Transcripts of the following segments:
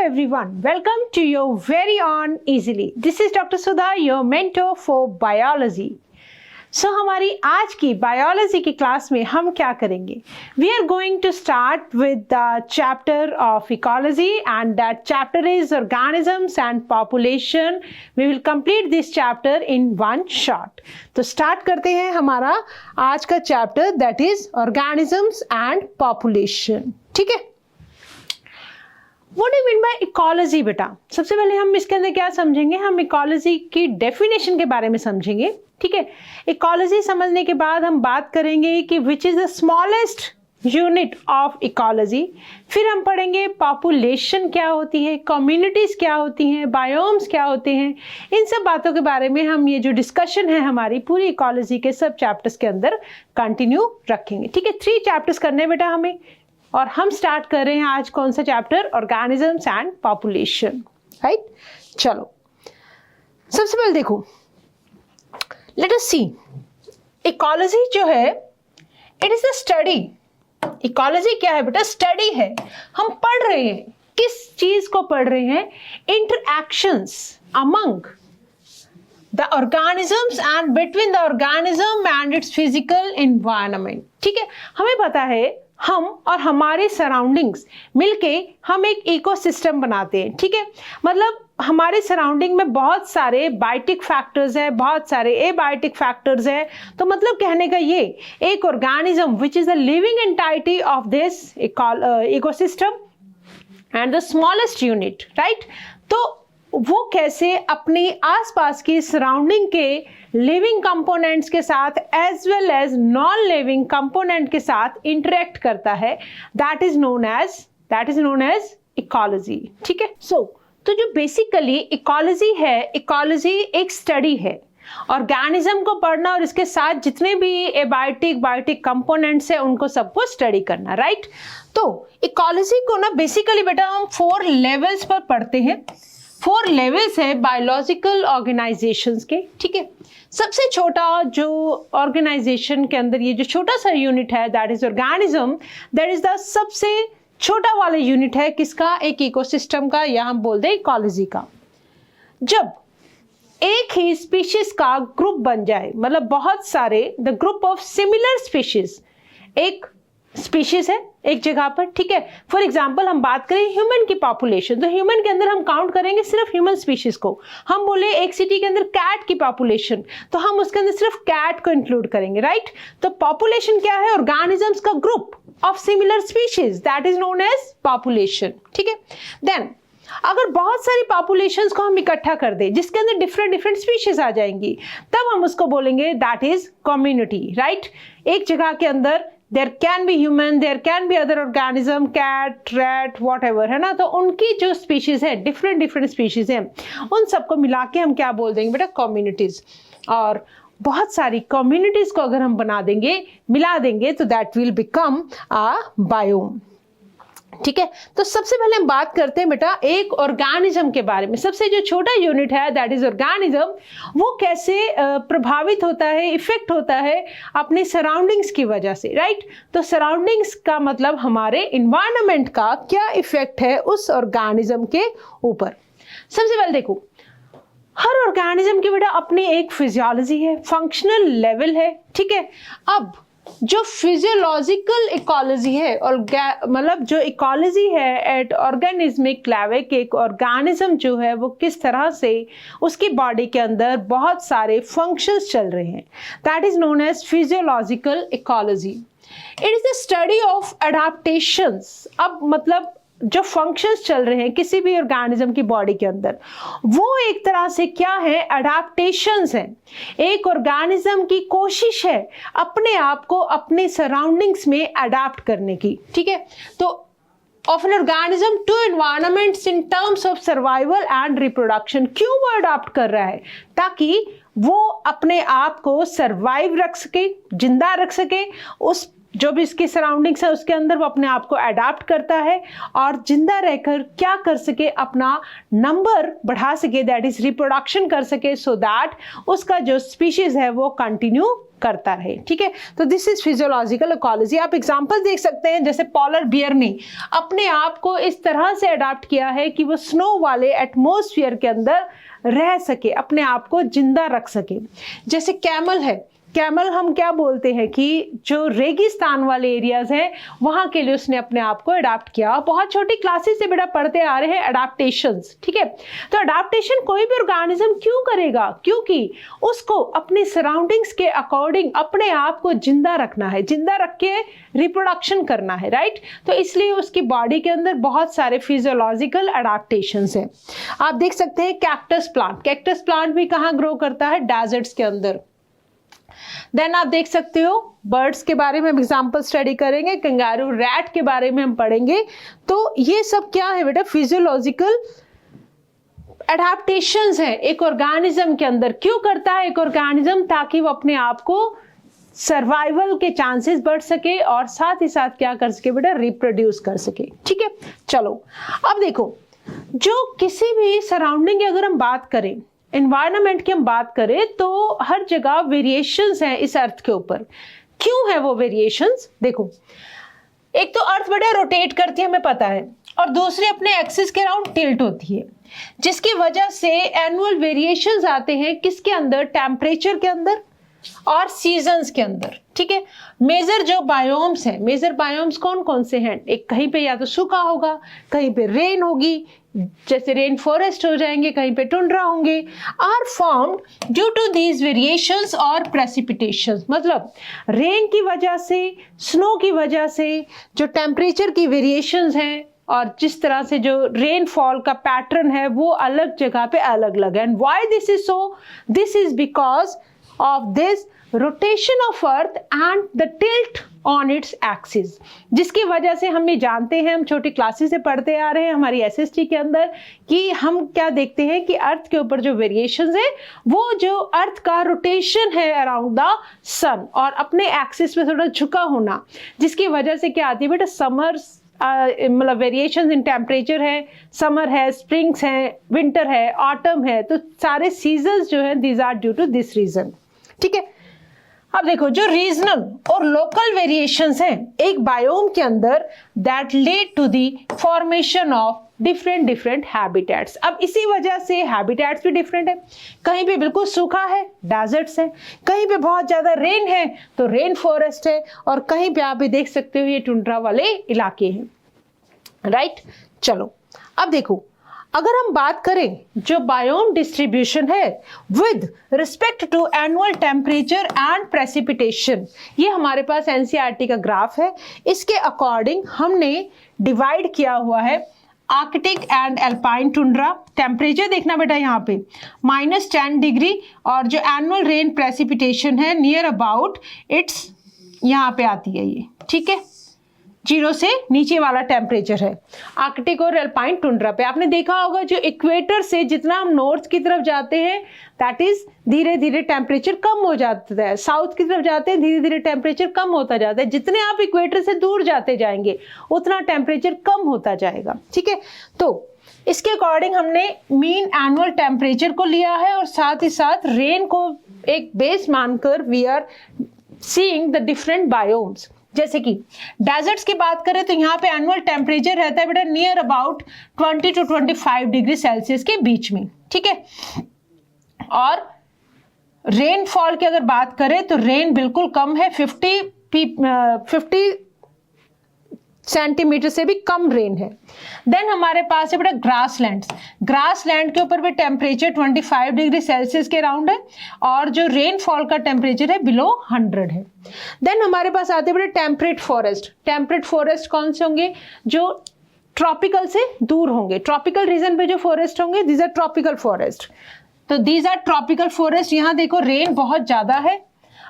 everyone, welcome to your very own Easily. This is Dr. Sudha, your mentor for biology. So हमारी आज की biology की class में हम क्या करेंगे? We are going to start with the chapter of ecology and that chapter is organisms and population. We will complete this chapter in one shot. तो start करते हैं हमारा आज का chapter that is organisms and population. ठीक है? What do you mean by ecology बेटा? सबसे पहले हम इसके अंदर क्या समझेंगे? हम इकोलॉजी की डेफिनेशन के बारे में समझेंगे, ठीक है? इकोलॉजी समझने के बाद हम बात करेंगे कि which is the smallest unit of ecology. फिर हम पढ़ेंगे पॉपुलेशन क्या होती है, कम्युनिटीज क्या होती हैं, बायोम्स क्या होते हैं। इन सब बातों के बारे में हम ये जो डिस्कशन है हमारी पूरी इकोलॉजी के सब चैप्टर्स के अंदर कंटिन्यू रखेंगे, ठीक है? 3 चैप्टर्स करने हैं बेटा हमें, और हम स्टार्ट कर रहे हैं आज कौन सा chapter? Organisms and population, right? चलो सबसे पहले देखो, लेट अस सी इकोलॉजी जो है it is a study. Ecology क्या है बेटा? स्टडी है। हम पढ़ रहे हैं, किस चीज को पढ़ रहे हैं? इंटरएक्शंस among the organisms and between the organism and its physical environment, ठीक है? हमें पता है हम और हमारे सराउंडिंग्स मिलके हम एक इकोसिस्टम बनाते हैं, ठीक है? मतलब हमारे सराउंडिंग में बहुत सारे बायोटिक फैक्टर्स है, बहुत सारे एबायोटिक फैक्टर्स है। तो मतलब कहने का ये, एक organism which is the living entity of this ecosystem and the smallest unit, right? तो वो कैसे अपने आसपास की सराउंडिंग के लिविंग कंपोनेंट्स के साथ as well as non living component के साथ इंटरेक्ट करता है, that is known as ecology, ठीक है? तो जो बेसिकली इकोलॉजी है, इकोलॉजी एक स्टडी है। ऑर्गेनिज्म को पढ़ना और इसके साथ जितने भी बायोटिक कंपोनेंट्स है उनको सबको स्टडी करना, राइट? तो इकोलॉजी को ना बेसिकली बेटा हम 4 लेवल्स पर पढ़ते हैं। 4 लेवल्स है बायोलॉजिकल ऑर्गेनाइजेशंस के, ठीक है? सबसे छोटा जो ऑर्गेनाइजेशन के अंदर ये जो छोटा सा यूनिट है that is organism, that is the सबसे छोटा वाला यूनिट है किसका? एक इकोसिस्टम का, या हम बोल दें इकोलॉजी का। जब एक ही स्पीशीज का ग्रुप बन जाए, मतलब बहुत सारे the group of similar species, एक स्पीशीज है एक जगह पर, ठीक है? फॉर एग्जाम्पल हम बात करें ह्यूमन की पॉपुलेशन, तो ह्यूमन के अंदर हम काउंट करेंगे सिर्फ ह्यूमन स्पीशीज को। हम बोले एक सिटी के अंदर कैट की पॉपुलेशन, तो हम उसके अंदर सिर्फ कैट को इंक्लूड करेंगे, राइट? तो पॉपुलेशन क्या है? ऑर्गेनिजम्स का group of similar species, that is known as population, ठीक है? देन अगर बहुत सारी पॉपुलेशंस को हम इकट्ठा कर दें जिसके अंदर डिफरेंट स्पीशीज आ जाएंगी, तब हम उसको बोलेंगे दैट इज कम्युनिटी, राइट? एक जगह के अंदर there can be human, there can be other organism, cat, rat, whatever, है ना? तो उनकी जो स्पीशीज है, डिफरेंट स्पीशीज है, उन सबको मिला के हम क्या बोल देंगे बेटा? कम्युनिटीज। और बहुत सारी कम्युनिटीज को अगर हम बना देंगे, मिला देंगे, तो that will become a biome, ठीक है? तो सबसे पहले हम बात करते हैं बेटा एक ऑर्गेनिज्म के बारे में। सबसे जो छोटा यूनिट है दैट इज ऑर्गेनिज्म, वो कैसे प्रभावित होता है, इफेक्ट होता है अपने सराउंडिंग्स की वजह से, राइट? तो सराउंडिंग्स का मतलब हमारे इन्वायरमेंट का क्या इफेक्ट है उस ऑर्गेनिज्म के ऊपर। सबसे पहले देखो, हर ऑर्गेनिज्म की बेटा अपनी एक फिजियोलॉजी है, फंक्शनल लेवल है, ठीक है? अब जो फिजियोलॉजिकल इकोलॉजी है, और मतलब जो इकोलॉजी है एट ऑर्गेनिज्मिक लेवल के, एक ऑर्गेनिज्म जो है वो किस तरह से उसकी बॉडी के अंदर बहुत सारे फंक्शंस चल रहे हैं, that is known as physiological ecology. It is the study of adaptations. अब मतलब जो फंक्शंस चल रहे हैं किसी भी ऑर्गेनिज्म की बॉडी के अंदर, वो एक तरह से क्या है? अडेप्टेशंस है। एक ऑर्गेनिज्म की कोशिश है अपने आप को अपने सराउंडिंग्स में अडेप्ट करने की, ठीक है? तो of an organism to environments in terms of survival and reproduction. क्यों वो अडेप्ट कर रहा है? ताकि वो अपने आप को सर्वाइव रख सके, जिंदा रख सके, उस जो भी इसकी सराउंडिंग्स है उसके अंदर वो अपने आप को अडाप्ट करता है और जिंदा रहकर क्या कर सके, अपना नंबर बढ़ा सके, दैट इज रिप्रोडक्शन कर सके, सो दैट उसका जो स्पीशीज है वो कंटिन्यू करता रहे। ठीक है, तो दिस इज फिजियोलॉजिकल इकोलॉजी। आप एग्जांपल देख सकते हैं, जैसे पॉलर बियर ने अपने आप को इस तरह से अडाप्ट किया है कि वो स्नो वाले एटमॉस्फेयर के अंदर रह सके, अपने आप को जिंदा रख सके। जैसे कैमल है, कैमल हम क्या बोलते हैं कि जो रेगिस्तान वाले एरियाज हैं वहां के लिए उसने अपने आप को अडाप्ट किया। बहुत छोटी क्लासेस से बेटा पढ़ते आ रहे हैं अडाप्टेशंस। ठीक है, तो अडाप्टेशन कोई भी ऑर्गेनिज्म क्यों करेगा, क्योंकि उसको अपने सराउंडिंग्स के अकॉर्डिंग अपने आप को जिंदा रखना है, जिंदा रख के रिप्रोडक्शन करना है, राइट। तो इसलिए उसकी बॉडी के अंदर बहुत सारे फिजियोलॉजिकल अडाप्टेशंस हैं। आप देख सकते हैं कैक्टस प्लांट, कैक्टस प्लांट भी कहाँ ग्रो करता है, डेजर्ट्स के अंदर। देन आप देख सकते हो बर्ड्स के बारे में हम एग्जाम्पल स्टडी करेंगे, कंगारू रैट के बारे में हम पढ़ेंगे। तो ये सब क्या है बेटा, फिजियोलॉजिकल एडाप्टेशंस है एक ऑर्गेनिज्म के अंदर। क्यों करता है एक ऑर्गेनिज्म, ताकि वो अपने आप को सर्वाइवल के चांसेस बढ़ सके और साथ ही साथ क्या कर सके बेटा, रिप्रोड्यूस कर सके। ठीक है, चलो अब देखो, जो किसी भी सराउंडिंग की अगर हम बात करें, एनवायरनमेंट की हम बात करें, तो हर जगह वेरिएशंस हैं इस अर्थ के ऊपर। क्यों है वो वेरिएशंस, देखो, एक तो अर्थ बड़ा रोटेट करती है हमें पता है, और दूसरी अपने एक्सिस के अराउंड टिल्ट होती है, जिसकी वजह से एनुअल वेरिएशंस आते हैं किसके अंदर, टेम्परेचर के अंदर और सीजन्स के अंदर। ठीक है, मेजर जो बायोम्स हैं, मेजर बायोम्स कौन कौन से हैं, एक कहीं पे या तो सूखा होगा, कहीं पे रेन होगी, जैसे रेन फॉरेस्ट हो जाएंगे, कहीं पे टुंड्रा होंगे, are formed due to these variations और प्रेसिपिटेशंस। मतलब रेन की वजह से, स्नो की वजह से, जो टेम्परेचर की वेरिएशंस हैं और जिस तरह से जो रेनफॉल का पैटर्न है वो अलग जगह पे अलग अलग है। And why this is so, this is because of this rotation of earth and the tilt on its axis, जिसकी वजह से हम ये जानते हैं, हम छोटी क्लासेस से पढ़ते आ रहे हैं हमारी एसएसटी के अंदर, कि हम क्या देखते हैं कि अर्थ के ऊपर जो वेरिएशंस है वो जो अर्थ का रोटेशन है अराउंड द सन और अपने एक्सिस पे थोड़ा झुका होना, जिसकी वजह से क्या आती है बेटा, समर्स मतलब वेरिएशंस इन टेम्परेचर है, समर है, स्प्रिंग्स है, विंटर है, ऑटम है, तो सारे सीजन्स जो है these are due to this reason. ठीक है, अब देखो जो रीजनल और लोकल वेरिएशंस हैं एक बायोम के अंदर, that lead to the formation of different habitats. अब इसी वजह से हैबिटेट्स भी डिफरेंट है, कहीं पे बिल्कुल सूखा है, डेजर्ट्स है, कहीं पे बहुत ज्यादा रेन है तो रेन फॉरेस्ट है, और कहीं पे आप भी देख सकते हो ये टुंड्रा वाले इलाके हैं, राइट। चलो अब देखो, अगर हम बात करें जो बायोम डिस्ट्रीब्यूशन है with respect to annual temperature and precipitation, ये हमारे पास एनसीईआरटी का ग्राफ है, इसके अकॉर्डिंग हमने डिवाइड किया हुआ है Arctic and alpine tundra. Temperature देखना बेटा यहाँ पे -10 डिग्री, और जो एनुअल रेन प्रेसिपिटेशन है नियर अबाउट इट्स, यहाँ पे आती है ये, ठीक है, 0 से नीचे वाला टेम्परेचर है आर्कटिक और एल्पाइन टुंड्रा पे। आपने देखा होगा जो इक्वेटर से जितना हम नॉर्थ की तरफ जाते हैं दैट इज धीरे धीरे टेम्परेचर कम हो जाता है, साउथ की तरफ जाते हैं धीरे धीरे टेम्परेचर कम होता जाता है, जितने आप इक्वेटर से दूर जाते जाएंगे उतना टेम्परेचर कम होता जाएगा। ठीक है, तो इसके अकॉर्डिंग हमने मीन एनुअल टेम्परेचर को लिया है और साथ ही साथ रेन को एक बेस मानकर we are seeing the different biomes. जैसे कि डेजर्ट्स की बात करें तो यहाँ पे एनुअल टेम्परेचर रहता है बेटा near about 20 to 25 degree Celsius के बीच में। ठीक है, और रेनफॉल की अगर बात करें तो रेन बिल्कुल कम है, 50 सेंटीमीटर से भी कम रेन है। देन हमारे पास है बेटा ग्रासलैंड्स, ग्रासलैंड के ऊपर भी टेम्परेचर 25 डिग्री सेल्सियस के अराउंड है और जो रेनफॉल का टेम्परेचर है बिलो 100 है। देन हमारे पास आते हैं बेटा टेम्परेट फॉरेस्ट। टेम्परेट फॉरेस्ट कौन से होंगे, जो ट्रॉपिकल से दूर होंगे, ट्रॉपिकल रीजन पे जो फॉरेस्ट होंगे दीज आर ट्रॉपिकल फॉरेस्ट। तो दीज आर ट्रॉपिकल फॉरेस्ट, यहाँ देखो रेन बहुत ज्यादा है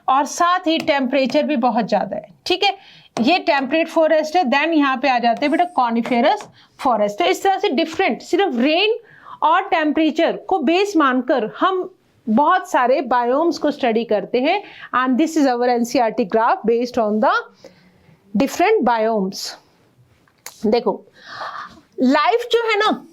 और साथ ही टेम्परेचर भी बहुत ज्यादा है। ठीक है, ये टेम्परेट फॉरेस्ट है। देन यहाँ पे आ जाते हैं बेटा कॉनिफेरस फॉरेस्ट। तो इस तरह से डिफरेंट, सिर्फ रेन और टेम्परेचर को बेस मानकर हम बहुत सारे बायोम्स को स्टडी करते हैं and this is our NCERT graph based on the different biomes. देखो लाइफ जो है ना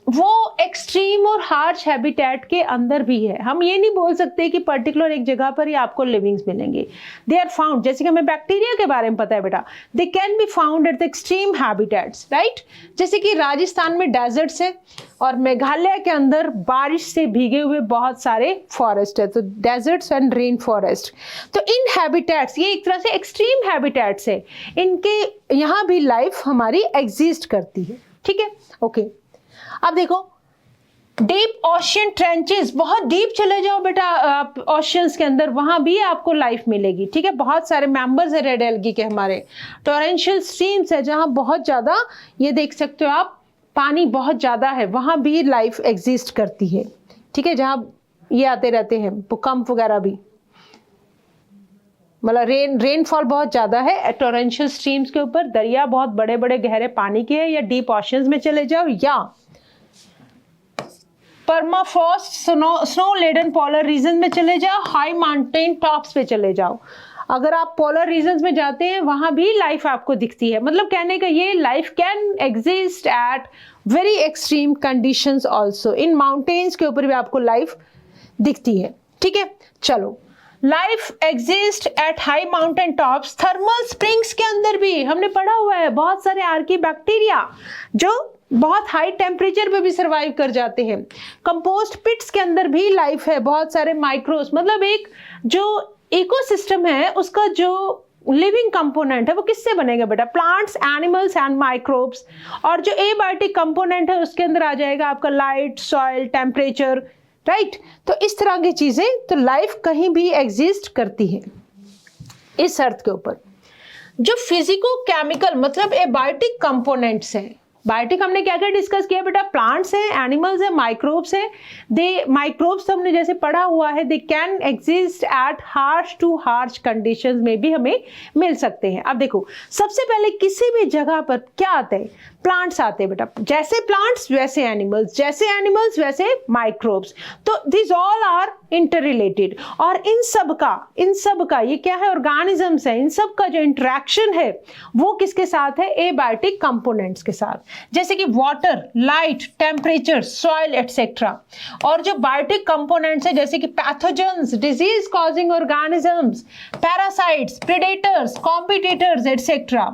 वो एक्सट्रीम और हार्श हैबिटेट के अंदर भी है। हम ये नहीं बोल सकते कि पर्टिकुलर एक जगह पर ही आपको लिविंग्स मिलेंगे। दे आर फाउंड, जैसे कि हमें बैक्टीरिया के बारे में पता है बेटा, they can be found at the extreme habitats, right. जैसे कि राजस्थान में डेजर्ट्स है और मेघालय के अंदर बारिश से भीगे हुए बहुत सारे फॉरेस्ट है, तो डेजर्ट्स एंड रेन फॉरेस्ट। तो इन हैबिटेट्स, ये एक तरह से एक्सट्रीम हैबिटेट्स है, इनके यहाँ भी लाइफ हमारी एग्जिस्ट करती है, ठीक है, ओके। अब देखो डीप ओशियन ट्रेंचेस, बहुत डीप चले जाओ बेटा आप ओशियंस के अंदर, वहां भी आपको लाइफ मिलेगी, ठीक है। बहुत सारे मेंबर्स है रेड एल्गी के हमारे। टोरेंशियल स्ट्रीम्स है जहां बहुत ज्यादा, ये देख सकते हो आप, पानी बहुत ज्यादा है, वहां भी लाइफ एग्जिस्ट करती है, ठीक है। जहां ये आते रहते हैं भूकंप वगैरह भी, मतलब रेनफॉल बहुत ज्यादा है टोरेंशियल स्ट्रीम्स के ऊपर। दरिया बहुत बड़े बड़े गहरे पानी के हैं, या डीप ओशियंस में चले जाओ, या permafrost snow laden polar region में चले जाओ, हाई माउंटेन टॉप्स पे चले जाओ। अगर आप पोलर रीजन्स में जाते हैं वहां भी लाइफ आपको दिखती है। मतलब कहने का ये, life can exist at very extreme conditions also. In mountains के ऊपर भी आपको लाइफ दिखती है, ठीक है। चलो, life exist at high mountain tops. Thermal springs के अंदर भी हमने पढ़ा हुआ है, बहुत सारे आर्की बैक्टीरिया जो बहुत हाई टेम्परेचर पे भी सरवाइव कर जाते हैं। कंपोस्ट पिट्स के अंदर भी लाइफ है, बहुत सारे माइक्रोस, मतलब एक जो इकोसिस्टम है उसका जो लिविंग कंपोनेंट है वो किससे बनेगा बेटा? Plants, animals and microbes. और जो एबायोटिक कंपोनेंट है उसके अंदर आ जाएगा आपका लाइट, सॉइल, टेम्परेचर, राइट। तो इस तरह की चीजें, तो लाइफ कहीं भी एग्जिस्ट करती है इस अर्थ के ऊपर। जो फिजिको केमिकल मतलब एबायोटिक कंपोनेंट्स हैं, बायोटिक हमने क्या क्या डिस्कस किया बेटा? प्लांट्स है, एनिमल्स है, माइक्रोब्स है। दे माइक्रोब्स तो हमने जैसे पढ़ा हुआ है, they can exist at harsh too harsh conditions में भी हमें मिल सकते हैं। अब देखो, सबसे पहले किसी भी जगह पर क्या आते हैं? प्लांट्स आते हैं बेटा। जैसे प्लांट्स वैसे एनिमल्स, जैसे एनिमल्स वैसे माइक्रोब्स। तो this all are interrelated. और इन सब का ये क्या है? ऑर्गेनिजम्स है। इन सब का जो इंटरेक्शन है वो किसके साथ है? एबायोटिक कंपोनेंट्स के साथ, जैसे कि water, light, temperature, soil etcetera. और जो बायोटिक कंपोनेंट्स है जैसे कि pathogens, disease causing organisms, parasites, predators, competitors etcetera,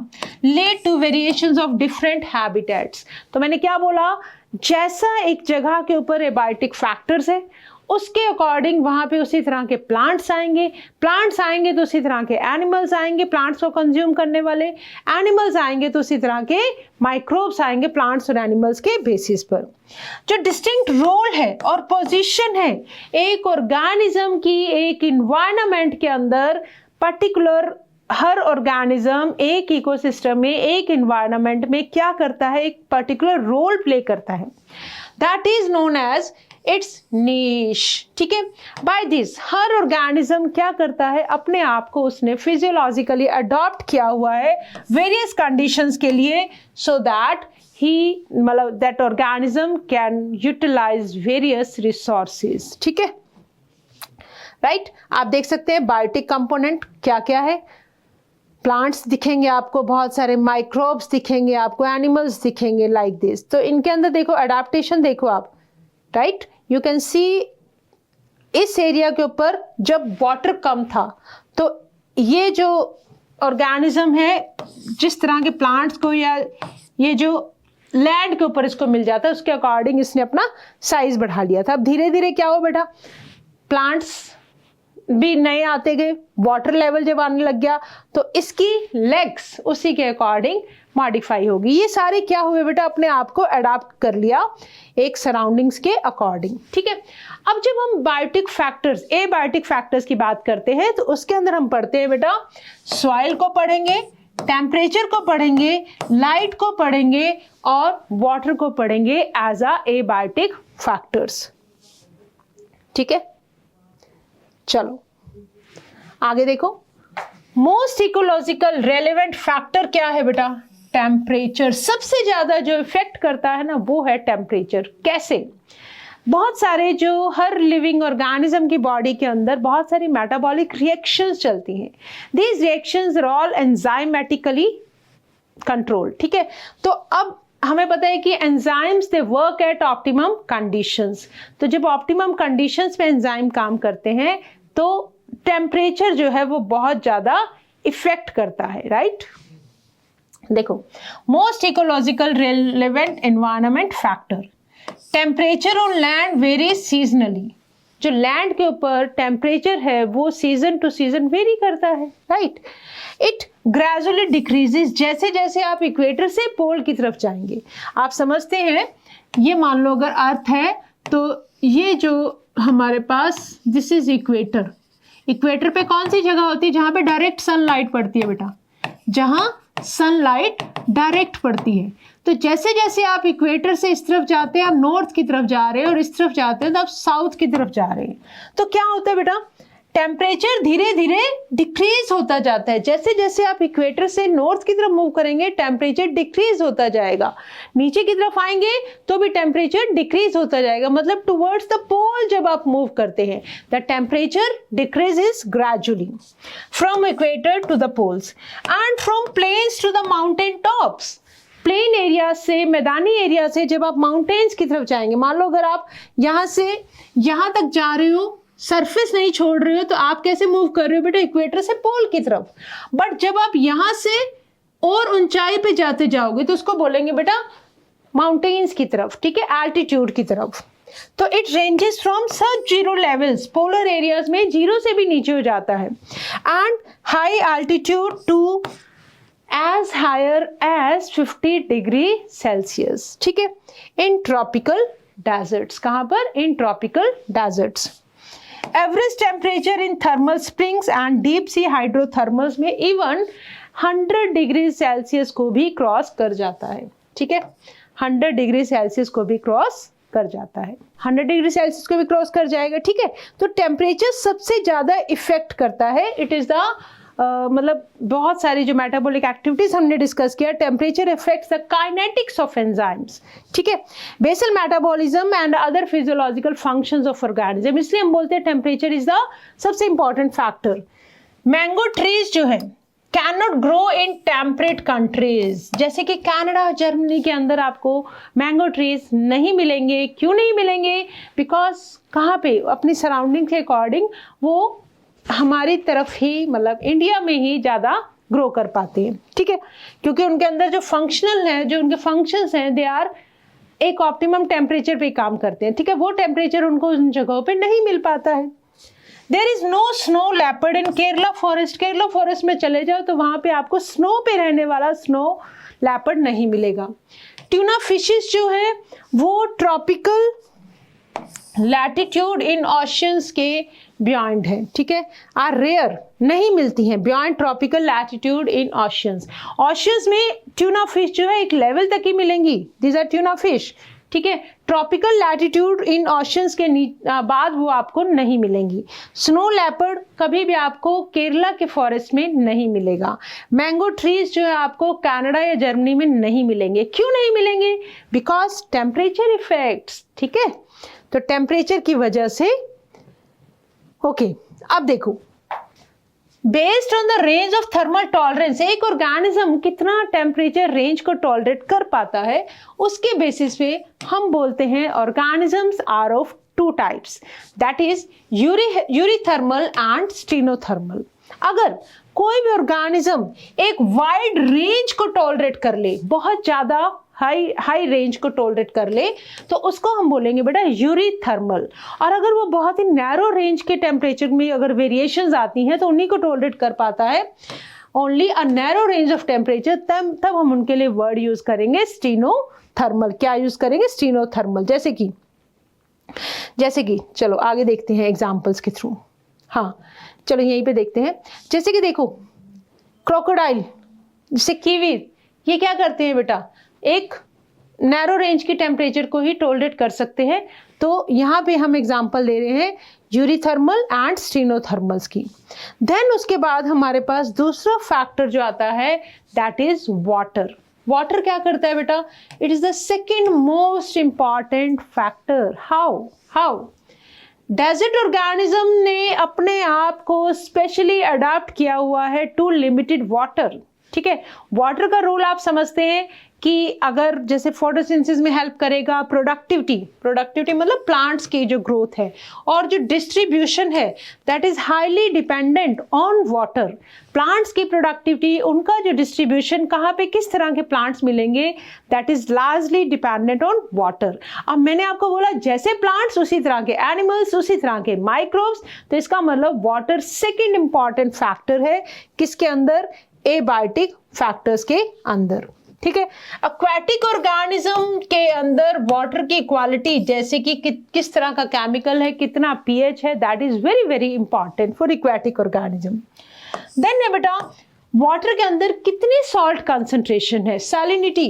lead to variations of different habitats. तो मैंने क्या बोला? जैसा एक जगह के ऊपर एबायोटिक फैक्टर्स है उसके अकॉर्डिंग वहां पे उसी तरह के प्लांट्स आएंगे तो उसी तरह के एनिमल्स आएंगे, प्लांट्स को कंज्यूम करने वाले। एनिमल्स आएंगे तो उसी तरह के माइक्रोब्स आएंगे प्लांट्स और एनिमल्स के बेसिस पर। जो डिस्टिंक्ट रोल है और पोजीशन है एक ऑर्गेनिज्म की एक इन्वायरमेंट के अंदर, पर्टिकुलर हर ऑर्गेनिज्म एक इकोसिस्टम में, एक इन्वायरमेंट में क्या करता है? एक पर्टिकुलर रोल प्ले करता है। That is known as its niche, ठीक है। बाय दिस हर ऑर्गेनिज्म क्या करता है? अपने आप को उसने फिजियोलॉजिकली अडॉप्ट किया हुआ है वेरियस कंडीशंस के लिए, सो दैट ही मतलब that organism can utilize various resources, ठीक है, राइट। आप देख सकते हैं बायोटिक कंपोनेंट क्या क्या है। प्लांट्स दिखेंगे आपको, बहुत सारे माइक्रोब्स दिखेंगे आपको, एनिमल्स दिखेंगे, लाइक दिस। तो इनके अंदर देखो एडाप्टेशन देखो आप, राइट। यू कैन सी इस एरिया के ऊपर जब वाटर कम था तो ये जो ऑर्गेनिज्म है, जिस तरह के प्लांट्स को या ये जो लैंड के ऊपर इसको मिल जाता है उसके अकॉर्डिंग इसने अपना साइज बढ़ा लिया था। अब धीरे धीरे क्या हो बेटा? प्लांट्स भी नए आते गए, वाटर लेवल जब आने लग गया तो इसकी लेग्स उसी के अकॉर्डिंग मॉडिफाई होगी। ये सारे क्या हुए बेटा? अपने आप को अडॉप्ट कर लिया एक सराउंडिंग्स के अकॉर्डिंग, ठीक है। अब जब हम बायोटिक फैक्टर्स, एबायोटिक फैक्टर्स की बात करते हैं तो उसके अंदर हम पढ़ते हैं बेटा, सॉइल को पढ़ेंगे, टेम्परेचर को पढ़ेंगे, लाइट को पढ़ेंगे और वाटर को पढ़ेंगे एज अ एबायोटिक फैक्टर्स, ठीक है। चलो आगे देखो, मोस्ट इकोलॉजिकल रेलेवेंट फैक्टर क्या है बेटा? टेम्परेचर। सबसे ज्यादा जो इफेक्ट करता है ना वो है टेम्परेचर। कैसे? बहुत सारे जो हर लिविंग ऑर्गेनिज्म की बॉडी के अंदर बहुत सारी मेटाबॉलिक रिएक्शंस चलती हैं. These reactions are all enzymatically control. ठीक है, तो अब हमें पता है कि enzymes they work at optimum conditions. तो जब ऑप्टिमम कंडीशंस में एंजाइम काम करते हैं तो टेम्परेचर जो है वो बहुत ज्यादा इफेक्ट करता है. राइट, देखो, most ecological relevant environment factor, temperature on land varies seasonally. जो लैंड के ऊपर टेम्परेचर है वो सीजन टू सीजन वेरी करता है. राइट, इट ग्रेजुअली डिक्रीजेस जैसे जैसे आप इक्वेटर से पोल की तरफ जाएंगे. आप समझते हैं, ये मान लो अगर अर्थ है तो ये जो हमारे पास दिस इज इक्वेटर. इक्वेटर पे कौन सी जगह होती है जहां पे डायरेक्ट सनलाइट पड़ती है बेटा? जहां सनलाइट डायरेक्ट पड़ती है. तो जैसे जैसे आप इक्वेटर से इस तरफ जाते हैं, आप नॉर्थ की तरफ जा रहे हैं, और इस तरफ जाते हैं तो आप साउथ की तरफ जा रहे हैं. तो क्या होता है बेटा? टेम्परेचर धीरे धीरे डिक्रीज होता जाता है. जैसे जैसे आप इक्वेटर से नॉर्थ की तरफ मूव करेंगे टेम्परेचर डिक्रीज होता जाएगा. नीचे की तरफ आएंगे तो भी टेम्परेचर डिक्रीज होता जाएगा. मतलब टुवर्ड्स द पोल जब आप मूव करते हैं the temperature decreases gradually from equator to the poles and from plains to the mountain tops. Plain area से, मैदानी एरिया से जब आप माउंटेन्स की तरफ जाएंगे, मान लो अगर आप यहाँ से यहाँ तक जा रहे हो, सरफेस नहीं छोड़ रहे हो, तो आप कैसे मूव कर रहे हो बेटा? इक्वेटर से पोल की तरफ. बट जब आप यहां से और ऊंचाई पे जाते जाओगे तो उसको बोलेंगे बेटा माउंटेन्स की तरफ. ठीक है, एल्टीट्यूड की तरफ. तो it ranges from sub zero levels. Polar areas में जीरो से भी नीचे हो जाता है. And high altitude to as higher as 50 degree Celsius. ठीक है, इन ट्रॉपिकल डेजर्ट्स. कहां पर? In tropical deserts. Average temperature in thermal springs and deep sea hydrothermals में इवन 100 डिग्री सेल्सियस को भी क्रॉस कर जाता है. ठीक है, 100 डिग्री सेल्सियस को भी क्रॉस कर जाता है. 100 डिग्री सेल्सियस को भी क्रॉस कर जाएगा. ठीक है, तो टेम्परेचर सबसे ज्यादा इफेक्ट करता है. इट इज द मतलब बहुत सारी जो मेटाबॉलिक एक्टिविटीज हमने डिस्कस किया, temperature effects the kinetics of enzymes. ठीक है, basal metabolism and other physiological functions of organism. इसलिए हम बोलते हैं टेम्परेचर इज द सबसे इंपॉर्टेंट फैक्टर. मैंगो ट्रीज जो है can not grow in temperate countries. जैसे कि कनाडा, जर्मनी के अंदर आपको मैंगो ट्रीज नहीं मिलेंगे. क्यों नहीं मिलेंगे? बिकॉज कहाँ पे? अपनी सराउंडिंग के अकॉर्डिंग वो हमारी तरफ ही, मतलब इंडिया में ही ज़्यादा ग्रो कर पाते हैं. ठीक है, क्योंकि उनके अंदर जो फंक्शनल है, जो उनके फंक्शंस हैं, दे आर एक ऑप्टिमम टेम्परेचर पे काम करते हैं. ठीक है, वो टेम्परेचर उनको उन जगहों पे नहीं मिल पाता है. There is no snow leopard in Kerala forest. Kerala forest में चले जाओ तो वहां पे आपको स्नो पे रहने वाला स्नो लेपर्ड नहीं मिलेगा. ट्यूना फिशेस जो है वो ट्रॉपिकल लैटिट्यूड इन ओशियंस के बियॉन्ड है. ठीक है, आर रेयर, नहीं मिलती हैं beyond tropical latitude in oceans. Oceans में ट्यूना फिश जो है एक लेवल तक ही मिलेंगी. These are tuna fish. ठीक है, ट्रॉपिकल लैटिट्यूड इन ओशियंस के बाद वो आपको नहीं मिलेंगी. स्नो लेपर्ड कभी भी आपको केरला के फॉरेस्ट में नहीं मिलेगा. मैंगो ट्रीज जो है आपको कनाडा या जर्मनी में नहीं मिलेंगे. क्यों नहीं मिलेंगे? Because temperature effects. ठीक है, तो टेम्परेचर की वजह से. ओके, अब देखो, based on the range of thermal tolerance, एक ऑर्गेनिज्म कितना टेम्परेचर रेंज को टॉलरेट कर पाता है, उसके बेसिस पे हम बोलते हैं organisms are of two types, that is eurythermal and stenothermal. अगर कोई भी ऑर्गेनिज्म एक वाइड रेंज को टॉलरेट कर ले, बहुत ज्यादा हाई रेंज को टॉलरेट कर ले, तो उसको हम बोलेंगे बेटा यूरीथर्मल. और अगर वो बहुत ही नैरो रेंज के टेम्परेचर में अगर वेरिएशंस आती हैं तो उन्हीं को टॉलरेट कर पाता है, only a narrow range of temperature, तब हम उनके लिए वर्ड यूज करेंगे स्टीनोथर्मल. क्या यूज करेंगे? स्टीनोथर्मल. जैसे कि चलो आगे देखते हैं एग्जाम्पल्स के थ्रू. हाँ, चलो यहीं पे देखते हैं. जैसे कि देखो, क्रोकोडाइल, जैसे कीवी, ये क्या करते हैं बेटा? एक नैरो रेंज की टेम्परेचर को ही टॉलरेट कर सकते हैं. तो यहाँ पे हम एग्जांपल दे रहे हैं यूरीथर्मल एंड स्टीनोथर्मल्स की. देन उसके बाद हमारे पास दूसरा फैक्टर जो आता है दैट इज वाटर. वाटर क्या करता है बेटा? It is the second most important factor. How desert organism ने अपने आप को स्पेशली अडॉप्ट किया हुआ है टू लिमिटेड वाटर. ठीक है, वाटर का रोल आप समझते हैं कि अगर जैसे फोटोसिंथेसिस में हेल्प करेगा, प्रोडक्टिविटी मतलब प्लांट्स की जो ग्रोथ है, और जो डिस्ट्रीब्यूशन है that is highly dependent on water. Plants की प्रोडक्टिविटी, उनका जो डिस्ट्रीब्यूशन, कहाँ पे किस तरह के प्लांट्स मिलेंगे, that is largely dependent on water. अब मैंने आपको बोला जैसे प्लांट्स उसी तरह के एनिमल्स, उसी तरह के माइक्रोब्स, तो इसका मतलब वाटर सेकेंड इंपॉर्टेंट फैक्टर है किसके अंदर? एबायोटिक फैक्टर्स के अंदर. ठीक है, एक्वाटिक ऑर्गेनिज्म के अंदर वाटर की क्वालिटी, जैसे कि किस तरह का केमिकल है, कितना पीएच है, that is very very important for aquatic organism. देन बेटा वाटर के अंदर कितनी सॉल्ट कंसंट्रेशन है, salinity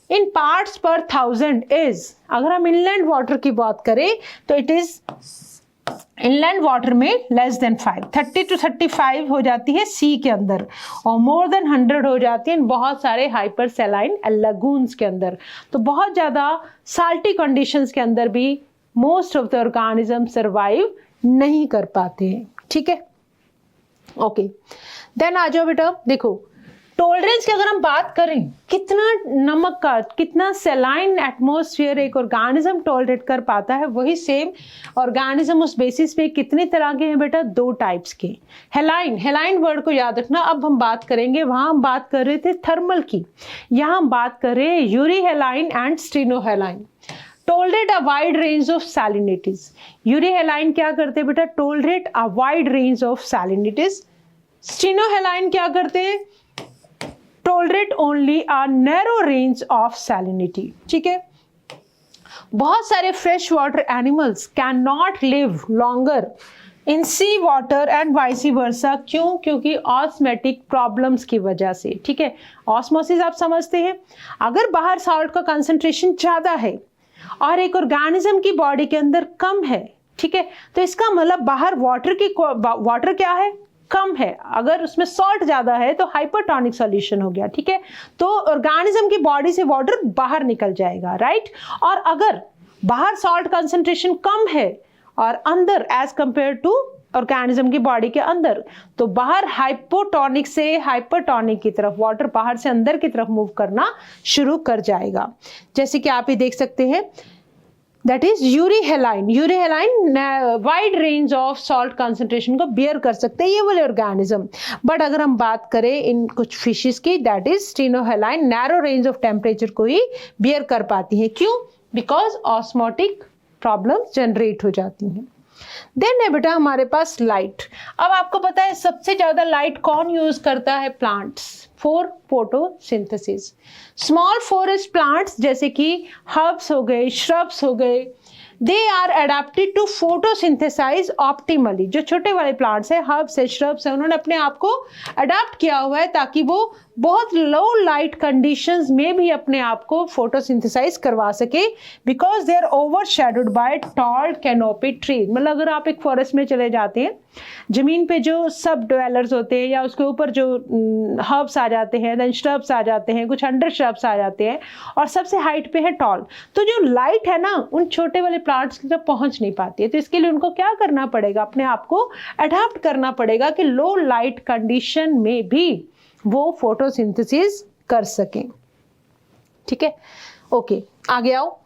in parts per 1000 is, अगर हम इनलैंड वाटर की बात करें तो इट इज इनलैंड वाटर में लेस देन 5, 30 to 35 हो जाती है सी के अंदर, और मोर देन 100 हो जाती है इन बहुत सारे हाइपर सैलाइन लगून्स के अंदर. तो बहुत ज़्यादा साल्टी कंडीशंस के अंदर भी most of the organism survive नहीं कर पाते हैं. ठीक है, ओके. देन आ जाओ बेटा, देखो टॉलरेंस की अगर हम बात करें, कितना नमक का, कितना सेलाइन एटमॉस्फेयर एक ऑर्गेनिज्म टॉलरेट कर पाता है, वही सेम ऑर्गेनिज्म उस बेसिस पे कितने तरह के हैं बेटा? 2 टाइप्स के. हेलाइन वर्ड को याद रखना. अब हम बात करेंगे, वहां हम बात कर रहे थे थर्मल की, यहाँ हम बात कर रहे हैं euryhaline and stenohaline. Tolerate a wide range of salinities. Euryhaline क्या करते हैं बेटा? Tolerate a wide range of salinities. Stenohaline क्या करते हैं? Tolerate only a narrow range of salinity. ठीक है, बहुत सारे fresh water animals can not live longer in sea water and vice versa. क्यों? क्योंकि ऑस्मेटिक प्रॉब्लम्स की वजह से. ठीक है, ऑस्मोसिस आप समझते हैं, अगर बाहर सॉल्ट का कंसंट्रेशन ज़्यादा है और एक ऑर्गेनिज्म की बॉडी के अंदर कम है, ठीक है, तो इसका मतलब बाहर वाटर क्या है? कम है. अगर उसमें सॉल्ट ज्यादा है तो हाइपरटोनिक सॉल्यूशन हो गया. ठीक है, तो ऑर्गेनिज्म की बॉडी से वाटर बाहर निकल जाएगा, राइट. और अगर बाहर सॉल्ट कंसंट्रेशन कम है और अंदर एज कंपेयर टू ऑर्गेनिज्म की बॉडी के अंदर, तो बाहर हाइपोटोनिक से हाइपरटोनिक की तरफ वाटर बाहर से अंदर की तरफ मूव करना शुरू कर जाएगा. जैसे कि आप ये देख सकते हैं, that is euryhaline wide range of salt concentration को बियर कर सकते हैं ये वाले ऑर्गेनिज्म. बट अगर हम बात करें इन कुछ फिशेस की, that is stenohaline narrow range of temperature को ही बियर कर पाती हैं. क्यों? बिकॉज ऑस्मोटिक प्रॉब्लम्स जनरेट हो जाती हैं. देन है बेटा हमारे पास लाइट. अब आपको पता है सबसे ज्यादा लाइट कौन यूज करता है? Plants for photosynthesis. Small forest plants जैसे कि हर्ब्स हो गए, श्रब्स हो गए, they are adapted to photosynthesize optimally. जो छोटे वाले प्लांट्स हैं, हर्ब्स है, श्रब्स है, उन्होंने अपने आप को अडेप्ट किया हुआ है ताकि वो बहुत लो लाइट कंडीशंस में भी अपने आप को फोटोसिंथेसाइज करवा सके, because they are overshadowed by tall canopy trees. मतलब अगर आप एक फॉरेस्ट में चले जाते हैं, जमीन पे जो सब ड्वेलर्स होते हैं या उसके ऊपर जो हर्ब्स आ जाते हैं, देन श्रब्स आ जाते हैं, कुछ अंडर श्रब्स आ जाते हैं, और सबसे हाइट पे है टॉल, तो जो लाइट है ना उन छोटे वाले प्लांट्स की तरफ पहुंच नहीं पाती है. तो इसके लिए उनको क्या करना पड़ेगा? अपने आप को अडॉप्ट करना पड़ेगा कि लो लाइट कंडीशन में भी वो फोटोसिंथेसिस कर सकें. ठीक है, ओके, आगे आओ.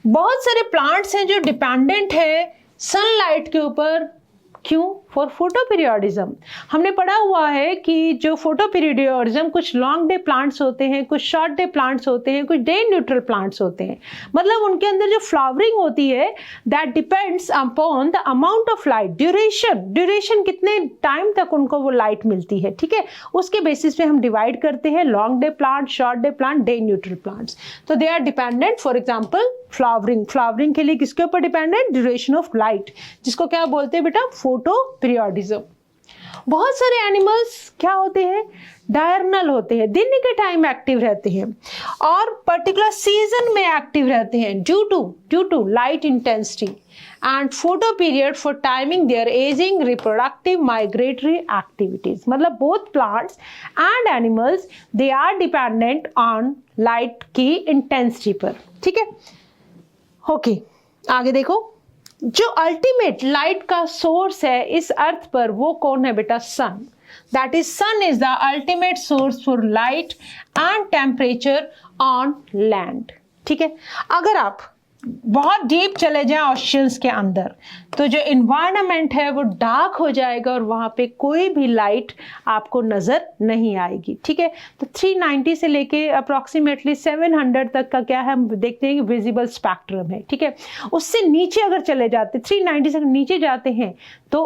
बहुत सारे प्लांट्स हैं जो डिपेंडेंट है सनलाइट के ऊपर. क्यों? For photoperiodism. हमने पढ़ा हुआ है कि जो फोटोपीरियोडिज्म, कुछ लॉन्ग डे प्लांट्स होते हैं, कुछ शॉर्ट डे प्लांट्स होते हैं, कुछ डे न्यूट्रल प्लांट्स होते हैं. मतलब उनके अंदर जो फ्लावरिंग होती है that depends upon the amount of light, duration कितने टाइम तक उनको वो लाइट मिलती है. ठीक है, उसके बेसिस पे हम डिवाइड करते हैं long day plant, short day plant, day neutral plants. तो they are dependent. For example flowering के लिए किसके ऊपर डिपेंडेंट? ड्यूरेशन ऑफ लाइट, जिसको क्या बोलते हैं बेटा? Photo periodism. बहुत सारे एनिमल्स क्या होते हैं, डायर्नल होते हैं, दिन के टाइम एक्टिव रहते हैं और पर्टिकुलर सीजन में एक्टिव रहते हैं due to light intensity and photo period for timing their aging, reproductive, migratory activities. मतलब both plants and animals they are dependent on light की intensity पर, ठीक है। ओके, आगे देखो, जो अल्टीमेट लाइट का सोर्स है इस अर्थ पर वो कौन है बेटा, सन। That is, sun is the ultimate source for light and temperature on land, ठीक है। अगर आप बहुत डीप चले जाएं ओशियंस के अंदर तो जो इन्वायरमेंट है वो डार्क हो जाएगा और वहाँ पे कोई भी लाइट आपको नज़र नहीं आएगी, ठीक है। तो 390 से लेके अप्रॉक्सीमेटली 700 तक का क्या है हम देखते हैं कि विजिबल स्पेक्ट्रम है, ठीक है। उससे नीचे अगर चले जाते 390 से नीचे जाते हैं तो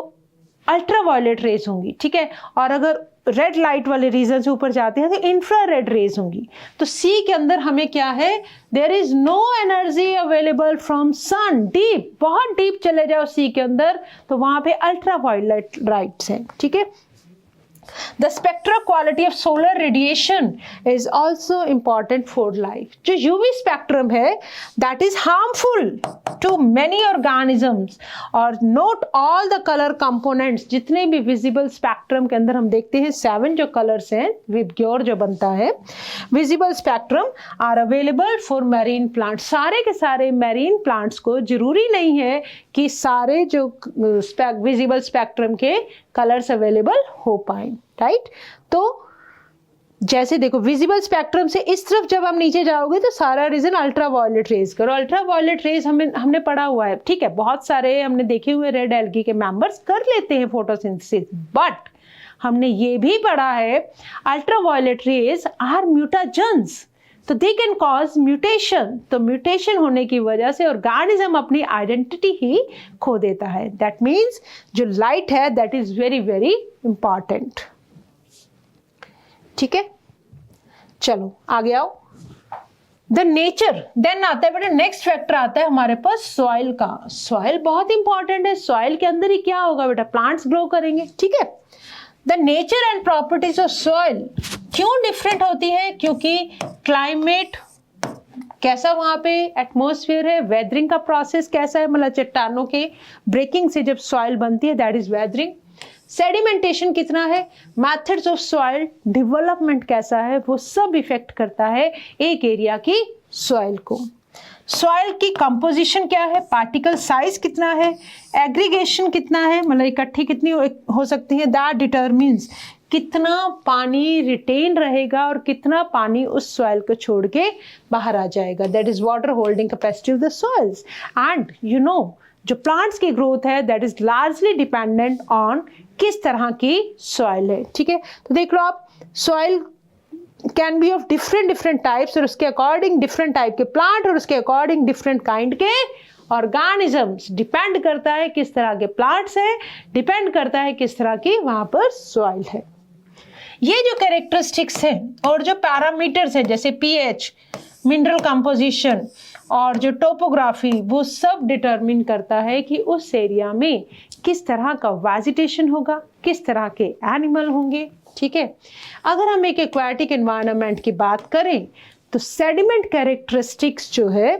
अल्ट्रा वायलेट रेज होंगी, ठीक है। और अगर रेड लाइट वाले रीजन से ऊपर जाते हैं तो इंफ्रारेड रेज होंगी। तो सी के अंदर हमें क्या है, there is no energy available from sun. Deep, बहुत डीप चले जाओ सी के अंदर तो वहां पे अल्ट्रा वायलेट लाइट्स हैं, ठीक है। The spectral quality of solar radiation is also important for life. जो UV spectrum है that is harmful to many organisms और note all the color components। जितने भी visible spectrum के अंदर हम देखते हैं 7 जो colors हैं विबग्योर जो बनता है visible spectrum are available for marine plants। सारे के सारे marine plants को जरूरी नहीं है कि सारे जो visible spectrum के कलर्स अवेलेबल हो पाए, राइट। तो जैसे देखो विजिबल स्पेक्ट्रम से इस तरफ जब हम नीचे जाओगे तो सारा रीजन अल्ट्रा वायलेट रेज करो। अल्ट्रा वायलेट रेज हमने पढ़ा हुआ है, ठीक है। बहुत सारे हमने देखे हुए रेड एल्गी के मेंबर्स कर लेते हैं फोटोसिंथेसिस, बट हमने ये भी पढ़ा है ultraviolet rays are mutagens, तो दे कैन कॉज म्यूटेशन। तो म्यूटेशन होने की वजह से ऑर्गेनिज्म अपनी आइडेंटिटी ही खो देता है। दैट मीन्स जो लाइट है that is very very important, ठीक है। चलो आगे आओ, द नेचर। देन आता है बेटा नेक्स्ट फैक्टर आता है हमारे पास सॉइल का। सॉइल बहुत इंपॉर्टेंट है। सॉइल के अंदर ही क्या होगा बेटा, प्लांट्स ग्रो करेंगे, ठीक है। The nature and properties of soil क्यों डिफरेंट होती है, क्योंकि क्लाइमेट कैसा वहाँ पे एटमॉस्फेयर है, वेदरिंग का प्रोसेस कैसा है, मतलब चट्टानों के ब्रेकिंग से जब सॉइल बनती है दैट इज वेदरिंग। सेडिमेंटेशन कितना है, मेथड्स ऑफ सॉइल डेवलपमेंट कैसा है, वो सब इफेक्ट करता है एक एरिया की सॉइल को। सॉइल की कंपोजिशन क्या है, पार्टिकल साइज कितना है, एग्रीगेशन कितना है, मतलब इकट्ठी कितनी हो सकती है, दैट डिटरमिन्स कितना पानी रिटेन रहेगा और कितना पानी उस सॉइल को छोड़ के बाहर आ जाएगा। That is water holding capacity of the soils. And you know जो प्लांट्स की ग्रोथ है that is largely dependent on किस तरह की सॉइल है, ठीक है। तो देख लो आप, soil can be of different types और उसके अकॉर्डिंग डिफरेंट टाइप के प्लांट और उसके अकॉर्डिंग डिफरेंट काइंड के ऑर्गेनिजम्स। डिपेंड करता है किस तरह के प्लांट्स है, डिपेंड करता है किस तरह की वहां पर सॉइल है। ये जो कैरेक्टरिस्टिक्स है और जो पैरामीटर्स है जैसे पीएच, मिनरल कंपोजिशन और जो टोपोग्राफी, वो सब डिटरमिन करता है कि उस एरिया में किस तरह का वेजिटेशन होगा, किस तरह के एनिमल होंगे, ठीक है। अगर हम एक एक्वाटिक एनवायरनमेंट की बात करें तो सेडिमेंट कैरेक्टरिस्टिक्स जो है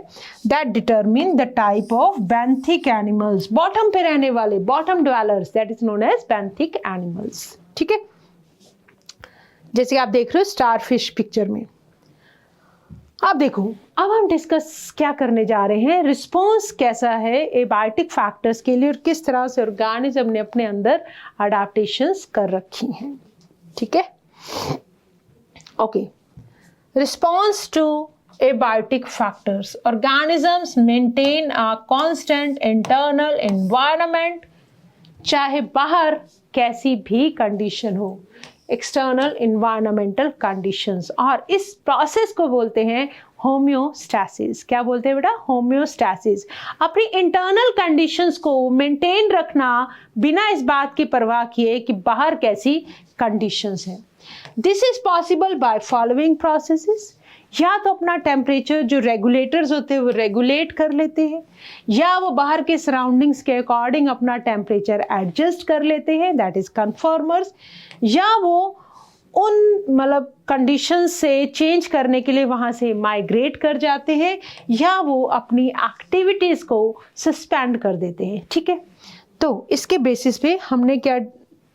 that determine the type of benthic animals. Bottom पे रहने वाले, bottom dwellers, that is known as benthic animals, ठीक है। जैसे आप देख रहे हो स्टारफिश पिक्चर में। अब देखो, अब हम डिस्कस क्या करने जा रहे हैं, रिस्पॉन्स कैसा है एबायोटिक फैक्टर्स के लिए और किस तरह से ऑर्गेनिज्म ने अपने अंदर अडेप्टेशंस कर रखी हैं, ठीक है। Okay, response to abiotic factors. Organisms maintain a constant internal environment, चाहे बाहर कैसी भी कंडीशन हो, एक्सटर्नल इन्वायरमेंटल कंडीशंस, और इस प्रोसेस को बोलते हैं होम्योस्टैसिस। क्या बोलते हैं बेटा, होम्योस्टैसिस। अपनी इंटरनल कंडीशंस को मेंटेन रखना बिना इस बात की परवाह किए कि बाहर कैसी कंडीशंस हैं। This is possible by following processes. या तो अपना टेम्परेचर जो रेगुलेटर्स होते हैं वो रेगुलेट कर लेते हैं, या वो बाहर के सराउंडिंग्स के अकॉर्डिंग अपना टेम्परेचर एडजस्ट कर लेते हैं, दैट इज कन्फर्मर्स, या वो उन मतलब कंडीशंस से चेंज करने के लिए वहाँ से माइग्रेट कर जाते हैं, या वो अपनी एक्टिविटीज़ को सस्पेंड कर देते हैं। ठीक है, तो इसके बेसिस पे हमने क्या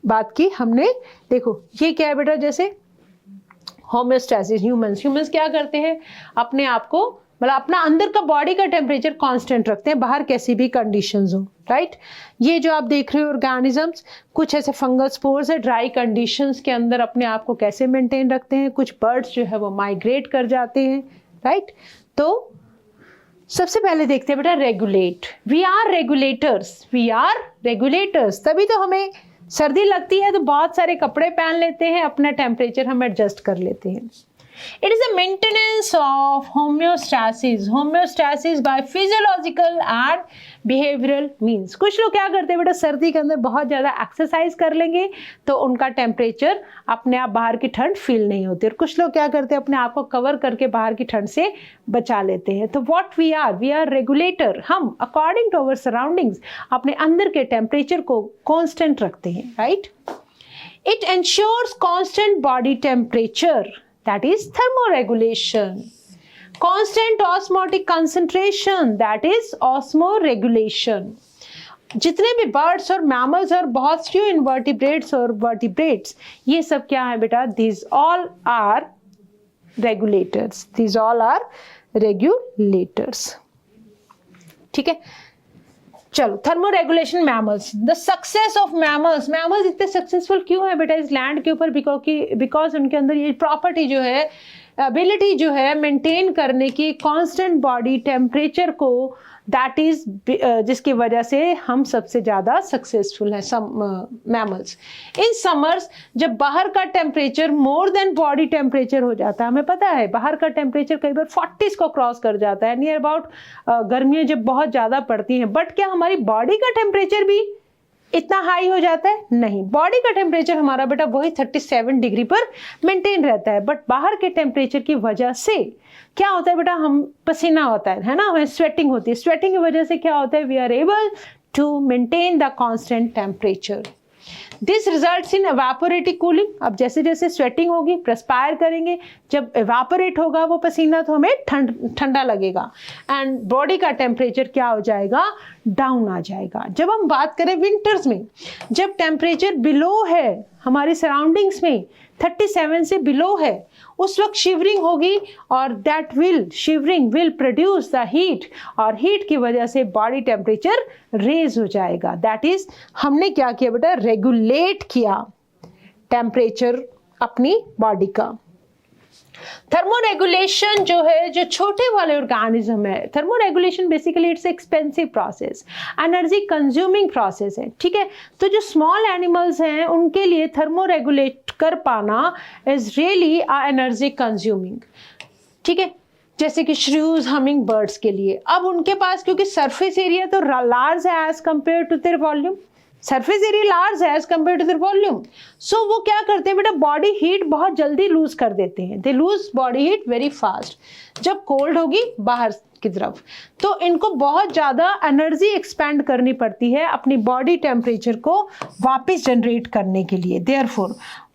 बात की, हमने देखो ये क्या है बेटा, जैसे होम्योस्टैसिस, ह्यूमंस क्या करते हैं, अपने आप को मतलब अपना अंदर का बॉडी का टेम्परेचर कांस्टेंट रखते हैं, बाहर कैसी भी कंडीशंस हो, राइट। ये जो आप देख रहे हो ऑर्गेनिजम्स, कुछ ऐसे फंगल स्पोर्स है, ड्राई कंडीशंस के अंदर अपने आप को कैसे मेंटेन रखते हैं, कुछ बर्ड्स जो है वो माइग्रेट कर जाते हैं, राइट। तो सबसे पहले देखते हैं बेटा रेगुलेट, वी आर रेगुलेटर्स, तभी तो हमें सर्दी लगती है तो बहुत सारे कपड़े पहन लेते हैं, अपना टेम्परेचर हम एडजस्ट कर लेते हैं। It is a maintenance of homeostasis by physiological and behavioral means। कुछ लोग क्या करते हैं बेटा, सर्दी के अंदर बहुत ज़्यादा एक्सरसाइज कर लेंगे तो उनका टेम्परेचर अपने आप बाहर की ठंड फील नहीं होती, और कुछ लोग क्या करते हैं अपने आप को कवर करके बाहर की ठंड से बचा लेते हैं। तो व्हाट वी आर रेगुलेटर, हम अकॉर्डिंग टू अवर सराउंडिंग्स अपने अंदर के टेम्परेचर को कॉन्स्टेंट रखते हैं, right. It ensures constant body temperature, that is thermoregulation, constant osmotic concentration, that is osmoregulation। जितने भी बर्ड्स और मैमल्स और बहुत few invertebrates और vertebrates, ये सब क्या है बेटा, these all are regulators, ठीक है। चलो, thermoregulation mammals, the success of mammals इतने सक्सेसफुल क्यों है बेटा इस लैंड के ऊपर, बिकॉज उनके अंदर ये प्रॉपर्टी जो है, एबिलिटी जो है मेंटेन करने की कांस्टेंट बॉडी टेम्परेचर को, दैट इज जिसकी वजह से हम सबसे ज़्यादा सक्सेसफुल हैं मैमल्स। इन समर्स जब बाहर का temperature more than body temperature हो जाता है, हमें पता है बाहर का टेम्परेचर कई बार 40s को क्रॉस कर जाता है, नियर अबाउट गर्मियाँ जब बहुत ज़्यादा पड़ती हैं, बट क्या हमारी बॉडी का टेम्परेचर भी इतना हाई हो जाता है? नहीं, बॉडी का टेम्परेचर हमारा बेटा वही 37 डिग्री पर मेंटेन रहता है, बट बाहर के टेम्परेचर की वजह से क्या होता है बेटा, हम पसीना होता है ना, हमें स्वेटिंग होती है, स्वेटिंग की वजह से क्या होता है, we are able to maintain the constant temperature. This results in evaporative cooling. अब जैसे जैसे स्वेटिंग होगी, प्रस्पायर करेंगे, जब एवापोरेट होगा वो पसीना तो हमें ठंडा लगेगा, एंड बॉडी का टेम्परेचर क्या हो जाएगा, डाउन आ जाएगा। जब हम बात करें विंटर्स में, जब टेम्परेचर बिलो है हमारी सराउंडिंग्स में, 37 से बिलो है, उस वक्त शिवरिंग होगी, और shivering will produce the heat, और हीट की वजह से बॉडी टेम्परेचर रेज हो जाएगा। दैट इज हमने क्या किया बेटा, रेगुलेट किया टेम्परेचर अपनी बॉडी का। थर्मोरेगुलेशन जो है, जो छोटे वाले ऑर्गेनिज्म है, thermoregulation basically it's expensive process, energy consuming process है, ठीक है। तो जो स्मॉल एनिमल्स हैं उनके लिए थर्मोरेगुलेट कर पाना इज रियली एनर्जी कंज्यूमिंग, ठीक है। जैसे कि श्रूज, हमिंग बर्ड्स के लिए, अब उनके पास क्योंकि सरफेस एरिया तो लार्ज है as compare to their volume, surface area large है as compare to their volume, so वो क्या करते हैं बेटा, बॉडी हीट बहुत जल्दी लूज कर देते हैं, they lose body heat very fast. जब कोल्ड होगी बाहर की तरफ, तो इनको बहुत ज़्यादा एनर्जी एक्सपेंड करनी पड़ती है अपनी बॉडी टेम्परेचर को वापस जनरेट करने के लिए। देयरफॉर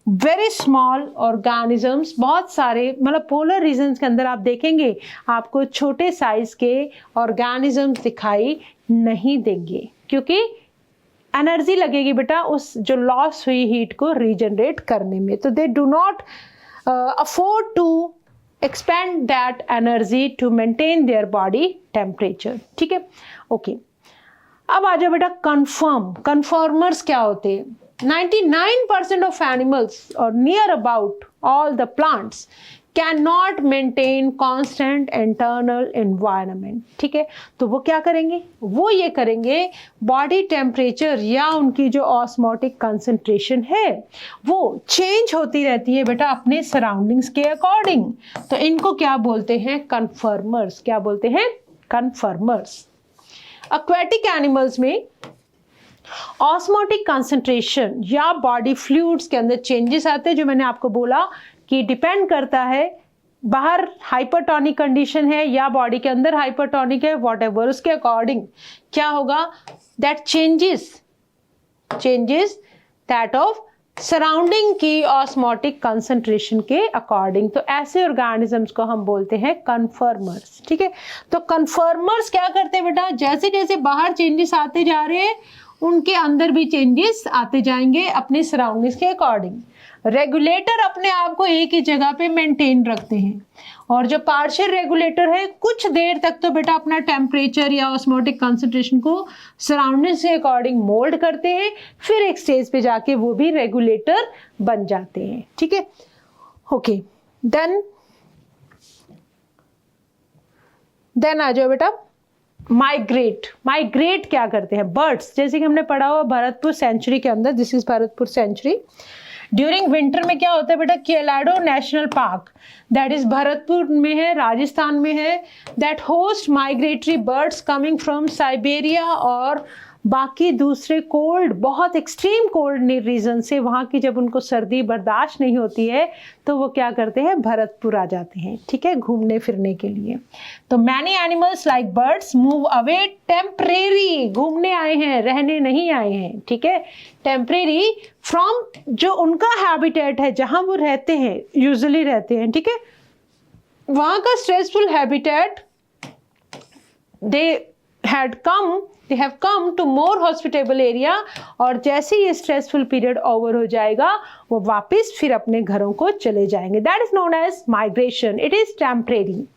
वेरी स्मॉल ऑर्गेनिजम्स, बहुत सारे मतलब पोलर रीजन्स के अंदर आप देखेंगे आपको छोटे साइज के ऑर्गेनिजम्स दिखाई नहीं देंगे, क्योंकि एनर्जी लगेगी बेटा उस जो लॉस हुई हीट को रीजनरेट करने में, तो they do not afford to expend that energy to maintain their body temperature, ठीक है। ओके, अब आ जाओ बेटा कन्फर्मर्स क्या होते हैं। 99% of animals or near about all the plants cannot maintain constant internal environment, ठीक है। तो वो क्या करेंगे, वो ये करेंगे बॉडी टेम्परेचर या उनकी जो ऑस्मोटिक कंसंट्रेशन है वो चेंज होती रहती है बेटा अपने सराउंडिंग्स के अकॉर्डिंग, तो इनको क्या बोलते हैं, कन्फर्मर्स। क्या बोलते हैं, कन्फर्मर्स। एक्वेटिक एनिमल्स में ऑस्मोटिक कंसंट्रेशन या बॉडी फ्लूइड्स के अंदर चेंजेस आते हैं, जो मैंने आपको बोला कि डिपेंड करता है बाहर हाइपरटोनिक कंडीशन है या बॉडी के अंदर हाइपरटोनिक है, व्हाटएवर, उसके अकॉर्डिंग क्या होगा, that changes that of surrounding की ऑस्मोटिक कंसंट्रेशन के अकॉर्डिंग। तो ऐसे ऑर्गेनिजम्स को हम बोलते हैं कन्फर्मर्स। ठीक है, तो कन्फर्मर्स क्या करते हैं बेटा, जैसे जैसे बाहर चेंजेस आते जा रहे हैं उनके अंदर भी चेंजेस आते जाएंगे अपने सराउंडिंग्स के अकॉर्डिंग। रेगुलेटर अपने आप को एक ही जगह पे मेंटेन रखते हैं, और जो पार्शियल रेगुलेटर है कुछ देर तक तो बेटा अपना टेम्परेचर या ऑस्मोटिक कंसंट्रेशन को सराउंडिंग्स के अकॉर्डिंग मोल्ड करते हैं, फिर एक स्टेज पे जाके वो भी रेगुलेटर बन जाते हैं। ठीक है, ओके, देन आ जाओ बेटा माइग्रेट क्या करते हैं बर्ड्स, जैसे कि हमने पढ़ा हुआ भरतपुर सेंचुरी के अंदर, this is Bharatpur sanctuary. During winter में क्या होता है बेटा, Keoladeo national park that is Bharatpur में है, राजस्थान में है, that host migratory birds coming from Siberia और बाकी दूसरे कोल्ड, बहुत एक्सट्रीम कोल्ड रीजन से, वहाँ की जब उनको सर्दी बर्दाश्त नहीं होती है तो वो क्या करते हैं, भरतपुर आ जाते हैं। ठीक है, घूमने फिरने के लिए। तो many animals like birds move away temporary, घूमने आए हैं, रहने नहीं आए हैं। ठीक है, टेम्परेरी फ्रॉम जो उनका हैबिटेट है, जहाँ वो रहते हैं, यूजुअली रहते हैं। ठीक है, वहाँ का stressful habitat they have come to more hospitable area, और जैसे ये स्ट्रेसफुल पीरियड ओवर हो जाएगा वो वापस फिर अपने घरों को चले जाएंगे। That is known as migration, it is temporary.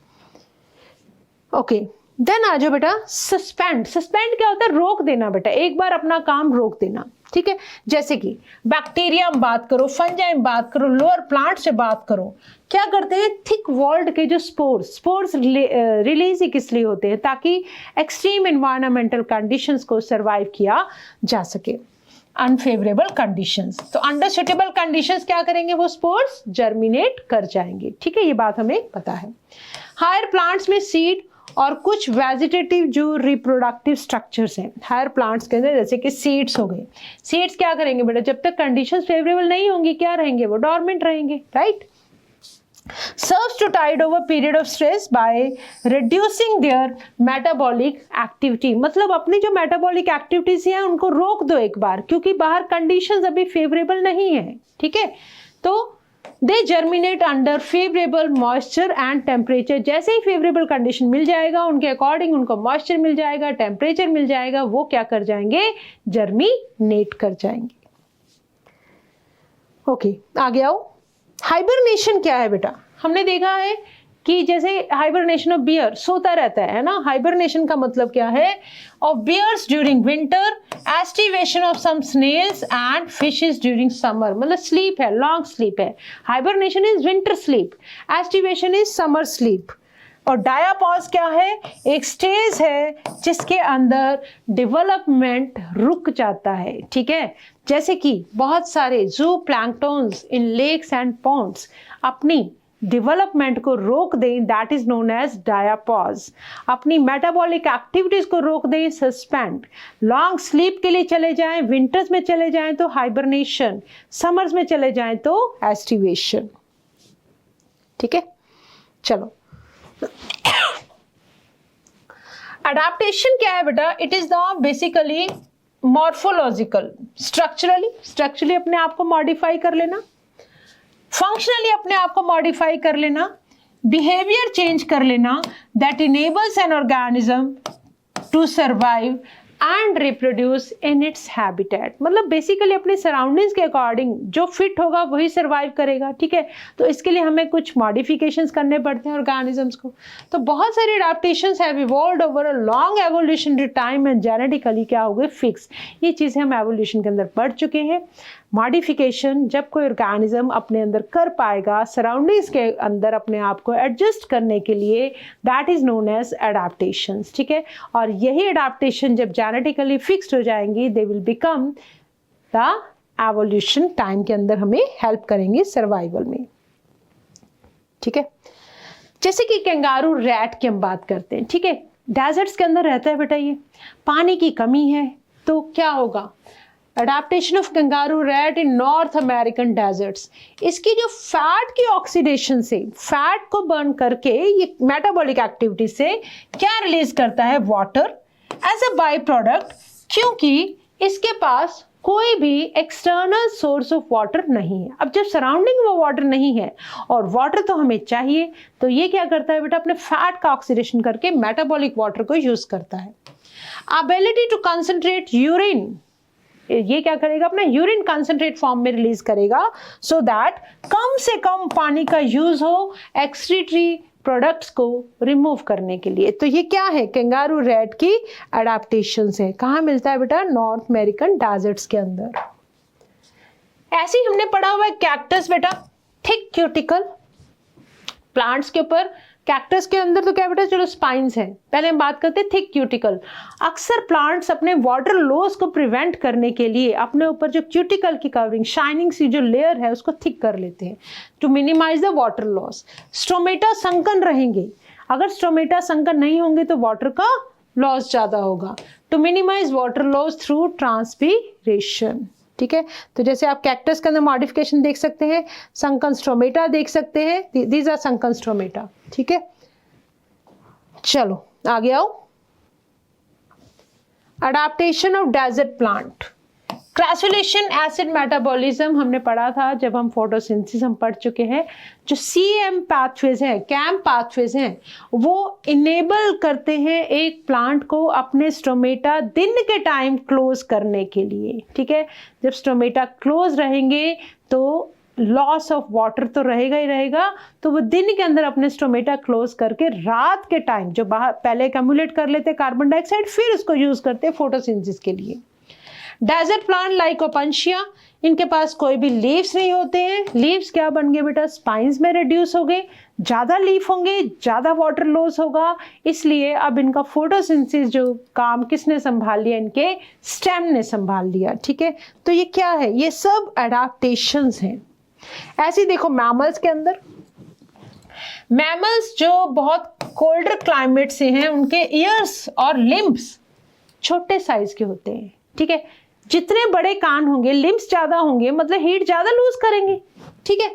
Okay, then आ जाओ बेटा सस्पेंड क्या होता है, रोक देना बेटा, एक बार अपना काम रोक देना। ठीक है, जैसे कि बैक्टीरिया में बात करो, फंजाई में बात करो, लोअर प्लांट से बात करो, क्या करते हैं, थिक वॉल्ड के जो स्पोर्स रिलीज ही किस लिए होते हैं, ताकि एक्सट्रीम एनवायरमेंटल कंडीशंस को सरवाइव किया जा सके, अनफेवरेबल कंडीशंस। तो अंडर सुटेबल कंडीशंस क्या करेंगे, वो स्पोर्स जर्मिनेट कर जाएंगे। ठीक है, ये बात हमें पता है। हायर प्लांट्स में सीड और कुछ वेजिटेटिव जो रिप्रोडक्टिव स्ट्रक्चर्स हैं हायर प्लांट्स के अंदर, जैसे कि सीड्स हो गए, सीड्स क्या करेंगे बेटा, जब तक कंडीशंस फेवरेबल नहीं होंगी क्या रहेंगे, वो डॉर्मेंट रहेंगे, right. Serves to tide over period of stress by reducing their metabolic activity, मतलब अपनी जो metabolic activities हैं उनको रोक दो एक बार, क्योंकि बाहर conditions अभी favorable नहीं है। ठीक है, तो they germinate under favorable moisture and temperature, जैसे ही favorable condition मिल जाएगा उनके according उनको moisture मिल जाएगा, temperature मिल जाएगा, वो क्या कर जाएंगे, germinate कर जाएंगे। ओके, आगे आओ। हाइबरनेशन क्या है बेटा, हमने देखा है कि जैसे हाइबरनेशन ऑफ बियर, सोता रहता है ना, हाइबरनेशन का मतलब क्या है, of bears during winter, aestivation of some snails and fishes during summer, मतलब स्लीप है, लॉन्ग स्लीप है। Hibernation is winter sleep, aestivation is summer sleep. और डायापॉज क्या है, एक स्टेज है जिसके अंदर डेवलपमेंट रुक जाता है। ठीक है, जैसे कि बहुत सारे zooplanktons in lakes and ponds अपनी डेवलपमेंट को रोक दें, that is known as diapause. अपनी मेटाबॉलिक एक्टिविटीज को रोक दें, सस्पेंड। लॉन्ग स्लीप के लिए चले जाएं, विंटर्स में चले जाएं तो हाइबरनेशन, समर्स में चले जाएं तो एस्टिवेशन। ठीक है, चलो अडेप्टेशन क्या है बेटा, it is the basically morphological, structurally अपने आप को मॉडिफाई कर लेना, फंक्शनली अपने आप को मॉडिफाई कर लेना, बिहेवियर चेंज कर लेना, that enables an organism to survive and reproduce in its habitat, मतलब बेसिकली अपने सराउंडिंग्स के अकॉर्डिंग जो फिट होगा वही सर्वाइव करेगा। ठीक है, तो इसके लिए हमें कुछ मॉडिफिकेशंस करने पड़ते हैं ऑर्गेनिजम्स को। तो बहुत सारी adaptations have evolved over a long evolutionary time and genetically क्या हो गए, फिक्स। ये चीज़ें हम एवोल्यूशन के अंदर पढ़ चुके हैं। मॉडिफिकेशन जब कोई ऑर्गेनिज्म अपने अंदर कर पाएगा सराउंडिंग्स के अंदर अपने आप को एडजस्ट करने के लिए, that is known as adaptations. ठीक है, और यही एडाप्टेशन जब जेनेटिकली फिक्स्ड हो जाएंगी, they will become the evolution time के अंदर हमें हेल्प करेंगे सर्वाइवल में। ठीक है, जैसे कि कैंगारू रैट की हम बात करते हैं। ठीक है, डेजर्ट्स के अंदर रहता है बेटा, ये पानी की कमी है तो क्या होगा, adaptation of kangaroo rat in North American deserts. इसकी जो फैट की ऑक्सीडेशन से, फैट को बर्न करके ये मेटाबॉलिक एक्टिविटी से क्या रिलीज करता है, water as a by product, क्योंकि इसके पास कोई भी एक्सटर्नल सोर्स ऑफ वाटर नहीं है। अब जब सराउंडिंग वो वाटर नहीं है और वाटर तो हमें चाहिए, तो ये क्या करता है बेटा, अपने फैट का ऑक्सीडेशन करके मेटाबॉलिक वाटर को यूज करता है। एबिलिटी टू कंसंट्रेट यूरिन, ये क्या करेगा, अपना यूरिन कंसंट्रेट फॉर्म में रिलीज करेगा, सो दैट कम से कम पानी का यूज हो एक्सक्रीटरी प्रोडक्ट्स को रिमूव करने के लिए। तो ये क्या है, कंगारू रैट की अडेप्टेशंस है। कहाँ मिलता है बेटा, नॉर्थ अमेरिकन डेजर्ट्स के अंदर। ऐसे ही हमने पढ़ा हुआ है कैक्टस बेटा, थिक क्यूटिकल प्लांट्स के ऊपर। कैक्टस के अंदर तो क्या बेटा, चलो स्पाइंस हैं, पहले हम बात करते हैं थिक क्यूटिकल। अक्सर प्लांट्स अपने वाटर लॉस को प्रिवेंट करने के लिए अपने ऊपर जो क्यूटिकल की कवरिंग, शाइनिंग सी जो लेयर है, उसको थिक कर लेते हैं to minimise the water loss. Stomata sunken रहेंगे, अगर स्टोमेटा संकन नहीं होंगे तो वाटर का लॉस ज्यादा होगा। To minimise water loss through transpiration, ठीक है। तो जैसे आप कैक्टस के अंदर मॉडिफिकेशन देख सकते हैं, संकन स्टोमेटा देख सकते हैं, दीज आर संकन स्टोमेटा, ठीक है। चलो आगे आओ। Adaptation of desert plant, crassulacean acid metabolism हमने पढ़ा था जब हम फोटोसिंथेसिस हम पढ़ चुके हैं। जो CM पाथवेज हैं, कैम पाथवेज हैं, वो इनेबल करते हैं एक प्लांट को अपने स्टोमेटा दिन के टाइम क्लोज करने के लिए, ठीक है। जब स्टोमेटा क्लोज रहेंगे तो लॉस ऑफ वाटर तो रहेगा ही रहेगा, तो वो दिन के अंदर अपने स्टोमेटा क्लोज करके रात के टाइम जो बाहर पहले एक्यूमुलेट कर लेते कार्बन डाइऑक्साइड, फिर उसको यूज करते हैं फोटोसिंथेसिस के लिए। डेजर्ट प्लांट लाइक ओपंशिया, इनके पास कोई भी लीव्स नहीं होते हैं। लीव्स क्या बन गए बेटा, स्पाइंस में रिड्यूस हो गए, ज़्यादा लीफ होंगे, ज़्यादा वाटर लॉस होगा, इसलिए अब इनका फोटोसिंथेसिस जो काम किसने संभाल लिया, इनके स्टेम ने संभाल लिया, ठीक है। तो ये क्या है, ये सब एडाप्टेशंस हैं। ऐसे देखो मैमल्स के अंदर, मैमल्स जो बहुत कोल्डर क्लाइमेट से हैं, उनके ईयर्स और लिम्ब्स छोटे साइज के होते हैं, ठीक है। जितने बड़े कान होंगे, लिम्ब्स ज्यादा होंगे, मतलब हीट ज्यादा लूज करेंगे, ठीक है।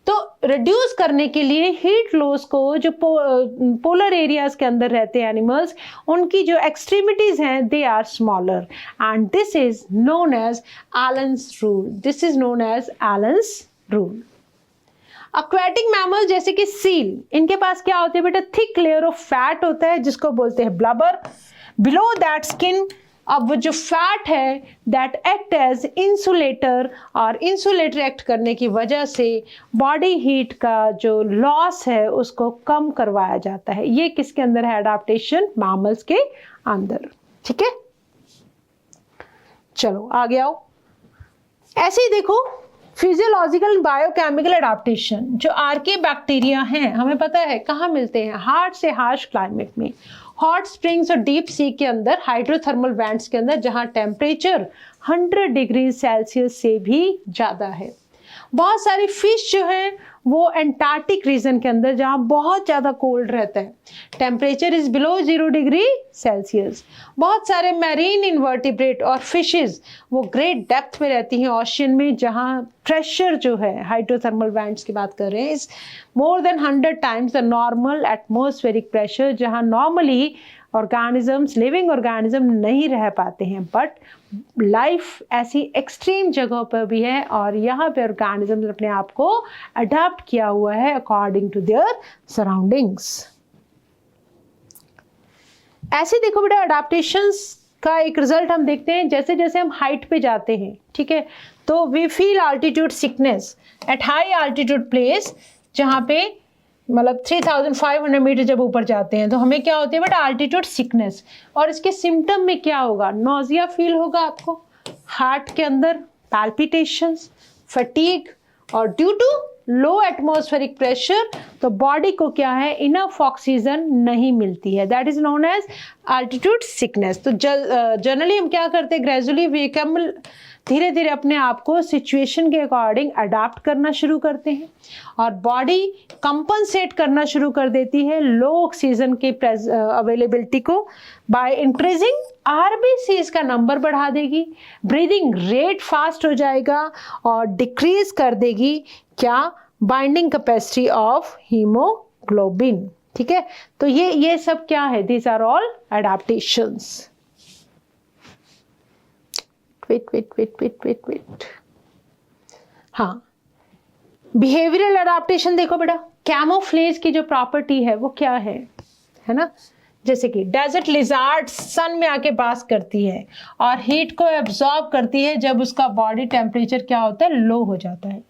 तो रिड्यूस करने के लिए हीट लॉस को जो पोलर एरियाज के अंदर रहते हैं एनिमल्स, उनकी जो एक्सट्रीमिटीज हैं they are smaller, and this is known as Allen's rule. This is known as Allen's rule. Aquatic mammal जैसे कि सील, इनके पास क्या होते हैं बेटा, थिक लेयर ऑफ फैट होता है जिसको बोलते हैं ब्लबर। बिलो दैट स्किन, अब वो जो फैट है दैट एक्ट एज इंसुलेटर, और इंसुलेटर एक्ट करने की वजह से बॉडी हीट का जो लॉस है उसको कम करवाया जाता है। ये किसके अंदर है, एडाप्टेशन मैमल्स के अंदर, ठीक है। चलो आगे आओ। ऐसे ही देखो फिजियोलॉजिकल बायोकेमिकल एडाप्टेशन, जो आर्के बैक्टीरिया हैं, हमें पता है कहाँ मिलते हैं, हार्ड से हार्श क्लाइमेट में, हॉट स्प्रिंग्स और डीप सी के अंदर, हाइड्रोथर्मल वेंट्स के अंदर, जहां टेम्परेचर 100 डिग्री सेल्सियस से भी ज़्यादा है। बहुत सारी फिश जो हैं वो एंटार्क्टिक रीजन के अंदर, जहाँ बहुत ज़्यादा कोल्ड रहता है, temperature is below 0 degree Celsius. बहुत सारे मैरीन इन्वर्टिब्रेट और फिशेस वो ग्रेट डेप्थ में रहती हैं ओशियन में, जहाँ प्रेशर जो है, हाइड्रोथर्मल वेंट्स की बात कर रहे हैं, is more than 100 times the normal atmospheric pressure, जहाँ नॉर्मली ऑर्गेनिजम्स, लिविंग ऑर्गेनिज्म नहीं रह पाते हैं, बट लाइफ ऐसी एक्सट्रीम जगहों पर भी है, और यहाँ पे ऑर्गेनिजम्स अपने आप को अडॉप्ट किया हुआ है अकॉर्डिंग टू देयर सराउंडिंग्स। ऐसे देखो बेटा, अडॉप्टेशंस का एक रिजल्ट हम देखते हैं, जैसे जैसे हम हाइट पे जाते हैं, ठीक है, तो we feel altitude sickness at high altitude place, जहाँ पे मतलब 3500 मीटर जब ऊपर जाते हैं तो हमें क्या होती है बेटा, अल्टीट्यूड सिकनेस। और इसके सिम्टम में क्या होगा, नोजिया फील होगा आपको, हार्ट के अंदर पैल्पिटेशंस, फटीग, और due to low atmospheric pressure तो बॉडी को क्या है, इनफ ऑक्सीजन नहीं मिलती है, that is known as altitude sickness. तो जनरली हम क्या करते हैं, ग्रेजुअली व्हीकल धीरे धीरे अपने आप को सिचुएशन के अकॉर्डिंग अडाप्ट करना शुरू करते हैं और बॉडी कंपनसेट करना शुरू कर देती है लो ऑक्सीजन की अवेलेबिलिटी को बाय इंक्रीजिंग आरबीसीज का नंबर बढ़ा देगी, ब्रीदिंग रेट फास्ट हो जाएगा और डिक्रीज कर देगी क्या, बाइंडिंग कैपेसिटी ऑफ हीमोग्लोबिन। ठीक है, तो ये सब क्या है, these are all adaptations. Wait. हाँ, बिहेवियरल एडाप्टेशन देखो बेटा, कैमोफ्लेज की जो प्रॉपर्टी है वो क्या है ना, जैसे कि डेजर्ट लिजार्ड सन में आके बास करती है और हीट को एब्जॉर्ब करती है जब उसका बॉडी टेम्परेचर क्या होता है, लो हो जाता है,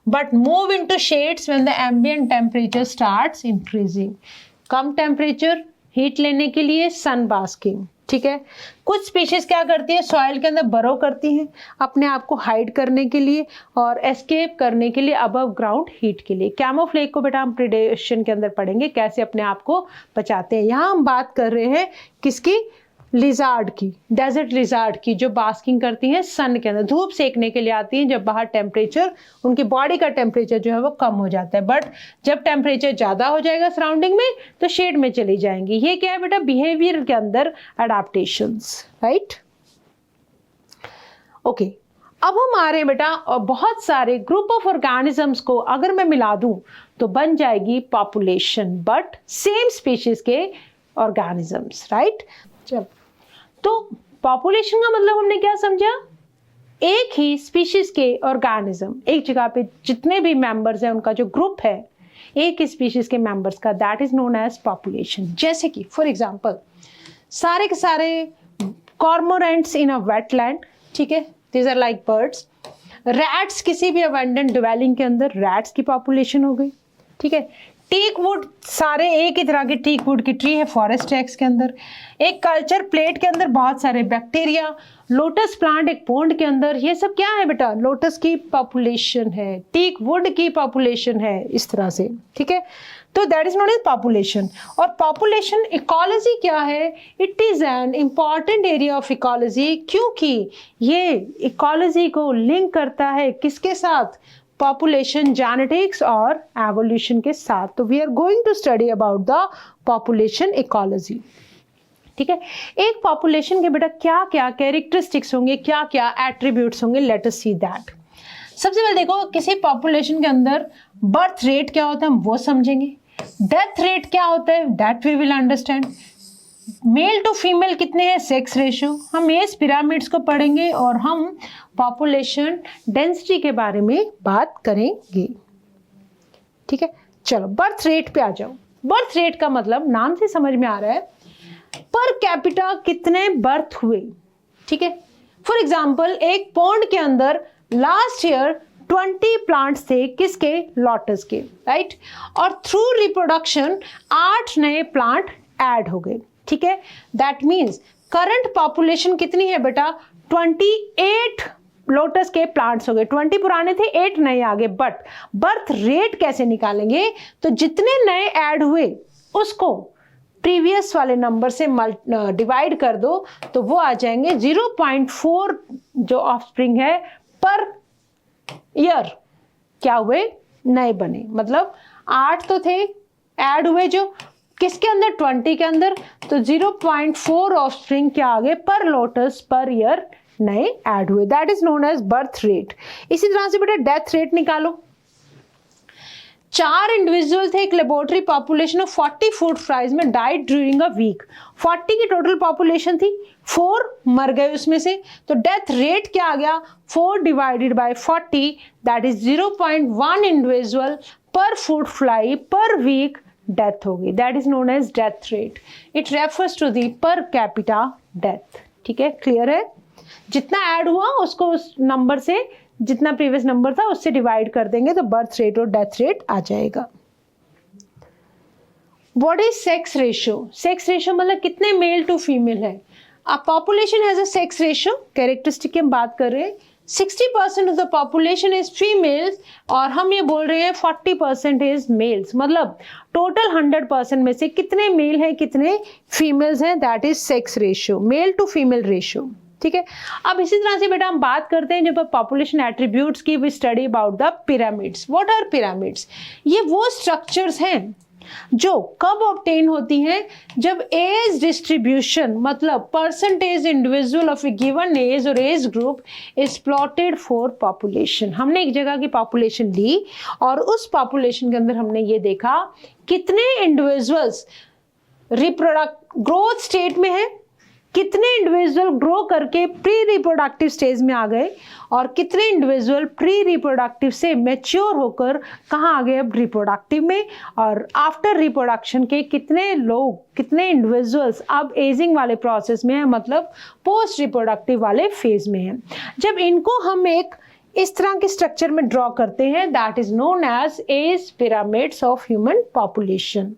but move into shades when the ambient temperature starts increasing. Come temperature heat लेने के लिए सन बास्किंग। ठीक है, कुछ स्पीशीज क्या करती है, सॉइल के अंदर बरो करती हैं अपने आप को हाइड करने के लिए और एस्केप करने के लिए अबव ग्राउंड हीट के लिए। कैमोफ्लेज को बेटा हम प्रीडेशन के अंदर पढ़ेंगे कैसे अपने आप को बचाते हैं। यहाँ हम बात कर रहे हैं किसकी, लिजार्ड की, डेजर्ट लिजार्ड की, जो बास्किंग करती हैं सन के अंदर, धूप सेकने के लिए आती हैं जब बाहर टेम्परेचर, उनकी बॉडी का टेम्परेचर जो है वो कम हो जाता है, बट जब टेम्परेचर ज़्यादा हो जाएगा सराउंडिंग में तो शेड में चली जाएंगी। ये क्या है बेटा, बिहेवियर के अंदर अडाप्टेशंस, राइट। ओके, अब हम आ रहे हैं बेटा, और बहुत सारे ग्रुप ऑफ ऑर्गेनिजम्स को अगर मैं मिला दूं तो बन जाएगी पॉपुलेशन, बट सेम स्पीशीज के ऑर्गेनिजम्स, राइट। चल, तो पॉपुलेशन का मतलब हमने क्या समझा, एक ही स्पीशीज के ऑर्गेनिज्म, एक जगह पे जितने भी मेंबर्स हैं उनका जो ग्रुप है एक ही स्पीशीज के मेंबर्स का, that is known as population. जैसे कि फॉर एग्जांपल सारे के सारे कॉर्मोरेंट्स इन अ वेटलैंड, ठीक है, these are like birds. Rats किसी भी अबंडेंट ड्वेलिंग के अंदर रैट्स की पॉपुलेशन हो गई। ठीक है, टीक वुड, सारे एक ही तरह की टीक वुड की ट्री है फॉरेस्ट एक्स के अंदर। एक कल्चर प्लेट के अंदर बहुत सारे बैक्टीरिया, लोटस प्लांट एक पोंड के अंदर, ये सब क्या है बेटा, लोटस की पॉपुलेशन है, टीक वुड की पॉपुलेशन है, इस तरह से। ठीक है, तो that is known as population. और पॉपुलेशन इकोलॉजी क्या है, it is an important area of ecology, क्योंकि ये इकोलॉजी को लिंक करता है किसके साथ, पॉपुलेशन जेनेटिक्स और एवोल्यूशन के साथ। तो we are going to study about the population ecology. ठीक है, एक पॉपुलेशन के बेटा क्या क्या कैरेक्टरिस्टिक्स होंगे, क्या क्या एट्रीब्यूट्स होंगे, लेट अस सी दैट। सबसे पहले देखो, किसी पॉपुलेशन के अंदर बर्थ रेट क्या होता है हम वो समझेंगे, डेथ रेट क्या होता है that we will understand, male to female कितने हैं, सेक्स रेशियो, हम एज पिरामिड्स को पढ़ेंगे और हम पॉपुलेशन डेंसिटी के बारे में बात करेंगे। ठीक है, चलो बर्थ रेट पे आ जाओ। बर्थ रेट का मतलब नाम से समझ में आ रहा है, पर कैपिटा कितने बर्थ हुए। ठीक है, फॉर एग्जाम्पल एक पॉन्ड के अंदर लास्ट ईयर 20 प्लांट्स थे, किसके, लोटस के, राइट, और थ्रू रिप्रोडक्शन 8 नए प्लांट ऐड हो गए। ठीक है, दैट मीन्स करंट पॉपुलेशन कितनी है बेटा, 28 लोटस के प्लांट्स हो गए, 20 पुराने थे 8 नए आ गए। बट बर्थ रेट कैसे निकालेंगे, तो जितने नए ऐड हुए उसको प्रीवियस वाले नंबर से डिवाइड कर दो तो वो आ जाएंगे 0.4 जो ऑफस्प्रिंग है पर ईयर क्या हुए, नए बने। मतलब 8 तो थे ऐड हुए जो किसके अंदर, 20 के अंदर, तो 0.4 ऑफस्प्रिंग क्या आ गए पर लोटस पर ईयर नए ऐड हुए, that is known as birth rate. इसी तरह से बेटा डेथ रेट निकालो। 4 इंडिविजुअल थे, एक laboratory population of 40 food fries में डाइड ड्यूरिंग अ वीक, 40 की टोटल पॉपुलेशन थी, 4 मर गए उसमें से, तो डेथ रेट क्या आ गया, 4 divided by 40 that is 0.1 individual per fruit fly per week death हो गई, that is known as death rate. It refers to the per capita death. ठीक है, क्लियर है, जितना ऐड हुआ उसको उस नंबर से, जितना प्रीवियस नंबर था उससे डिवाइड कर देंगे तो बर्थ रेट और डेथ रेट आ जाएगा। What is sex ratio, sex ratio मतलब कितने मेल टू फीमेल है। A population has a sex ratio, characteristic की हम बात कर रहे हैं, 60% of the population is females और हम ये बोल रहे हैं 40% इज मेल्स, मतलब टोटल 100% में से कितने मेल हैं कितने फीमेल्स हैं, that is sex ratio, male to female ratio. ठीक है, अब इसी तरह से बेटा हम बात करते हैं जब पॉपुलेशन एट्रीब्यूट्स की, we study about the pyramids. What are pyramids? ये वो स्ट्रक्चर्स हैं जो कब ऑब्टेन होती हैं, जब एज डिस्ट्रीब्यूशन मतलब percentage individual of a given age और age group is plotted for population. हमने एक जगह की पॉपुलेशन ली और उस पॉपुलेशन के अंदर हमने ये देखा कितने इंडिविजुअल्स ग्रोथ स्टेट में है, कितने इंडिविजुअल ग्रो करके प्री रिप्रोडक्टिव स्टेज में आ गए और कितने इंडिविजुअल प्री रिप्रोडक्टिव से मैच्योर होकर कहाँ आ गए अब रिप्रोडक्टिव में, और आफ्टर रिप्रोडक्शन के कितने लोग कितने इंडिविजुअल्स अब एजिंग वाले प्रोसेस में है, मतलब पोस्ट रिप्रोडक्टिव वाले फेज में है। जब इनको हम एक इस तरह के स्ट्रक्चर में ड्रॉ करते हैं, that is known as age pyramids of human population.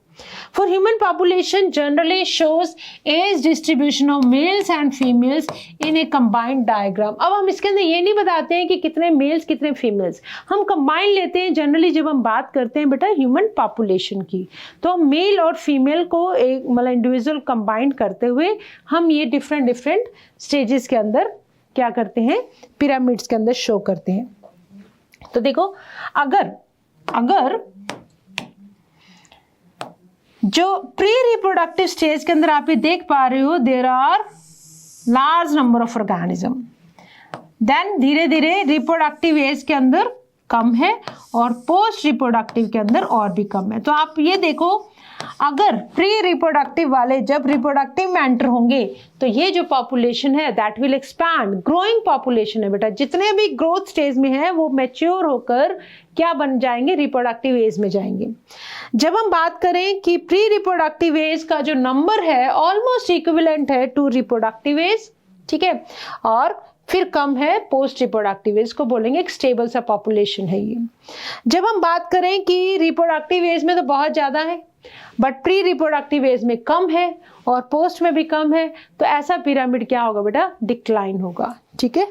For human population generally shows age distribution of males and females in a combined diagram। अब हम इसके अंदर ये नहीं बताते हैं कि कितने मेल्स कितने फीमेल्स, हम कंबाइन लेते हैं। जनरली जब हम बात करते हैं बेटा ह्यूमन पॉपुलेशन की, तो मेल और फीमेल को एक मतलब इंडिविजुअल कंबाइन करते हुए हम ये डिफरेंट स्टेजेस के अंदर क्या करते हैं, पिरामिड्स के अंदर शो करते हैं। तो देखो, अगर जो प्री रिप्रोडक्टिव स्टेज के अंदर आप ये देख पा रहे हो, there are large number of organism, then धीरे धीरे रिप्रोडक्टिव एज के अंदर कम है और पोस्ट रिप्रोडक्टिव के अंदर और भी कम है। तो आप ये देखो, अगर प्री रिप्रोडक्टिव वाले जब रिप्रोडक्टिव में एंटर होंगे तो ये जो पॉपुलेशन है that will expand, growing population है बेटा, जितने भी ग्रोथ स्टेज में है वो मैच्योर होकर क्या बन जाएंगे, रिप्रोडक्टिव एज में जाएंगे। जब हम बात करें कि प्री रिप्रोडक्टिव एज का जो नंबर है ऑलमोस्ट इक्विवेलेंट है टू रिप्रोडक्टिव एज, ठीक है, और फिर कम है पोस्ट रिप्रोडक्टिव एज, को बोलेंगे एक स्टेबल सा पॉपुलेशन है ये। जब हम बात करें कि रिप्रोडक्टिव एज में तो बहुत ज्यादा है बट प्री रिप्रोडक्टिव एज में कम है और पोस्ट में भी कम है, तो ऐसा पिरामिड क्या होगा बेटा, डिक्लाइन होगा। ठीक है,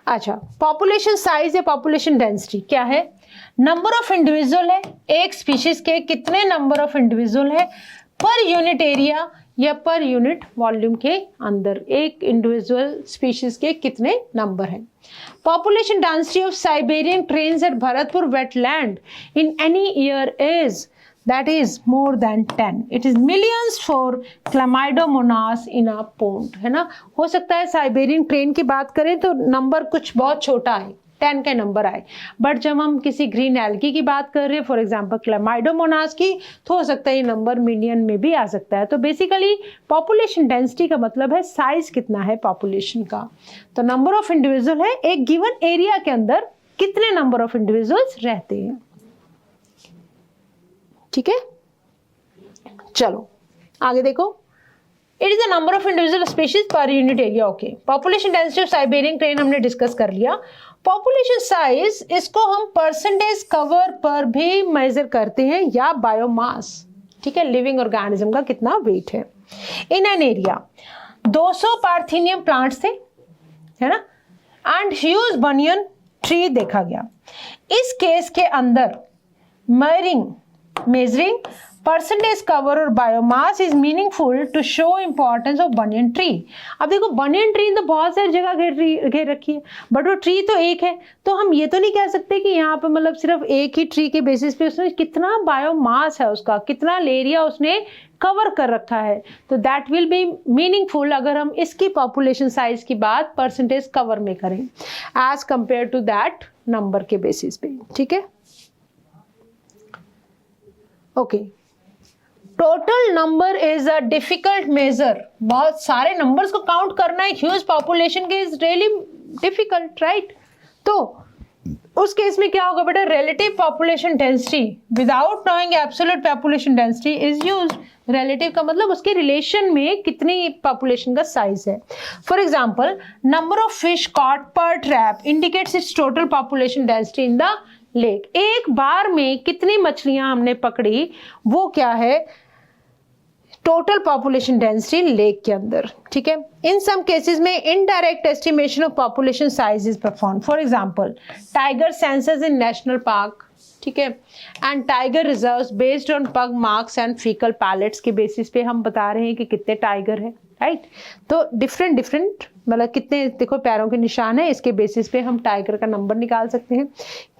अच्छा, पॉपुलेशन साइज या पॉपुलेशन डेंसिटी क्या है? नंबर ऑफ इंडिविजुअल है, एक स्पीशीज के कितने नंबर ऑफ इंडिविजुअल है पर यूनिट एरिया या पर यूनिट वॉल्यूम के अंदर, एक इंडिविजुअल स्पीशीज के कितने नंबर हैं। Population density of Siberian cranes at Bharatpur wetland in any year is, that is more than 10, it is millions for Chlamydomonas in a pond, है ना। हो सकता है साइबेरियन क्रेन की बात करें तो नंबर कुछ बहुत छोटा है, 10 का नंबर आए, बट जब हम किसी ग्रीन एल्गी की बात कर रहे हैं, फॉर एग्जांपल क्लेमाइडोमोनास की, तो हो सकता है ये नंबर मिलियन में भी आ सकता है। तो बेसिकली पॉपुलेशन डेंसिटी का मतलब है साइज कितना है पॉपुलेशन का। तो नंबर ऑफ इंडिविजुअल है, एक गिवन एरिया के अंदर कितने नंबर ऑफ इंडिविजुअल्स रहते हैं। ठीक है, चलो आगे देखो, it is the number of individual species per unit area. Okay, population density of Siberian crane हमने डिस्कस कर लिया। पॉपुलेशन साइज, इसको हम परसेंटेज कवर पर भी मेजर करते हैं या बायोमास, ठीक है, लिविंग ऑर्गेनिज्म का कितना वेट है। In an area 200 parthenium plants थे, है ना, एंड ह्यूज बनियन ट्री देखा गया। इस केस के अंदर measuring percentage cover और biomass is meaningful to show importance of banyan tree। अब देखो, banyan tree तो बहुत सारी जगह घेर रखी है, बट वो ट्री तो एक है, तो हम ये तो नहीं कह सकते कि यहाँ पे मतलब सिर्फ एक ही ट्री के बेसिस पे उसने कितना बायोमास है, उसका कितना एरिया उसने कवर कर रखा है, तो दैट विल बी मीनिंगफुल अगर हम इसकी पॉपुलेशन साइज की बात परसेंटेज कवर में करें as compare to that number के बेसिस पे। ठीक है, okay, total number is a difficult measure. बहुत सारे नंबर्स को काउंट करना है ह्यूज पॉपुलेशन के इज रियली डिफिकल्ट, राइट। तो उस केस में क्या होगा बेटा, relative population density without knowing absolute population density is used. Relative का मतलब उसके रिलेशन में कितनी पॉपुलेशन का साइज है। For example, number of fish caught per trap indicates its total population density in the lake. एक बार में कितनी मछलियां हमने पकड़ी वो क्या है, टोटल पॉपुलेशन डेंसिटी लेक के अंदर, ठीक है। इन सम केसेस में indirect estimation of population size is perform. For example tiger census in national park, ठीक है, and tiger reserves based on pug marks and faecal pellets के basis पे हम बता रहे हैं कि कितने टाइगर है, राइट। तो डिफरेंट मतलब कितने, देखो पैरों के निशान है, इसके बेसिस पे हम टाइगर का नंबर निकाल सकते हैं।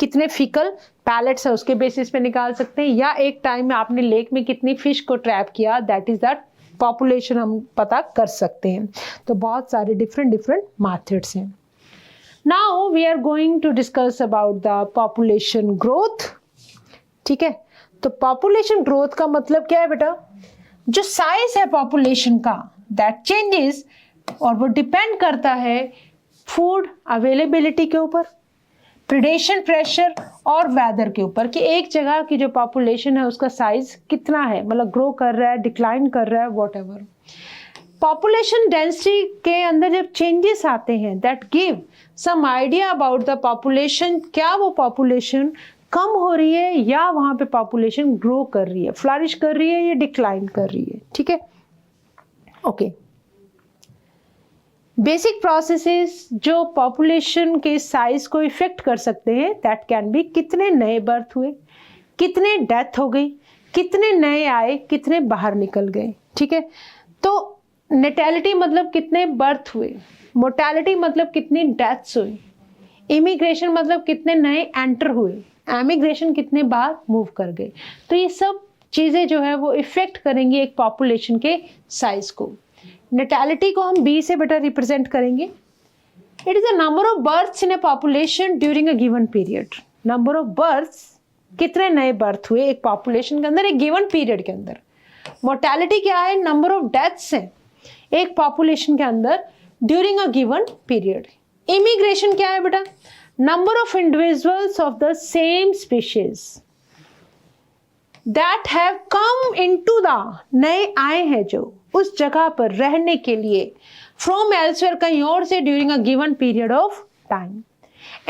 कितने फीकल पैलेट्स है उसके बेसिस पे निकाल सकते हैं, या एक टाइम में आपने लेक में कितनी फिश को ट्रैप किया, दैट इज दैट पॉपुलेशन हम पता कर सकते हैं। तो बहुत सारे डिफरेंट मेथड्स हैं। Now we are going to discuss about the population growth, ठीक है। तो पॉपुलेशन ग्रोथ का मतलब क्या है बेटा, जो साइज है पॉपुलेशन का दैट चेंजेस, और वो डिपेंड करता है फूड अवेलेबिलिटी के ऊपर, प्रेडेशन प्रेशर और वेदर के ऊपर, कि एक जगह की जो पॉपुलेशन है उसका साइज कितना है, मतलब ग्रो कर रहा है, डिक्लाइन कर रहा है, व्हाटएवर। पॉपुलेशन डेंसिटी के अंदर जब चेंजेस आते हैं that give some idea about the population, क्या वो पॉपुलेशन कम हो रही है या वहां पे पॉपुलेशन ग्रो कर रही है, फ्लरिश कर रही है या डिक्लाइन कर रही है, ठीक है। ओके, बेसिक प्रोसेसेस जो पॉपुलेशन के साइज को इफेक्ट कर सकते हैं दैट कैन बी, कितने नए बर्थ हुए, कितने डेथ हो गई, कितने नए आए, कितने बाहर निकल गए, ठीक है। तो नेटैलिटी मतलब कितने बर्थ हुए, मोर्टैलिटी मतलब कितनी डेथ्स हुई, इमिग्रेशन मतलब कितने नए एंटर हुए, एमिग्रेशन कितने बार मूव कर गए। तो ये सब चीज़ें जो है वो इफेक्ट करेंगी एक पॉपुलेशन के साइज को। नेटैलिटी को हम बी से बेटा रिप्रेजेंट करेंगे। It is the number of births in a population during a given period. Number of births, कितने नए बर्थ हुए एक पॉपुलेशन के अंदर एक गिवन पीरियड के अंदर। मोर्टैलिटी क्या है, नंबर ऑफ डेथ्स है एक पॉपुलेशन के अंदर during a given period. Immigration क्या है बेटा, number of individuals of the same species that have come into the, नए आए हैं जो उस जगह पर रहने के लिए फ्रॉम एल्सवेयर, कहीं और से, during a given period of time.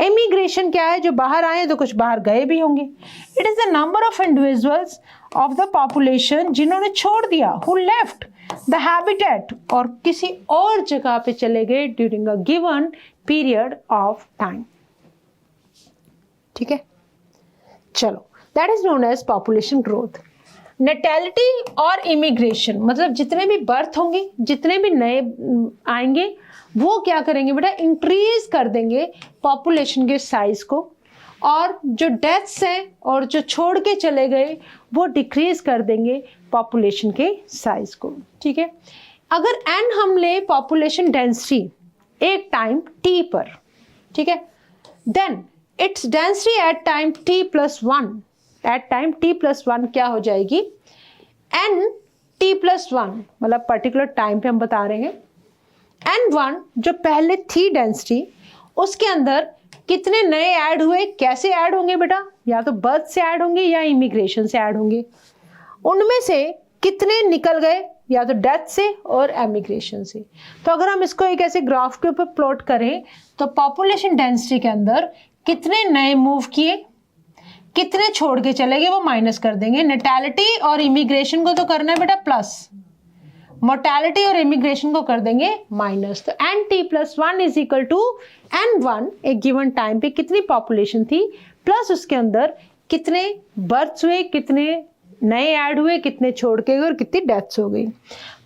Immigration क्या है, जो बाहर आए तो कुछ बाहर गए भी होंगे। It is the number of individuals of the population जिन्होंने छोड़ दिया, हु लेफ्ट द हैबिटेट, और किसी और जगह पे चले गए during a given period of time, ठीक है। चलो, that is known as population growth. Natality और इमिग्रेशन मतलब जितने भी बर्थ होंगे, जितने भी नए आएंगे, वो क्या करेंगे बेटा, इंक्रीज कर देंगे पॉपुलेशन के साइज को, और जो डेथ्स हैं और जो छोड़ के चले गए वो डिक्रीज कर देंगे पॉपुलेशन के साइज को, ठीक है। अगर एन हम ले पॉपुलेशन डेंसिटी एक टाइम टी पर, ठीक है, then its density at time T plus 1, at time T plus 1 क्या हो जाएगी, एन टी प्लस 1, मतलब पर्टिकुलर टाइम पे हम बता रहे हैं। N1 जो पहले थी डेंसिटी, उसके अंदर कितने नए ऐड हुए, कैसे ऐड होंगे बेटा, या तो बर्थ से ऐड होंगे या इमिग्रेशन से ऐड होंगे। उनमें से कितने निकल गए, या तो डेथ से और एमिग्रेशन से। तो अगर हम इसको एक ऐसे ग्राफ के ऊपर प्लॉट करें तो पॉपुलेशन डेंसिटी के अंदर कितने नए मूव किए, कितने छोड़ के चले गए, वो माइनस कर देंगे। नेटैलिटी और इमिग्रेशन को तो करना है बेटा प्लस, मोर्टैलिटी और इमिग्रेशन को कर देंगे माइनस। तो N T plus 1 is equal to N1 एक गिवन टाइम पे कितनी पॉपुलेशन थी, प्लस उसके अंदर कितने बर्थ हुए, कितने नए ऐड हुए, कितने छोड़ के गए और कितनी डेथ्स हो गई।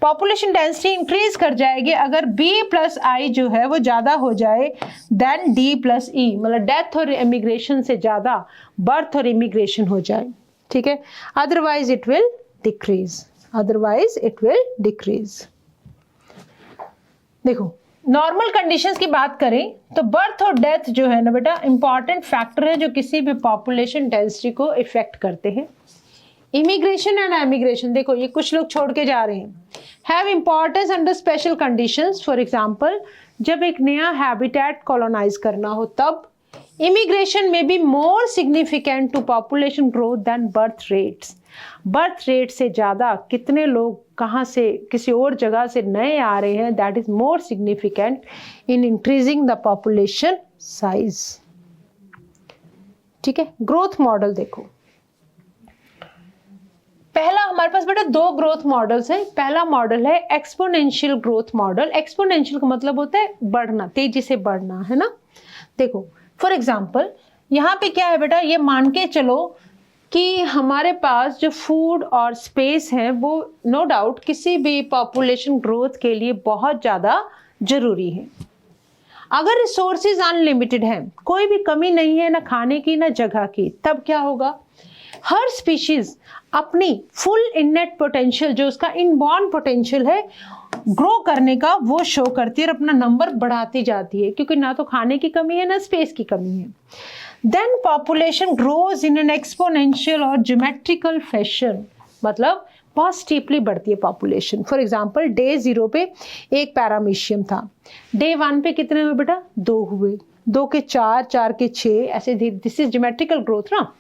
पॉपुलेशन डेंसिटी इंक्रीज कर जाएगी अगर B प्लस आई जो है वो ज़्यादा हो जाए देन D प्लस ई, मतलब डेथ और इमिग्रेशन से ज़्यादा बर्थ और इमिग्रेशन हो जाए, ठीक है। Otherwise it will decrease, otherwise it will decrease. देखो, नॉर्मल कंडीशंस की बात करें तो बर्थ और डेथ जो है ना बेटा इंपॉर्टेंट फैक्टर है जो किसी भी पॉपुलेशन डेंसिटी को इफेक्ट करते हैं। इमिग्रेशन एंड एमिग्रेशन, देखो ये कुछ लोग छोड़ के जा रहे हैं, have importance under special conditions. For example, जब एक नया हैबिटेट कॉलोनाइज करना हो तब। इमिग्रेशन में be more significant to population growth than birth rates. Birth rate से ज़्यादा कितने लोग कहाँ से किसी और जगह से नए आ रहे हैं, that is more significant in increasing the population size, ठीक है। ग्रोथ मॉडल देखो, पहला हमारे पास बेटा दो ग्रोथ मॉडल्स हैं। पहला मॉडल है एक्सपोनेंशियल ग्रोथ मॉडल। एक्सपोनेंशियल का मतलब होता है बढ़ना, तेजी से बढ़ना, है ना। देखो फॉर एग्जांपल यहाँ पे क्या है बेटा, ये मान के चलो कि हमारे पास जो फूड और स्पेस है वो नो डाउट किसी भी पॉपुलेशन ग्रोथ के लिए बहुत ज़्यादा जरूरी है। अगर रिसोर्सेज अनलिमिटेड हैं, कोई भी कमी नहीं है ना खाने की ना जगह की, तब क्या होगा, हर स्पीशीज अपनी फुल इननेट पोटेंशियल, जो उसका इनबॉर्न पोटेंशियल है ग्रो करने का, वो शो करती है और अपना नंबर बढ़ाती जाती है, क्योंकि ना तो खाने की कमी है ना स्पेस की कमी है। Then population grows in an exponential और ज्योमेट्रिकल फैशन, मतलब बहुत स्टीपली बढ़ती है पॉपुलेशन। फॉर एग्जांपल डे 0 पे एक पैरामीशियम था, डे 1 पे कितने हुए बेटा, 2 हुए, 2 के 4, 4 के 6, ऐसे दिस इज ज्योमेट्रिकल ग्रोथ ना।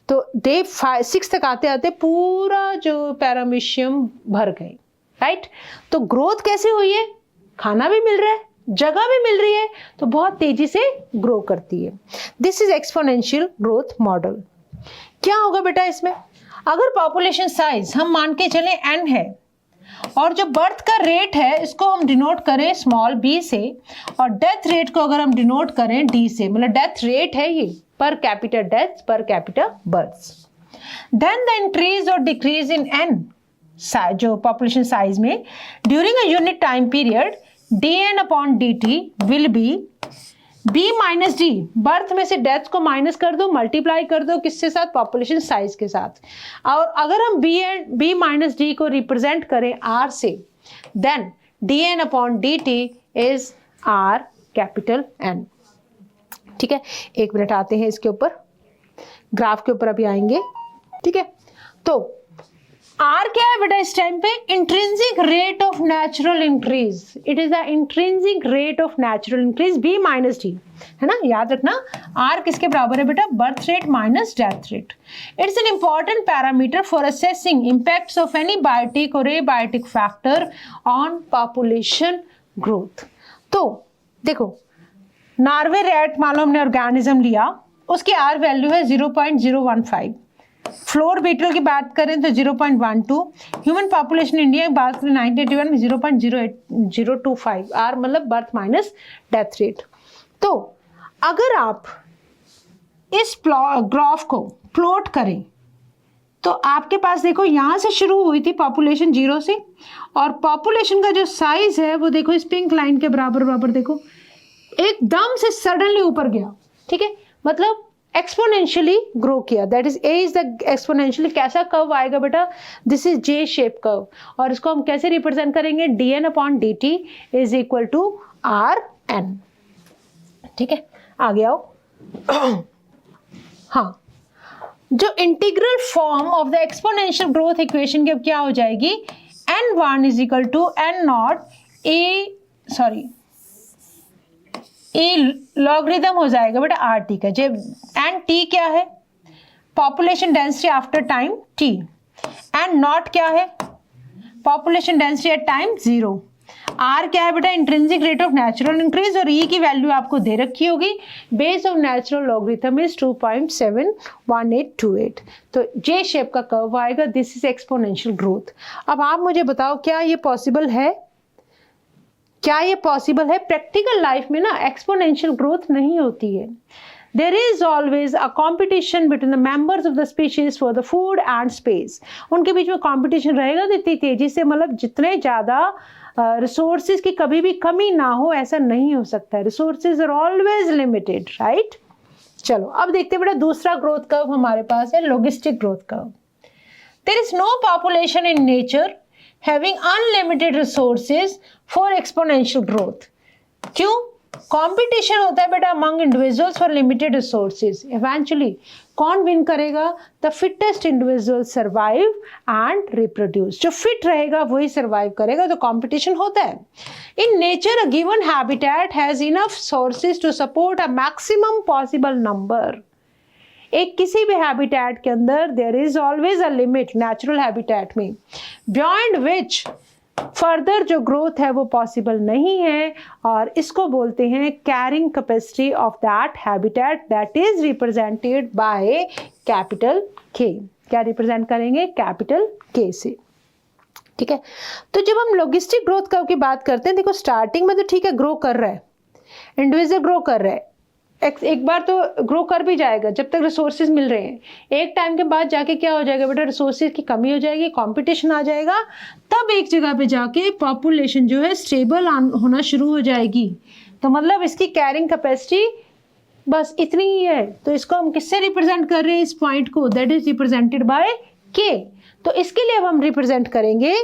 तो डे 6 तक आते आते पूरा जो पैरामीशियम भर गए, राइट। तो ग्रोथ कैसे हुई है, खाना भी मिल रहा है, जगह भी मिल रही है, तो बहुत तेजी से ग्रो करती है। This is exponential growth model. क्या होगा बेटा इसमें, अगर पॉपुलेशन साइज हम मान के चले n है और जो बर्थ का रेट है इसको हम डिनोट करें स्मॉल b से, और डेथ रेट को अगर हम डिनोट करें d से, मतलब डेथ रेट है ये per capita death per capita births, then the increase और डिक्रीज इन n जो पॉपुलेशन साइज में during a unit time period dn upon dt will be b minus D, birth में से death को minus कर दो, मल्टीप्लाई कर दो किसके साथ, पॉपुलेशन साइज के साथ। और अगर हम b माइनस डी को रिप्रेजेंट करें r से, then dn upon dt is r capital N। ठीक है, एक मिनट आते हैं इसके ऊपर, ग्राफ के ऊपर अभी आएंगे। ठीक है, तो R क्या है बेटा इस टाइम पे, intrinsic rate of natural increase, it is the intrinsic rate of natural increase b minus D, है ना, याद रखना। R किसके बराबर है बेटा, birth rate minus death rate. It's an important parameter for assessing impacts of any biotic और abiotic factor on population growth. तो देखो नॉर्वे रैट मान लो हमने ऑर्गेनिज्म लिया, उसकी R वैल्यू है 0.015, फ्लोर बीटल की बात करें तो 0.12, ह्यूमन पॉपुलेशन इंडिया की बात करें 1981 में 0.025, आर मतलब बर्थ माइनस डेथ रेट। तो अगर आप इस ग्राफ को प्लॉट करें तो आपके पास देखो यहां से शुरू हुई थी पॉपुलेशन 0 से, और पॉपुलेशन का जो साइज है वो देखो इस पिंक लाइन के बराबर बराबर, देखो एकदम से सडनली ऊपर गया। ठीक है, मतलब एक्सपोनेंशियली ग्रो किया, that is a is the exponentially. कैसा कर्व आएगा बेटा, this is J shape curve, और इसको हम कैसे रिप्रेजेंट करेंगे, dn upon dt is equal to rn। ठीक है, आगे आओ। हाँ, जो integral form of the exponential growth equation की अब क्या हो जाएगी, n1 is equal to n naught e logarithm हो जाएगा बेटा आर टी का। जब एंड टी क्या है, population density after time T, and naught क्या है, population density at time 0, R क्या है बेटा, intrinsic rate of natural increase, और ई की वैल्यू आपको दे रखी होगी, base of natural logarithm is 2.71828। तो जे शेप का कर्व आएगा, दिस इज एक्सपोनेंशियल ग्रोथ। अब आप मुझे बताओ क्या ये पॉसिबल है, क्या ये पॉसिबल है? प्रैक्टिकल लाइफ में ना एक्सपोनेंशियल ग्रोथ नहीं होती है। There is always a competition between the members of the species for the food and space. उनके बीच में कंपटीशन रहेगा इतनी तेजी से, मतलब जितने ज़्यादा रिसोर्सेज की कभी भी कमी ना हो ऐसा नहीं हो सकता है। Resources are always limited, right. चलो अब देखते हैं बेटा दूसरा ग्रोथ कर्व हमारे पास है, logistic growth curve. There is no population in nature having unlimited resources for exponential growth. क्यों? कंपटीशन होता है बेटा among individuals for limited resources. Eventually कौन विन करेगा? The fittest individual survive and reproduce. जो fit रहेगा वही सर्वाइव करेगा, तो कंपटीशन होता है। In nature a given habitat has enough sources to support a maximum possible number. एक किसी भी हैबिटेट के अंदर there is always a limit, natural habitat में, बियॉन्ड विच फर्दर जो ग्रोथ है वो पॉसिबल नहीं है, और इसको बोलते हैं carrying capacity of that habitat, that is represented by capital K। क्या रिप्रेजेंट करेंगे, कैपिटल के से, ठीक है। तो जब हम लॉजिस्टिक ग्रोथ कर्व की बात करते हैं, देखो स्टार्टिंग में तो ठीक है ग्रो कर रहा है, इंडिविजुअल ग्रो कर रहा है, एक बार तो ग्रो कर भी जाएगा जब तक रिसोर्सेज मिल रहे हैं। एक टाइम के बाद जाके क्या हो जाएगा बेटा, रिसोर्सेज की कमी हो जाएगी, कंपटीशन आ जाएगा, तब एक जगह पे जाके पॉपुलेशन जो है स्टेबल होना शुरू हो जाएगी। तो मतलब इसकी कैरिंग कैपेसिटी बस इतनी ही है। तो इसको हम किससे रिप्रेजेंट कर रहे हैं, इस पॉइंट को, दैट इज रिप्रेजेंटेड बाय के। तो इसके लिए अब हम रिप्रेजेंट करेंगे,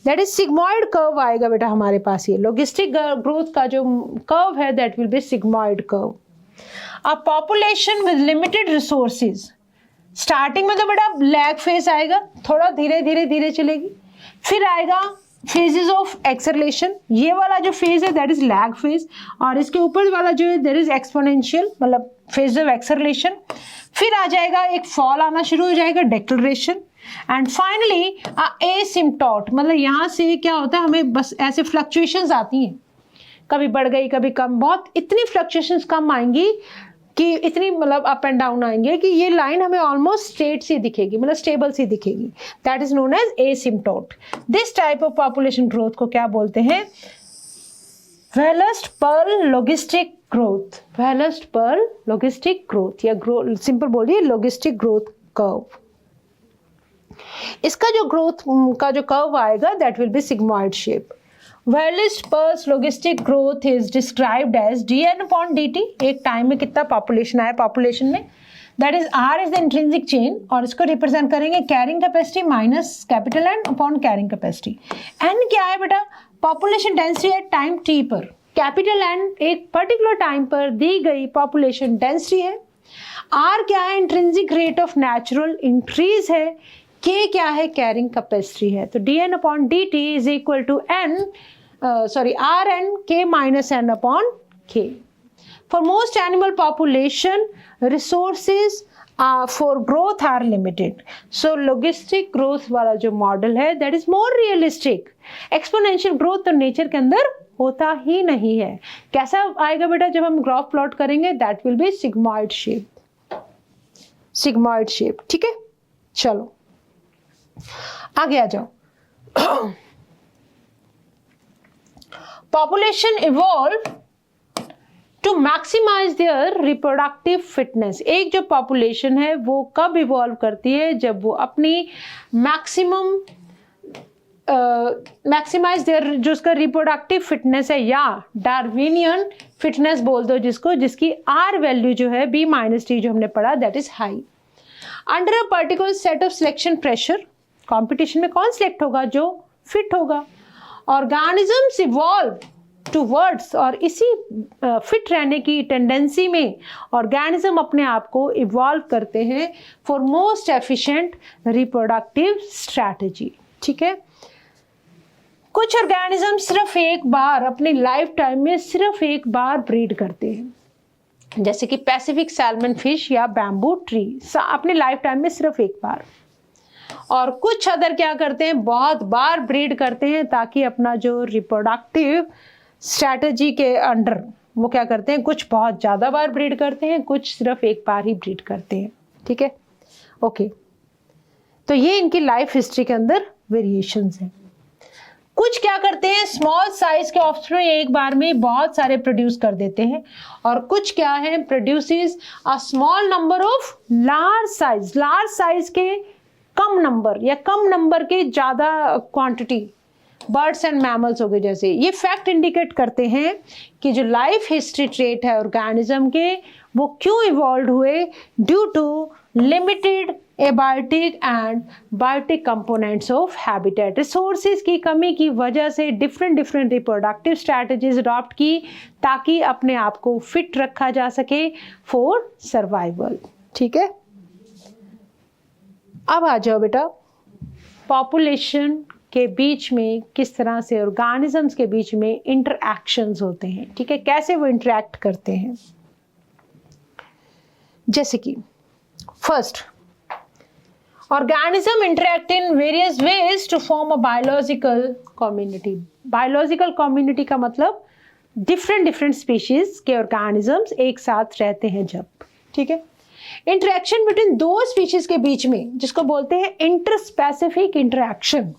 दैट इज सिग्मॉइड कर्व आएगा बेटा हमारे पास। ये लॉजिस्टिक ग्रोथ का जो कर्व है that will be sigmoid curve. अब population with limited resources, starting में तो बेटा लैग फेज आएगा, थोड़ा धीरे धीरे धीरे चलेगी, फिर आएगा फेजेस ऑफ एक्सेलरेशन, ये वाला जो फेज है दैट इज लैग फेज, और इसके ऊपर वाला जो है दैट इज एक्सपोनेंशियल, मतलब फेज ऑफ एक्सेलरेशन। फिर आ जाएगा एक फॉल आना शुरू हो जाएगा, डेक्लरेशन, एंड फाइनली एसिम्पटोट, मतलब यहाँ से क्या होता है, हमें बस ऐसे फ्लक्चुएशंस आती हैं, कभी बढ़ गई कभी कम, बहुत इतनी फ्लक्चुएशंस कम आएंगी कि इतनी मतलब अप एंड डाउन आएंगे कि ये लाइन हमें ऑलमोस्ट स्ट्रेट सी दिखेगी, मतलब स्टेबल सी दिखेगी, that is known as asymptote. This type of population growth को क्या बोलते हैं, Verhulst Pearl logistic growth, Verhulst Pearl logistic growth, या सिंपल बोलिए लॉजिस्टिक ग्रोथ कर्व। इसका जो ग्रोथ का जो कर्व आएगा that will be sigmoid shape. Verhulst Pearl logistic growth is described as dn upon dt, एक टाइम में कितना पॉपुलेशन आया पॉपुलेशन में, that is r is the intrinsic chain, और इसको रिप्रेजेंट करेंगे carrying capacity minus capital N upon carrying capacity. n क्या है बेटा, पॉपुलेशन डेंसिटी है टाइम t पर, कैपिटल N एक पर्टिकुलर टाइम पर दी गई पॉपुलेशन डेंसिटी है, r क्या है, intrinsic rate of natural increase है, k क्या है, कैरिंग कैपेसिटी है। तो dn upon dt is equal to rn k minus n upon k. For most animal population, resources for growth are limited. So logistic growth वाला जो model है that is more realistic. Exponential growth तो nature के अंदर होता ही नहीं है। कैसा आएगा बेटा जब हम ग्राफ प्लॉट करेंगे, that will be sigmoid shape. Sigmoid shape, ठीक है। चलो आगे आ जाओ। Population evolved to maximize their reproductive fitness. एक जो population है वो कब evolve करती है, जब वो अपनी maximize their जो उसका reproductive fitness है, या Darwinian fitness बोल दो जिसको, जिसकी R वैल्यू जो है B minus T जो हमने पढ़ा that is high. Under a particular set of selection pressure, competition में कौन select होगा, जो fit होगा। ऑर्गेनिजम्स इवॉल्व टूवर्ड्स, और इसी फिट रहने की टेंडेंसी में ऑर्गेनिज्म अपने आप को इवॉल्व करते हैं for most efficient reproductive strategy, ठीक है। कुछ ऑर्गेनिज्म सिर्फ एक बार अपनी लाइफ टाइम में सिर्फ एक बार ब्रीड करते हैं, जैसे कि पैसिफिक सैल्मन फिश या बैम्बू ट्री, अपनी लाइफ टाइम में सिर्फ एक बार। और कुछ अदर क्या करते हैं, बहुत बार ब्रीड करते हैं, ताकि अपना जो रिप्रोडक्टिव स्ट्रैटेजी के अंडर वो क्या करते हैं, कुछ बहुत ज़्यादा बार ब्रीड करते हैं, कुछ सिर्फ एक बार ही ब्रीड करते हैं, ठीक है। ओके, तो ये इनकी लाइफ हिस्ट्री के अंदर वेरिएशंस हैं। कुछ क्या करते हैं, स्मॉल साइज के ऑफस्प्रिंग एक बार में बहुत सारे प्रोड्यूस कर देते हैं, और कुछ क्या है, produces a small number of large size के कम नंबर, या कम नंबर के ज़्यादा क्वांटिटी, बर्ड्स एंड मैमल्स हो गए जैसे। ये फैक्ट इंडिकेट करते हैं कि जो लाइफ हिस्ट्री ट्रेट है ऑर्गेनिज्म के, वो क्यों इवॉल्व हुए, due to limited abiotic and biotic components of habitat. Resources की कमी की वजह से डिफरेंट रिप्रोडक्टिव स्ट्रैटेजीज अडॉप्ट की, ताकि अपने आप को फिट रखा जा सके फॉर सर्वाइवल, ठीक है। अब आ जाओ बेटा, पॉपुलेशन के बीच में किस तरह से ऑर्गेनिजम्स के बीच में इंटरैक्शंस होते हैं, ठीक है, कैसे वो इंटरैक्ट करते हैं। जैसे कि first, organism interact in various ways to form a biological community. Biological community का मतलब डिफरेंट स्पीशीज के ऑर्गेनिजम्स एक साथ रहते हैं जब, ठीक है। इंटरेक्शन बिटवीन दो स्पीशीज के बीच में जिसको बोलते हैं interspecific interaction.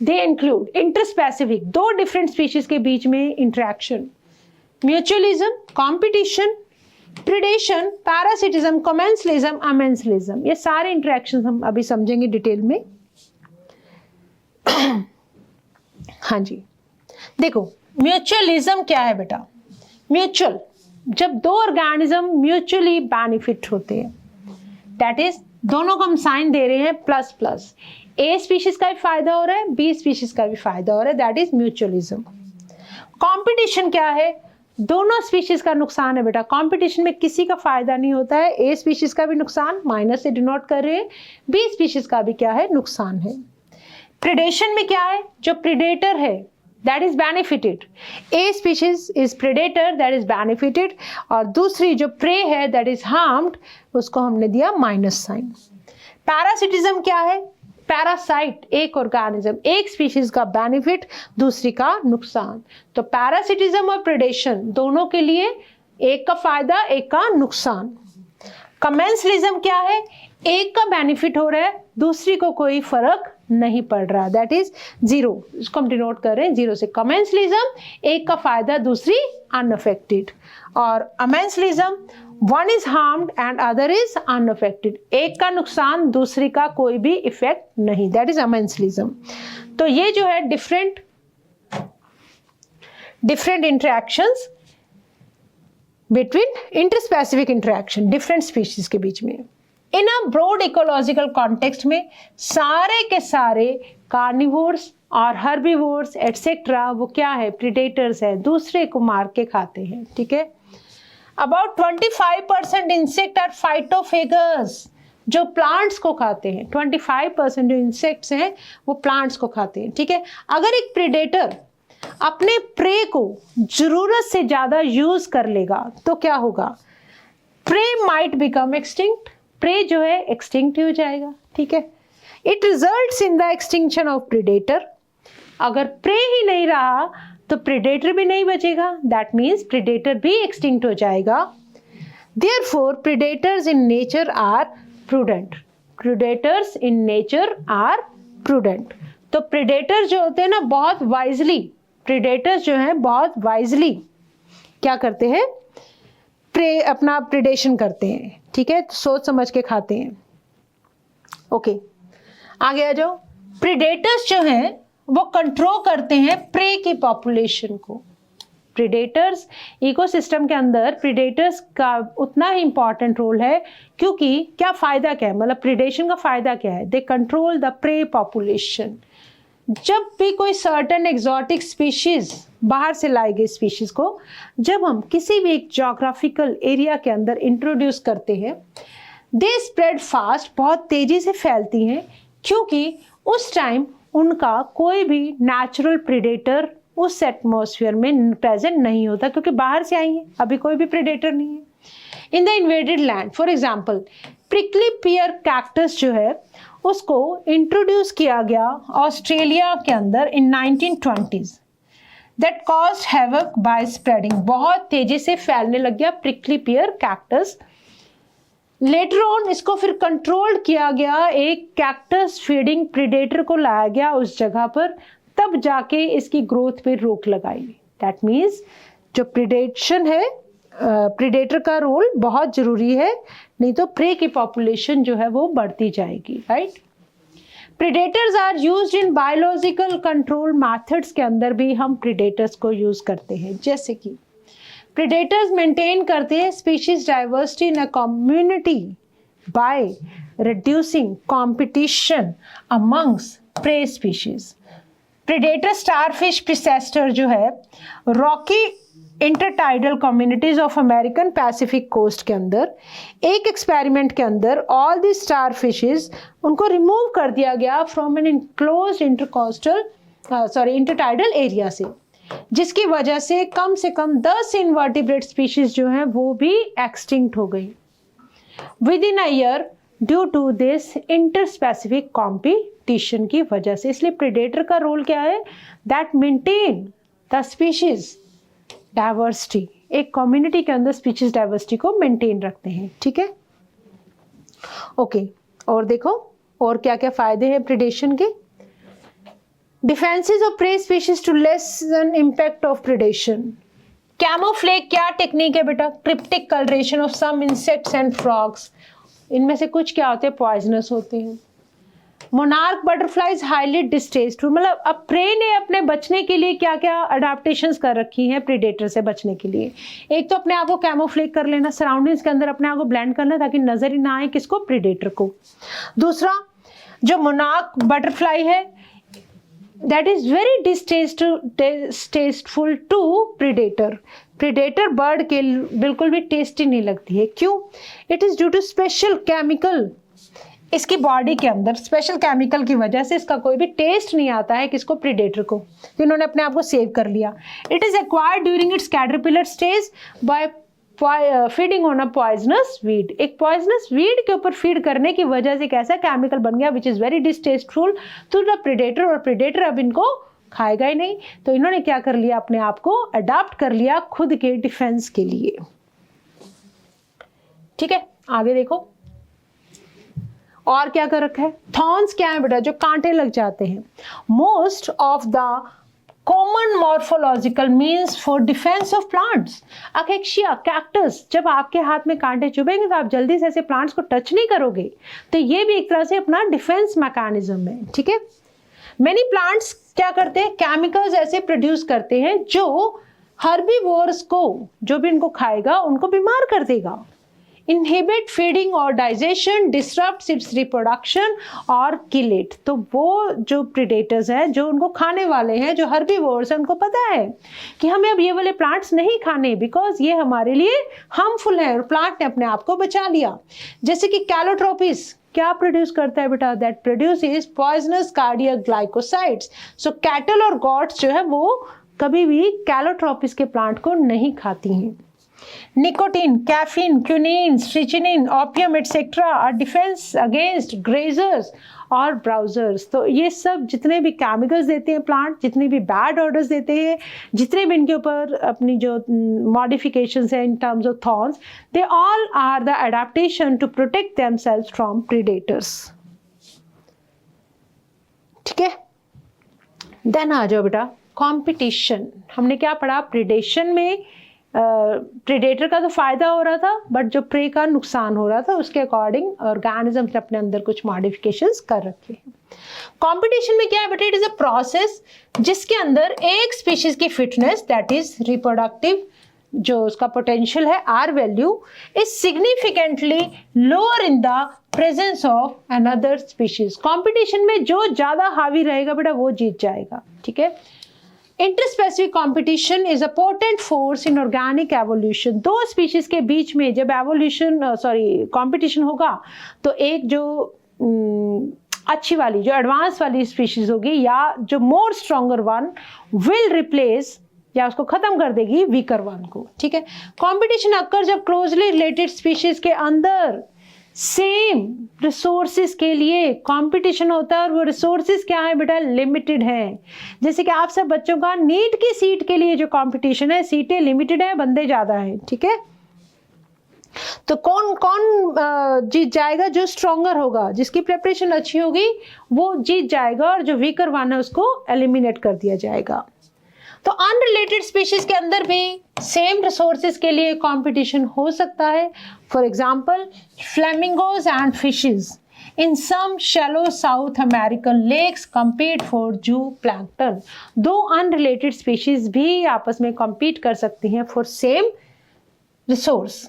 They include interspecific, दो डिफरेंट स्पीशीज के बीच में interaction, mutualism, competition, predation, parasitism, commensalism, amensalism. ये सारे इंटरेक्शन हम अभी समझेंगे डिटेल में। हाँ जी, देखो म्यूचुअलिज्म क्या है बेटा? म्यूचुअल, जब दो ऑर्गेनिज्म म्यूचुअली बेनिफिट होते हैं, दैट इज दोनों को हम साइन दे रहे हैं प्लस प्लस, ए स्पीशीज का भी फायदा हो रहा है, बी स्पीशीज का भी फायदा हो रहा है, दैट इज म्यूचुअलिज्म। कंपटीशन क्या है? दोनों स्पीशीज का नुकसान है बेटा। कंपटीशन में किसी का फायदा नहीं होता है, ए स्पीशीज का भी नुकसान, माइनस से डिनोट कर रहे हैं, बी स्पीशीज का भी क्या है? नुकसान है। प्रेडेशन में क्या है? जो प्रेडेटर है that is benefited, A species is predator that is benefited, और दूसरी जो प्रे है दैट इज हार्म्ड, उसको हमने दिया माइनस साइन। पैरासिटिज्म क्या है? पैरासाइट, एक ऑर्गेनिज्म, एक स्पीशीज का बेनिफिट, दूसरी का नुकसान। तो पैरासिटिज्म और प्रेडेशन दोनों के लिए एक का फायदा, एक का नुकसान। कमेंसलिज्म क्या है? एक का बेनिफिट हो रहा है, दूसरी को कोई फर्क नहीं पड़ रहा, दैट इज जीरो, इसको हम डिनोट कर रहे हैं जीरो से। कमेंसलिज्म, एक का फायदा, दूसरी अनअफेक्टेड। और amensalism, one is harmed and other is unaffected, एक का नुकसान, दूसरी का कोई भी इफेक्ट नहीं, दैट इज अमेंसलिज्म। तो ये जो है different interactions between interspecific interaction, different species के बीच में। इन अ ब्रॉड इकोलॉजिकल कॉन्टेक्स्ट में सारे के सारे कार्निवोर्स और हर्बीवोर्स एटसेट्रा वो क्या है? प्रीडेटर्स है, दूसरे को मार के खाते हैं, ठीक है। अबाउट 25% इंसेक्ट आर फाइटोफेगस, जो प्लांट्स को खाते हैं। 25% जो इंसेक्ट्स हैं वो प्लांट्स को खाते हैं, ठीक है। अगर एक प्रीडेटर अपने प्रे को जरूरत से ज्यादा यूज कर लेगा तो क्या होगा? Prey might become extinct, prey जो है एक्सटिंक्ट हो जाएगा, ठीक है। It results in the extinction of predator, अगर प्रे ही नहीं रहा तो प्रीडेटर भी नहीं बचेगा, दैट मीन्स प्रीडेटर भी एक्सटिंक्ट हो जाएगा। Therefore predators in nature are prudent, predators in nature are prudent. तो प्रीडेटर जो होते हैं ना बहुत वाइजली, प्रीडेटर्स जो हैं बहुत वाइजली क्या करते हैं? प्रे अपना प्रीडेशन करते हैं, ठीक है, सोच समझ के खाते हैं। ओके, आगे आ जाओ। प्रीडेटर्स जो हैं वो कंट्रोल करते हैं प्रे की पॉपुलेशन को। प्रीडेटर्स इकोसिस्टम के अंदर प्रीडेटर्स का उतना ही इंपॉर्टेंट रोल है, क्योंकि क्या फायदा क्या है? मतलब प्रीडेशन का फायदा क्या है? They control the prey population. जब भी कोई सर्टेन एक्सोटिक स्पीशीज, बाहर से लाई गई स्पीशीज को जब हम किसी भी एक जोग्राफिकल एरिया के अंदर इंट्रोड्यूस करते हैं, दे स्प्रेड फास्ट, बहुत तेजी से फैलती हैं, क्योंकि उस टाइम उनका कोई भी नेचुरल प्रेडेटर उस एटमॉस्फेयर में प्रेजेंट नहीं होता, क्योंकि बाहर से आई है, अभी कोई भी प्रेडेटर नहीं है। In the invaded land, for example prickly pear cactus जो है उसको इंट्रोड्यूस किया गया ऑस्ट्रेलिया के अंदर in 1920s, that caused havoc by spreading, बहुत तेजी से फैलने लग गया prickly pear cactus. Later on इसको फिर कंट्रोल किया गया, एक कैक्टस फीडिंग प्रीडेटर को लाया गया उस जगह पर, तब जाके इसकी ग्रोथ पे रोक लगाई। दैट मीन्स जो प्रीडेशन है, प्रीडेटर का रोल बहुत जरूरी है, नहीं तो प्रे की पॉपुलेशन जो है वो बढ़ती जाएगी, right. Predators are used in biological control methods के अंदर भी हम प्रीडेटर्स को यूज करते हैं, जैसे कि प्रीडेटर्स मेंटेन करते हैं species diversity in a community by reducing competition amongst prey species. Predator starfish Pisaster जो है rocky intertidal communities of American Pacific coast के अंदर एक एक्सपेरिमेंट के अंदर ऑल दी स्टार फिशेज उनको रिमूव कर दिया गया from an enclosed intertidal area से, जिसकी वजह से कम 10 इनवर्टिब्रेट स्पीशीज जो हैं वो भी एक्सटिंक्ट हो गई within a year due to this interspecific competition की वजह से। इसलिए प्रेडेटर का रोल क्या है? That maintain the species diversity, एक कम्युनिटी के अंदर स्पीशीज डाइवर्सिटी को मेंटेन रखते हैं, ठीक है। ओके, और देखो और क्या क्या फायदे हैं प्रिडेशन के। Defences of prey species to lessen impact of predation. Camouflage क्या टेक्निक है बेटा? Cryptic coloration of some insects and frogs. इनमें से कुछ क्या होते हैं? पॉइजनस होते हैं। मोनार्क बटरफ्लाइज हाईली डिस्टेस्टफुल, मतलब अब प्रे ने अपने बचने के लिए क्या क्या अडाप्टेशंस कर रखी हैं प्रीडेटर से बचने के लिए। एक तो अपने आप को कैमोफ्लेज कर लेना, सराउंडिंग्स के अंदर अपने आप को ब्लेंड करना ताकि नजर ही ना आए किसको? प्रीडेटर को। दूसरा जो मोनार्क बटरफ्लाई है that is very distasteful to predator. Predator bird के बिल्कुल भी टेस्टी नहीं लगती है। क्यों? It is due to special chemical, इसकी बॉडी के अंदर स्पेशल केमिकल की वजह से इसका कोई भी टेस्ट नहीं आता है किसको? प्रीडेटर को। तो इन्होंने अपने आप को सेव कर लिया। It is acquired during its caterpillar stage by feeding on a poisonous weed. एक पॉइजनस वीड के ऊपर फीड करने की वजह से कैसा केमिकल बन गया which is very distasteful to the predator, और प्रीडेटर अब इनको खाएगा ही नहीं। तो इन्होंने क्या कर लिया? अपने आप को अडॉप्ट कर लिया खुद के डिफेंस के लिए। ठीक है, आगे देखो और क्या कर रखा है। थॉर्न्स क्या है बेटा? जो कांटे लग जाते हैं। Most of the common morphological means for defence of plants. Acacia, cactus, जब आपके हाथ में कांटे चुभेंगे तो आप जल्दी से ऐसे प्लांट्स को टच नहीं करोगे, तो ये भी एक तरह से अपना डिफेंस मैकेनिज्म है। ठीक है, मेनी प्लांट्स क्या करते हैं? केमिकल्स ऐसे प्रोड्यूस करते हैं जो हर्बीवोर्स को, जो भी इनको खाएगा उनको बीमार कर देगा। इनहिबिट फीडिंग और डाइजेशन, डिसरप्ट इट्स रिप्रोडक्शन और किल इट। तो वो जो प्रीडेटर्स हैं, जो उनको खाने वाले हैं, जो हर्बीवोर्स हैं, उनको पता है कि हमें अब ये वाले प्लांट्स नहीं खाने बिकॉज ये हमारे लिए हार्मफुल है, और प्लांट ने अपने आप को बचा लिया। जैसे कि कैलोट्रोपिस क्या प्रोड्यूस करता है बेटा? That produce is poisonous cardiac glycosides. So cattle और गॉट्स जो है वो कभी भी कैलोट्रोपिस के प्लांट को नहीं खाती हैं। Nicotine, caffeine, quinine, strychnine, opium etcetera are defence against grazers और ब्राउजर्स। तो ये सब जितने भी केमिकल्स देते हैं प्लांट, जितने भी बैड ऑर्डर्स देते हैं, जितने भी इनके ऊपर अपनी जो मॉडिफिकेशंस हैं in terms of thorns, they all are the adaptation to protect themselves from predators. ठीक है, देन आ जाओ बेटा कंपटीशन। हमने क्या पढ़ा? प्रीडेशन में प्रीडेटर का तो फायदा हो रहा था बट जो प्रे का नुकसान हो रहा था, उसके अकॉर्डिंग ऑर्गेनिज्म ने अपने अंदर कुछ मॉडिफिकेशंस कर रखे हैं। कंपटीशन में क्या है बेटा? इट इज अ प्रोसेस जिसके अंदर एक स्पीशीज की फिटनेस दैट इज रिप्रोडक्टिव, जो उसका पोटेंशियल है r value, is significantly lower in the presence of another species. Competition में जो ज्यादा हावी रहेगा बेटा वो जीत जाएगा। ठीक है, interspecific competition is a potent force in organic evolution. दो स्पीशीज के बीच में जब कंपटीशन होगा तो एक जो अच्छी वाली, जो एडवांस वाली स्पीशीज होगी या जो more stronger one will replace या उसको खत्म कर देगी वीकर वन को। ठीक है, कंपटीशन अक्कर जब क्लोजली रिलेटेड स्पीशीज के अंदर सेम रिसोर्सेज के लिए कंपटीशन होता है, और वो रिसोर्सेज क्या है बेटा? लिमिटेड है। जैसे कि आप सब बच्चों का नीट की सीट के लिए जो कंपटीशन है, सीटें लिमिटेड है, बंदे ज्यादा हैं। ठीक है, तो कौन कौन जीत जाएगा? जो स्ट्रॉन्गर होगा, जिसकी प्रिपरेशन अच्छी होगी वो जीत जाएगा, और जो वीकर वन है उसको एलिमिनेट कर दिया जाएगा। तो अनरिलेटेड स्पीशीज के अंदर भी सेम रिसोर्सेज के लिए कंपटीशन हो सकता है। For example flamingos and fishes in some shallow South American lakes compete for zooplankton. दो अनरिलेटेड स्पीशीज भी आपस में compete कर सकती हैं for same resource.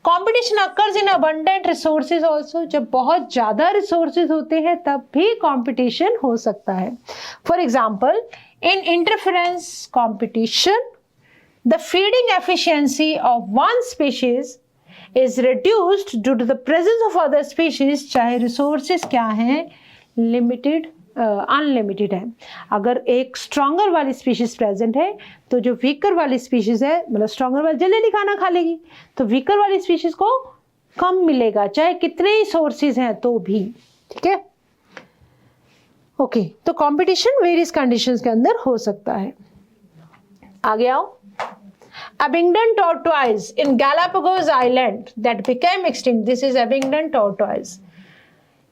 Competition occurs in abundant resources also. जब बहुत ज्यादा रिसोर्सेज होते हैं तब भी कंपटीशन हो सकता है। For example in interference competition, the feeding efficiency of one species is reduced due to the presence of other species, चाहे resources क्या हैं? limited, अनलिमिटेड है। अगर एक स्ट्रॉन्गर वाली स्पीशीज प्रेजेंट है तो जो वीकर वाली स्पीशीज है, मतलब स्ट्रॉन्गर वाली जल्दी खाना खा लेगी, तो वीकर वाली स्पीशीज को कम मिलेगा चाहे कितने ही सोर्सेज हैं तो भी। ठीक है, ओके, तो कंपटीशन वेरियस कंडीशंस के अंदर हो सकता है। आगे आओ। Abingdon tortoise in Galapagos Island that became extinct. This is Abingdon tortoise.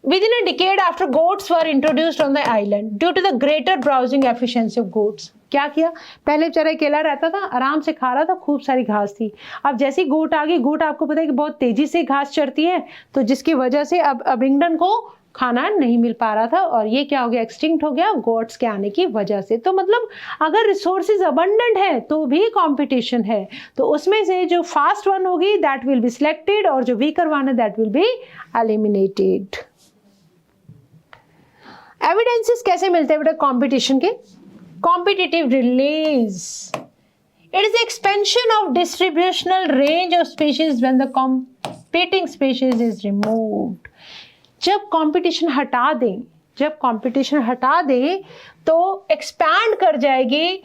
within a decade after goats were introduced on the island due to the greater browsing efficiency of goats. क्या किया, पहले बेचारा अकेला रहता था, आराम से खा रहा था, खूब सारी घास थी। अब जैसी गोट आ गई, गोट आपको पता है कि बहुत तेजी से घास चरती है, तो जिसकी वजह से अब अबिंगडन को खाना नहीं मिल पा रहा था और ये क्या हो गया, एक्सटिंक्ट हो गया गोट्स के आने की वजह से। तो मतलब अगर रिसोर्सेज अबंडेंट है तो भी कंपटीशन है, तो उसमें से जो फास्ट वन होगी दैट विल बी सिलेक्टेड और जो वीकर वन है that will be eliminated. Evidences कैसे मिलते हैं बेटा कंपटीशन के? Competitive release, it is expansion of distributional range of species when the competing species is removed. जब कंपटीशन हटा दें तो एक्सपैंड कर जाएगी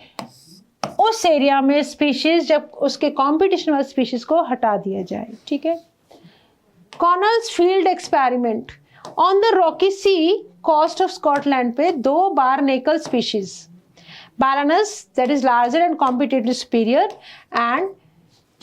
उस एरिया में स्पीशीज जब उसके कंपटीशन वाले स्पीशीज को हटा दिया जाए। ठीक है, Connell's field experiment on the rocky sea coast of Scotland पे 2 barnacle species, Balanus that is larger and competitively superior and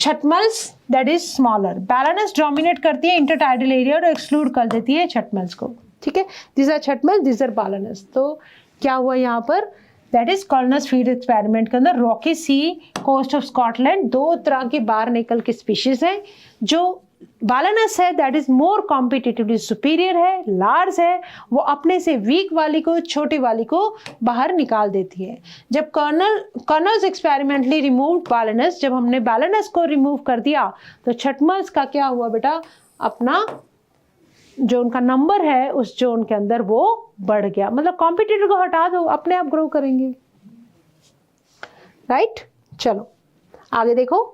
Chthamalus that is smaller. Balanus dominate करती है इंटरटाइडल एरिया और एक्सक्लूड कर देती है छटमल्स को। ठीक है, this are Chthamalus, this are Balanus. तो क्या हुआ यहाँ पर, that is Connell's field experiment के अंदर rocky sea coast of Scotland 2 तरह की बारनेकल की स्पीशीज हैं। जो बैलेनस है that is more competitively superior है, लार्ज है, वो अपने से वीक वाली को, छोटी वाली को बाहर निकाल देती है। जब कर्नल्स एक्सपेरिमेंटली रिमूव्ड बैलेनस, जब हमने बैलेनस को रिमूव कर दिया तो छटमल्स का क्या हुआ बेटा, अपना जो उनका नंबर है उस जोन के अंदर वो बढ़ गया। मतलब कॉम्पिटिटर को हटा दो, अपने आप ग्रो करेंगे। राइट, चलो आगे देखो।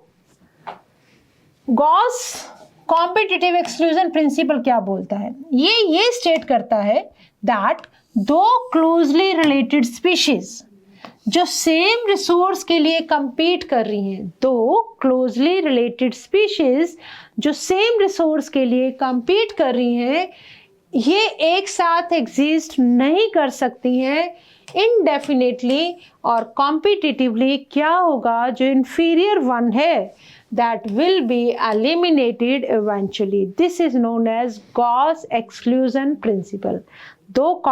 गॉस कॉम्पिटिटिव एक्सक्लूजन प्रिंसिपल क्या बोलता है, ये स्टेट करता है दैट 2 क्लोजली रिलेटेड स्पीशीज जो सेम रिसोर्स के लिए कंपीट कर रही हैं, 2 क्लोजली रिलेटेड स्पीशीज जो सेम रिसोर्स के लिए कंपीट कर रही हैं, ये एक साथ एग्जिस्ट नहीं कर सकती हैं इनडेफिनेटली और कॉम्पिटिटिवली। क्या होगा, जो इंफीरियर वन है that will be eliminated eventually. This is known as Gauss exclusion principle. 2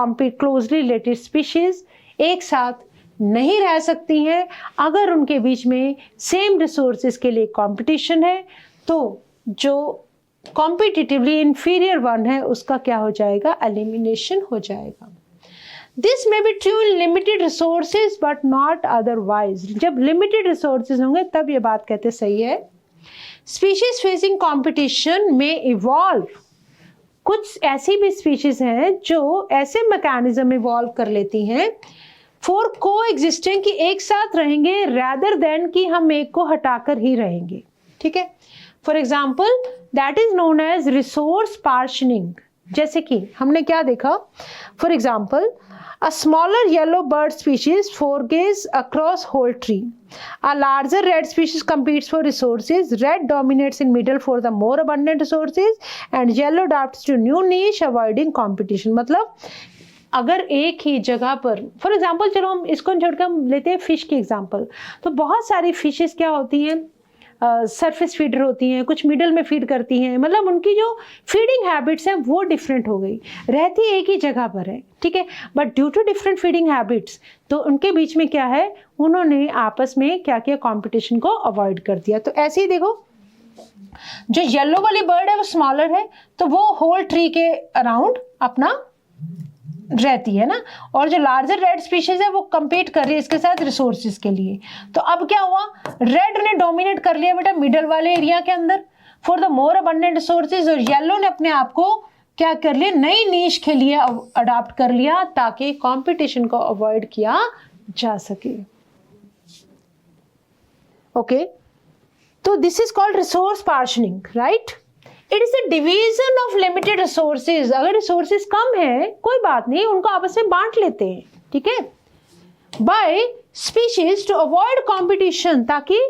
closely related species एक साथ नहीं रह सकती हैं अगर उनके बीच में सेम रिसोर्सेज के लिए कंपटीशन है, तो जो कॉम्पिटिटिवली इंफीरियर वन है उसका क्या हो जाएगा, एलिमिनेशन हो जाएगा। This may be true in limited resources but not otherwise. जब लिमिटेड रिसोर्सेज होंगे तब ये बात कहते सही है। स्पीशीज फेसिंग कंपटीशन में इवॉल्व, कुछ ऐसी भी स्पीशीज हैं जो ऐसे मैकेनिज्म इवॉल्व कर लेती हैं फॉर को एग्जिस्टिंग, कि एक साथ रहेंगे रैदर देन कि हम एक को हटाकर ही रहेंगे। ठीक है, for example that is known as resource partitioning. जैसे कि हमने क्या देखा, for example a smaller yellow bird species forages across whole tree, a larger red species competes for resources, red dominates in middle for the more abundant resources and yellow adapts to new niche avoiding competition। मतलब अगर एक ही जगह पर, for example चलो हम इसको छोड़कर हम लेते हैं फिश की एग्जाम्पल, तो बहुत सारी फिशेस क्या होती हैं, सरफेस फीडर होती हैं, कुछ मिडल में फीड करती हैं, मतलब उनकी जो फीडिंग हैबिट्स हैं वो डिफरेंट हो गई, रहती एक ही जगह पर है। ठीक है, but due to different feeding habits तो उनके बीच में क्या है, उन्होंने आपस में क्या किया, कंपटीशन को अवॉइड कर दिया। तो ऐसे ही देखो, जो येलो वाली बर्ड है वो स्मॉलर है तो वो होल ट्री के अराउंड अपना रहती है ना, और जो लार्जर रेड स्पीशीज है वो कंपीट कर रही है इसके साथ रिसोर्सेज के लिए। तो अब क्या हुआ, रेड ने डोमिनेट कर लिया बेटा मिडल वाले एरिया के अंदर for the more abundant resources, और येलो ने अपने आप को क्या कर लिया, नई नीश के लिए अडॉप्ट कर लिया ताकि कंपटीशन को अवॉइड किया जा सके। ओके, तो this is called resource partitioning, right. It is a division of limited resources. अगर रिसोर्सेज कम है कोई बात नहीं, उनको आपस में बांट लेते हैं, ठीक है, by species to avoid competition, ताकि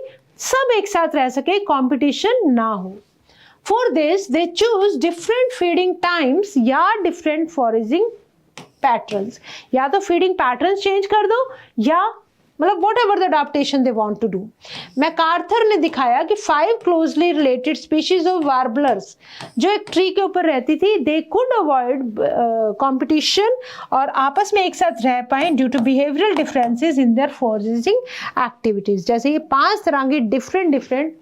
सब एक साथ रह सके, कंपटीशन ना हो। For this they choose different feeding times या डिफरेंट फॉरेजिंग पैटर्न्स, या तो फीडिंग पैटर्न्स चेंज कर दो या मतलब whatever the adaptation they want to do. MacArthur ने दिखाया कि 5 closely related species of warblers जो एक ट्री के ऊपर रहती थी, दे कुड अवॉइड कॉम्पिटिशन और आपस में एक साथ रह पाए due to behavioural differences in their foraging activities. जैसे ये 5 तरह की डिफरेंट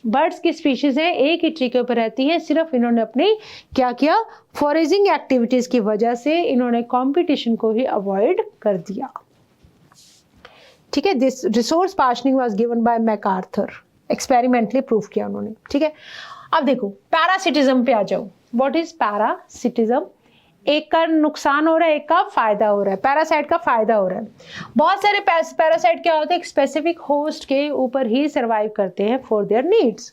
बर्ड्स की स्पीशीज हैं, एक ही ट्री के ऊपर रहती हैं, सिर्फ इन्होंने अपनी क्या किया, फॉरेजिंग एक्टिविटीज की वजह से इन्होंने कंपटीशन को ही अवॉइड कर दिया। ठीक है, this resource partitioning was given by MacArthur, experimentally prove किया उन्होंने। ठीक है, अब देखो पैरासिटिज्म पे आ जाओ। What is parasitism? एक का नुकसान हो रहा है, एक का फायदा हो रहा है। पैरासाइट का फायदा हो रहा है। बहुत सारे पैरासाइट क्या होते हैं, एक स्पेसिफिक होस्ट के ऊपर ही सर्वाइव करते हैं for their needs.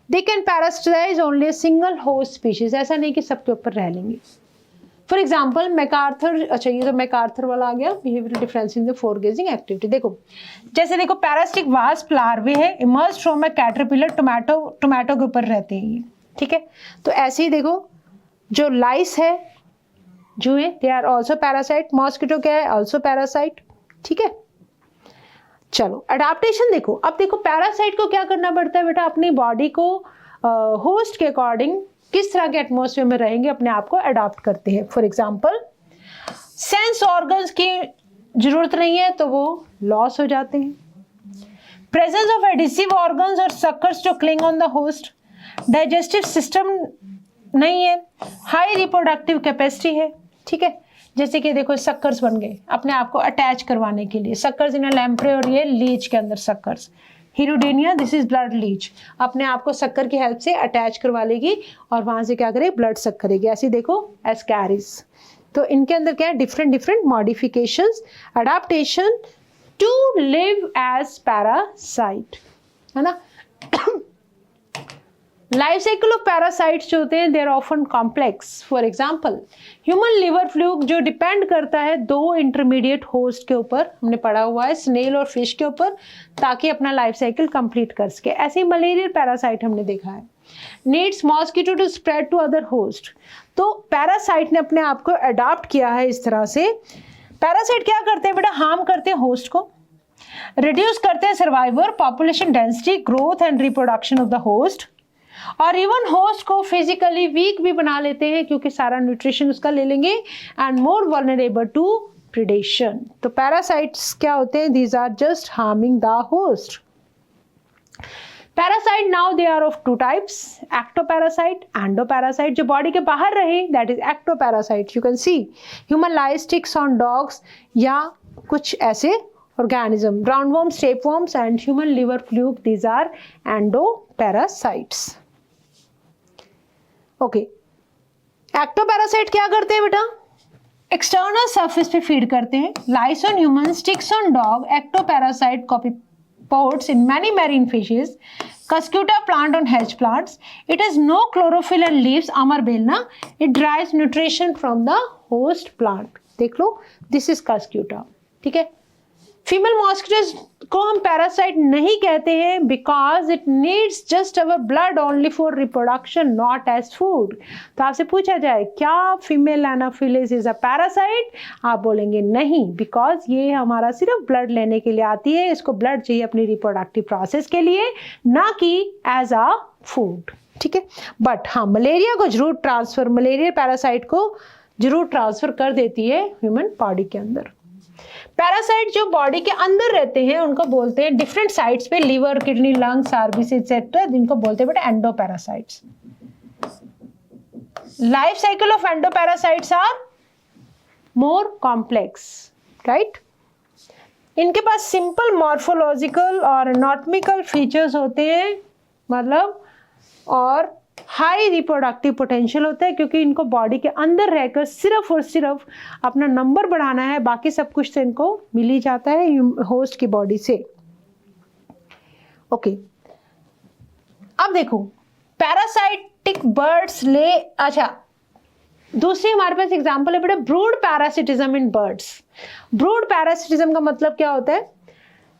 They can parasitise only a single host species, ऐसा नहीं कि सबके ऊपर रह लेंगे। फॉर एग्जाम्पल मैकार्थर, अच्छा ये तो मैकार्थर वाला आ गया, behavioural difference in the foraging activity. देखो जैसे देखो पैरासिटिक वास्प लार्वे है, emerge from a caterpillar, tomato के ऊपर रहते हैं ये। ठीक है, तो ऐसे ही देखो जो लाइस है, जुए, they are also parasite. Mosquito क्या है, ऑल्सो पैरासाइट। ठीक है, चलो अडाप्टेशन देखो। अब देखो पैरासाइट को क्या करना पड़ता है बेटा, अपनी बॉडी को होस्ट के अकॉर्डिंग किस तरह के एटमॉस्फेयर में रहेंगे अपने आप को अडॉप्ट करते हैं। फॉर एग्जाम्पल सेंस ऑर्गन्स की जरूरत नहीं है तो वो लॉस हो जाते हैं। प्रेजेंस ऑफ एडिसिव ऑर्गन्स और सक्कर्स जो cling on the host. Digestive system नहीं है, हाई रिप्रोडक्टिव कैपेसिटी है। ठीक है, जैसे कि देखो सक्कर्स बन गए अपने आप को अटैच करवाने के लिए, सक्कर्स इन लैम्प्रे और ये लीच के अंदर suckers. Hirudinaria, this is blood leech, अपने आप को शक्कर की हेल्प से अटैच करवा लेगी और वहां से क्या करे, ब्लड सक करेगी। ऐसे देखो एस्कैरिस, तो इनके अंदर क्या है, different modifications, adaptation to live as parasite, है ना। लाइफ साइकिल ऑफ पैरासाइट्स जो होते हैं they are often complex. For example human liver fluke जो डिपेंड करता है 2 इंटरमीडिएट होस्ट के ऊपर, हमने पढ़ा हुआ है स्नेल और फिश के ऊपर, ताकि अपना लाइफ साइकिल कंप्लीट कर सके। ऐसे ही मलेरियल पैरासाइट हमने देखा है, needs mosquito to spread to other host. तो पैरासाइट ने अपने आप को अडॉप्ट किया है इस तरह से। पैरासाइट क्या करते हैं बेटा, हार्म करते हैं होस्ट को, रिड्यूस करते हैं survivor, population density, growth and reproduction of the host, और इवन होस्ट को फिजिकली वीक भी बना लेते हैं क्योंकि सारा न्यूट्रिशन उसका ले लेंगे, and more vulnerable to predation. तो पैरासाइट्स क्या होते हैं, these are just harming the host. Parasite now they are of 2 types, ectoparasite, endoparasite. जो बॉडी के बाहर रहे that is ectoparasite. You can see human lice sticks on dogs या कुछ ऐसे organism, roundworms, tapeworms and human liver fluke, these are endoparasites. Okay, ectoparasite क्या करते हैं बेटा, एक्सटर्नल सरफेस पे फीड करते हैं। Lice on human, sticks on dog. Ectoparasite copepods in many marine fishes, Cuscuta plant on hedge plants. It has no chlorophyll and leaves, amar belna. It derives nutrition from the host plant. देख लो, this is Cuscuta. ठीक है, female mosquitoes को हम parasite नहीं कहते हैं because it needs just our blood only for reproduction, not as food. तो आपसे पूछा जाए क्या female Anopheles is a parasite, आप बोलेंगे नहीं, बिकॉज ये हमारा सिर्फ ब्लड लेने के लिए आती है, इसको ब्लड चाहिए अपनी रिप्रोडक्टिव प्रोसेस के लिए, ना कि एज अ फूड। ठीक है, बट हाँ मलेरिया को जरूर ट्रांसफर, मलेरिया पैरासाइट को जरूर ट्रांसफर कर देती है ह्यूमन बॉडी के अंदर। पैरासाइट जो बॉडी के अंदर रहते हैं उनको बोलते हैं डिफरेंट साइट्स पे, liver, kidney, lungs, RBC etcetera, जिनको बोलते हैं बेटा endoparasites. Life cycle of endoparasites are more complex, right. इनके पास सिंपल मॉर्फोलॉजिकल और एनाटॉमिकल फीचर्स होते हैं, मतलब, और हाई रिप्रोडक्टिव पोटेंशियल होता है क्योंकि इनको बॉडी के अंदर रहकर सिर्फ और सिर्फ अपना नंबर बढ़ाना है, बाकी सब कुछ तो इनको मिल ही जाता है होस्ट की बॉडी से। ओके, अब देखो पैरासाइटिक बर्ड्स ले, अच्छा दूसरी हमारे पास एग्जांपल है बेटा brood parasitism in birds. Brood parasitism का मतलब क्या होता है,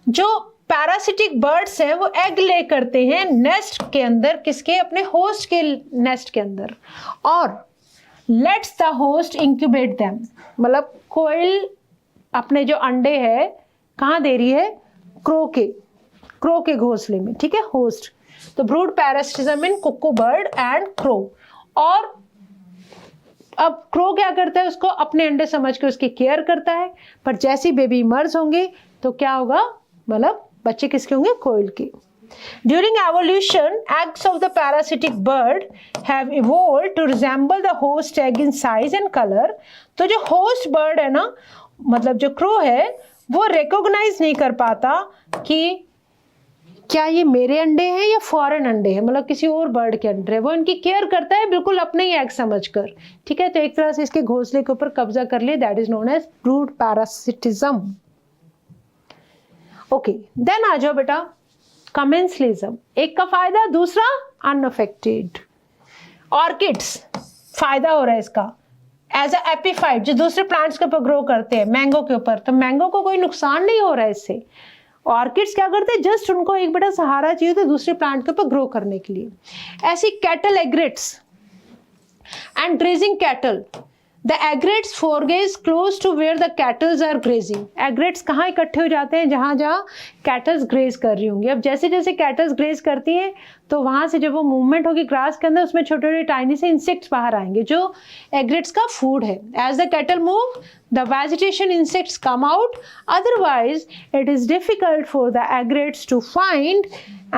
जो पैरासिटिक बर्ड्स हैं वो एग ले करते हैं नेस्ट के अंदर, किसके, अपने होस्ट के नेस्ट के अंदर, और let's the host incubate them, मतलब कोयल अपने जो अंडे है कहाँ दे रही है? क्रो के घोंसले में, ठीक है, होस्ट। तो brood parasitism in cuckoo bird and crow. और अब क्रो क्या करता है? उसको अपने अंडे समझ के उसकी केयर करता है, पर जैसी बेबी इमर्ज होंगे तो क्या होगा? मतलब बच्चे किसके होंगे? कोयल के। During evolution, eggs of the parasitic bird have evolved to resemble the host egg in size and color. तो जो host bird है ना, मतलब जो crow है, वो recognize नहीं कर पाता कि क्या ये मेरे अंडे हैं या फॉरेन अंडे हैं, मतलब किसी और बर्ड के अंडे है। वो इनकी केयर करता है बिल्कुल अपने ही एग समझकर, ठीक है। तो एक तरह से इसके घोंसले के ऊपर कब्जा कर लिया, that is known as brood parasitism. Okay, then आ जाओ बेटा कमेंसलिज्म। एक का फायदा, दूसरा अनअफेक्टेड। ऑर्किड्स फायदा हो रहा है इसका एज अ एपिफाइट, जो दूसरे प्लांट्स के ऊपर ग्रो करते हैं, मैंगो के ऊपर, तो मैंगो को कोई नुकसान नहीं हो रहा है इससे। ऑर्किड्स क्या करते हैं? जस्ट उनको एक बेटा सहारा चाहिए तो दूसरे प्लांट के ऊपर ग्रो करने के लिए। ऐसी cattle egrets and grazing cattle, the egrets forage close to where the cattles are grazing. Egrets कहाँ इकट्ठे हो जाते हैं? जहाँ जहाँ कैटल्स ग्रेज कर रही होंगी। अब जैसे जैसे कैटल्स ग्रेज करती हैं तो वहाँ से जब वो मूवमेंट होगी ग्रास के अंदर, उसमें छोटे छोटे टाइनी से इंसेक्ट्स बाहर आएंगे जो एग्रेट्स का फूड है। As the cattle move the vegetation insects come out, otherwise it is difficult for the egrets to find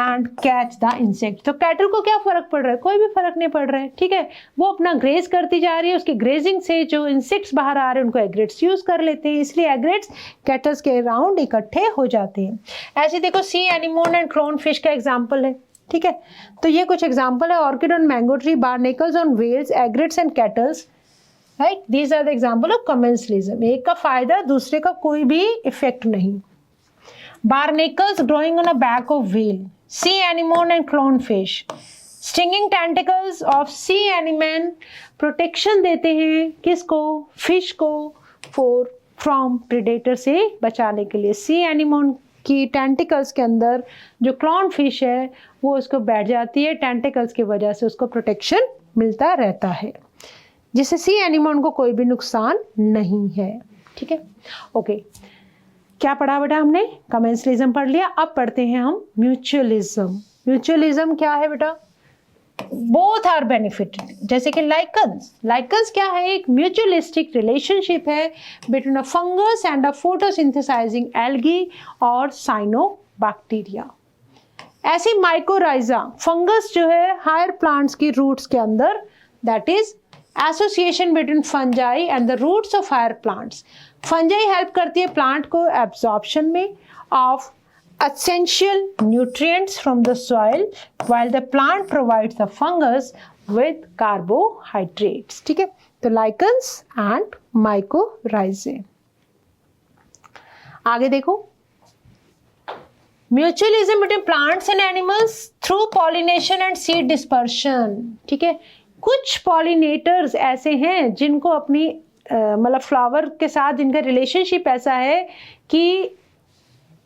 and catch the insect। तो कैटल को क्या फर्क पड़ रहा है? कोई भी फर्क नहीं पड़ रहा है, ठीक है। वो अपना ग्रेज करती जा रही है, उसकी ग्रेजिंग से जो इंसेक्ट्स बाहर आ रहे हैं उनको एग्रेट्स यूज कर लेते हैं, इसलिए एग्रेट्स कैटल्स के अराउंड इकट्ठे हो जाते हैं। ऐसे देखो sea anemone and clown fish का एग्जाम्पल है, ठीक है। तो ये कुछ एग्जाम्पल है, orchid on mango tree, barnacles on whales, egrets and cattles, right. These are the example of commensalism. एक का फायदा, दूसरे का कोई भी इफेक्ट नहीं। Barnacles growing on a back of whale, sea anemone and clown fish, stinging tentacles of sea anemone protection देते हैं किसको? फिश को, फॉर फ्रॉम प्रेडेटर से बचाने के लिए। सी एनिमोन की टेंटिकल्स के अंदर जो क्लोन फिश है वो उसको बैठ जाती है, टेंटिकल्स की वजह से उसको प्रोटेक्शन मिलता रहता है, जिससे सी एनिमोन को कोई भी नुकसान नहीं है, ठीक है। ओके, क्या पढ़ा बेटा हमने? कमेंसलिज्म पढ़ लिया। अब पढ़ते हैं हम म्यूचुअलिज्म। म्यूचुअलिज्म क्या है बेटा? Both are benefited. जैसे कि लाइकन्स क्या है? एक म्यूचुअलिस्टिक रिलेशनशिप है between a fungus and a photosynthesising algae और साइनोबैक्टीरिया। ऐसी माइकोराइजा, फंगस जो है हायर प्लांट्स की रूट्स के अंदर, that is association between fungi and the roots of higher plants. Fungi help करती है प्लांट को एब्जॉर्प्शन में of essential nutrients from the soil while the plant provides the fungus with carbohydrates, ठीक है। तो lichens and mycorrhizae। आगे देखो, mutualism between plants and animals through pollination and seed dispersion, ठीक है। कुछ पॉलिनेटर्स ऐसे हैं जिनको अपनी मतलब फ्लावर के साथ जिनका रिलेशनशिप ऐसा है कि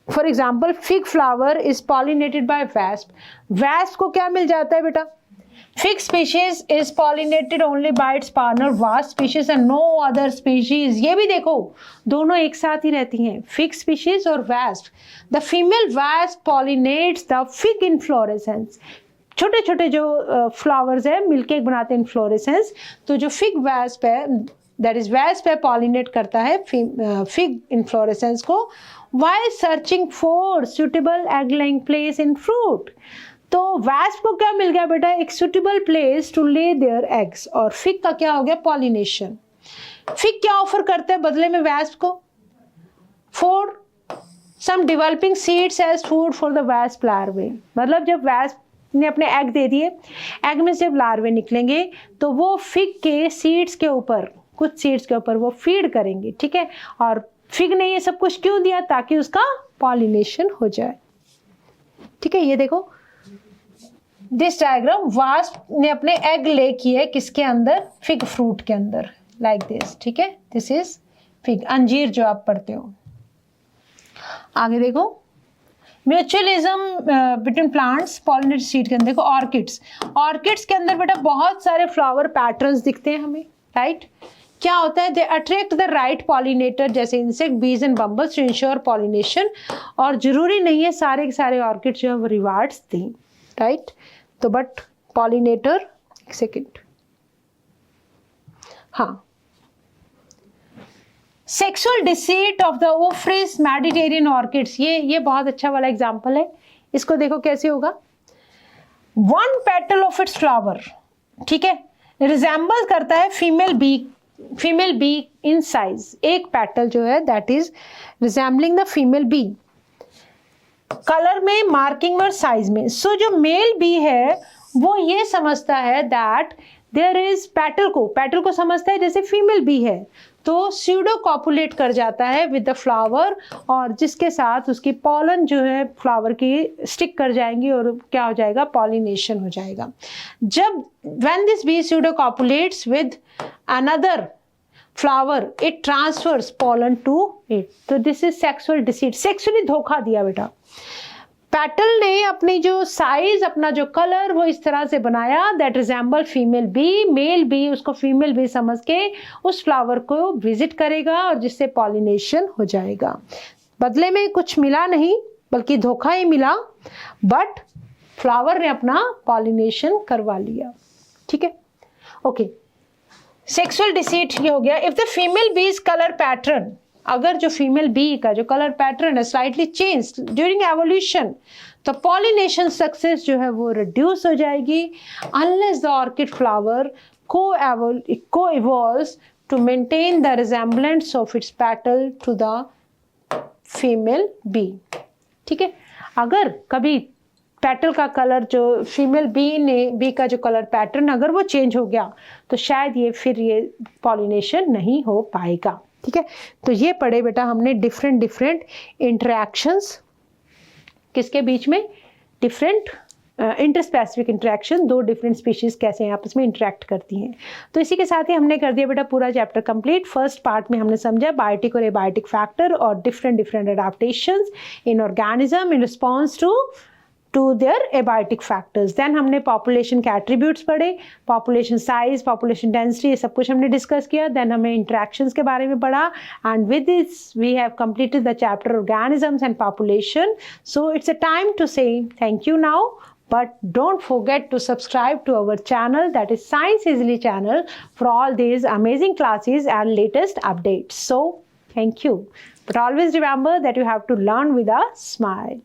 for example fig flower is pollinated by wasp. Wasp को क्या मिल जाता है बेटा? Fig species is pollinated only by its partner wasp species and no other species. ये भी देखो, दोनों एक साथ ही रहती हैं, फिग स्पीशीज और wasp. The female wasp pollinates the fig inflorescence. छोटे छोटे जो फ्लावर्स है मिलके एक बनाते हैं इनफ्लोरेसेंस। तो जो फिग वैस्प है, दैट इज वैस्प है, पॉलिनेट करता है फिग इनफ्लोरेसेंस को while searching for suitable egg laying place in fruit। तो वैस्प को क्या मिल गया बेटा? एक suitable place to lay their eggs। और फिग का क्या हो गया? पॉलिनेशन। फिग क्या ऑफर करते हैं बदले में वैस्प को? for some developing seeds as food for the wasp larvae। मतलब जब वैस्प ने अपने एग दे दिए, एग में से जब लार्वे निकलेंगे तो वो फिग के सीड्स के ऊपर, कुछ सीड्स के ऊपर वो फीड करेंगे, ठीक है। और फिग ने ये सब कुछ क्यों दिया? ताकि उसका पॉलिनेशन हो जाए, ठीक है। ये देखो दिस डायग्राम, वास्प ने अपने एग ले किए किसके अंदर? फिग फ्रूट के अंदर, लाइक दिस, ठीक है। दिस इज फिग, अंजीर जो आप पढ़ते हो। आगे देखो, mutualism between plants, pollinated seed के अंदर देखो, ऑर्किड्स के अंदर बेटा बहुत सारे फ्लावर पैटर्न्स दिखते हैं हमें, राइट। क्या होता है, they attract the right pollinator जैसे इंसेक्ट, बीज एंड बम्बल्स टू इंश्योर पॉलिनेशन। और जरूरी नहीं है सारे के सारे ऑर्किड जो है वो रिवार्ड्स दें, राइट। तो बट पॉलिनेटर, सेकेंड, हाँ, sexual deceit of the Ophrys Mediterranean orchids, ये बहुत अच्छा वाला एग्जांपल है। इसको देखो कैसे होगा, one petal of its flower, ठीक है, रिजेंबल करता है फीमेल बी इन साइज। एक पेटल जो है that is resembling the female bee, colour में, मार्किंग में और साइज में। सो जो मेल बी है वो ये समझता है दैट देयर इज पेटल को समझता है जैसे फीमेल बी है, तो स्यूडो कॉपुलेट कर जाता है विद द फ्लावर, और जिसके साथ उसकी पॉलन जो है फ्लावर की स्टिक कर जाएंगी और क्या हो जाएगा, पॉलिनेशन हो जाएगा। जब when this bee pseudocopulates with another flower it transfers pollen to it. तो this is sexual deceit, sexually धोखा दिया बेटा। पेटल ने अपनी जो साइज, अपना जो कलर वो इस तरह से बनाया that resemble female bee, male bee उसको फीमेल बी समझ के उस फ्लावर को विजिट करेगा और जिससे पॉलिनेशन हो जाएगा। बदले में कुछ मिला नहीं बल्कि धोखा ही मिला, बट फ्लावर ने अपना पॉलिनेशन करवा लिया, ठीक है। ओके, सेक्सुअल डिसीट ये हो गया। If the female bee's colour pattern, अगर जो फीमेल बी का जो कलर पैटर्न है स्लाइटली चेंज ड्यूरिंग एवोल्यूशन, तो पॉलिनेशन सक्सेस जो है वो रिड्यूस हो जाएगी, अनलेस द ऑर्किड फ्लावर को evolves to maintain the resemblance of its petal to the female bee, ठीक है। अगर कभी पेटल का कलर जो फीमेल बी का जो कलर पैटर्न अगर वो चेंज हो गया तो शायद ये पॉलिनेशन नहीं हो पाएगा, ठीक है। तो ये पढ़े बेटा हमने डिफरेंट इंटरेक्शंस किसके बीच में, डिफरेंट इंटरस्पेसिफिक इंटरेक्शन, दो डिफरेंट स्पीशीज कैसे आपस में इंटरेक्ट करती हैं। तो इसी के साथ ही हमने कर दिया बेटा पूरा चैप्टर कंप्लीट। फर्स्ट पार्ट में हमने समझा बायोटिक और एबायोटिक फैक्टर और different adaptations in organism in response to their abiotic factors. Then हमने पॉपुलेशन के एट्रीब्यूट्स पढ़े, पॉपुलेशन साइज, पॉपुलेशन डेंसिटी, ये सब कुछ हमने डिस्कस किया। देन हमें इंटरेक्शंस के बारे में पढ़ा, and with this we have completed the chapter organisms and population. So it's a time to say thank you now, but don't forget to subscribe to our channel, that is Science Easily channel, for all these amazing classes and latest updates. So thank you, but always remember that you have to learn with a smile.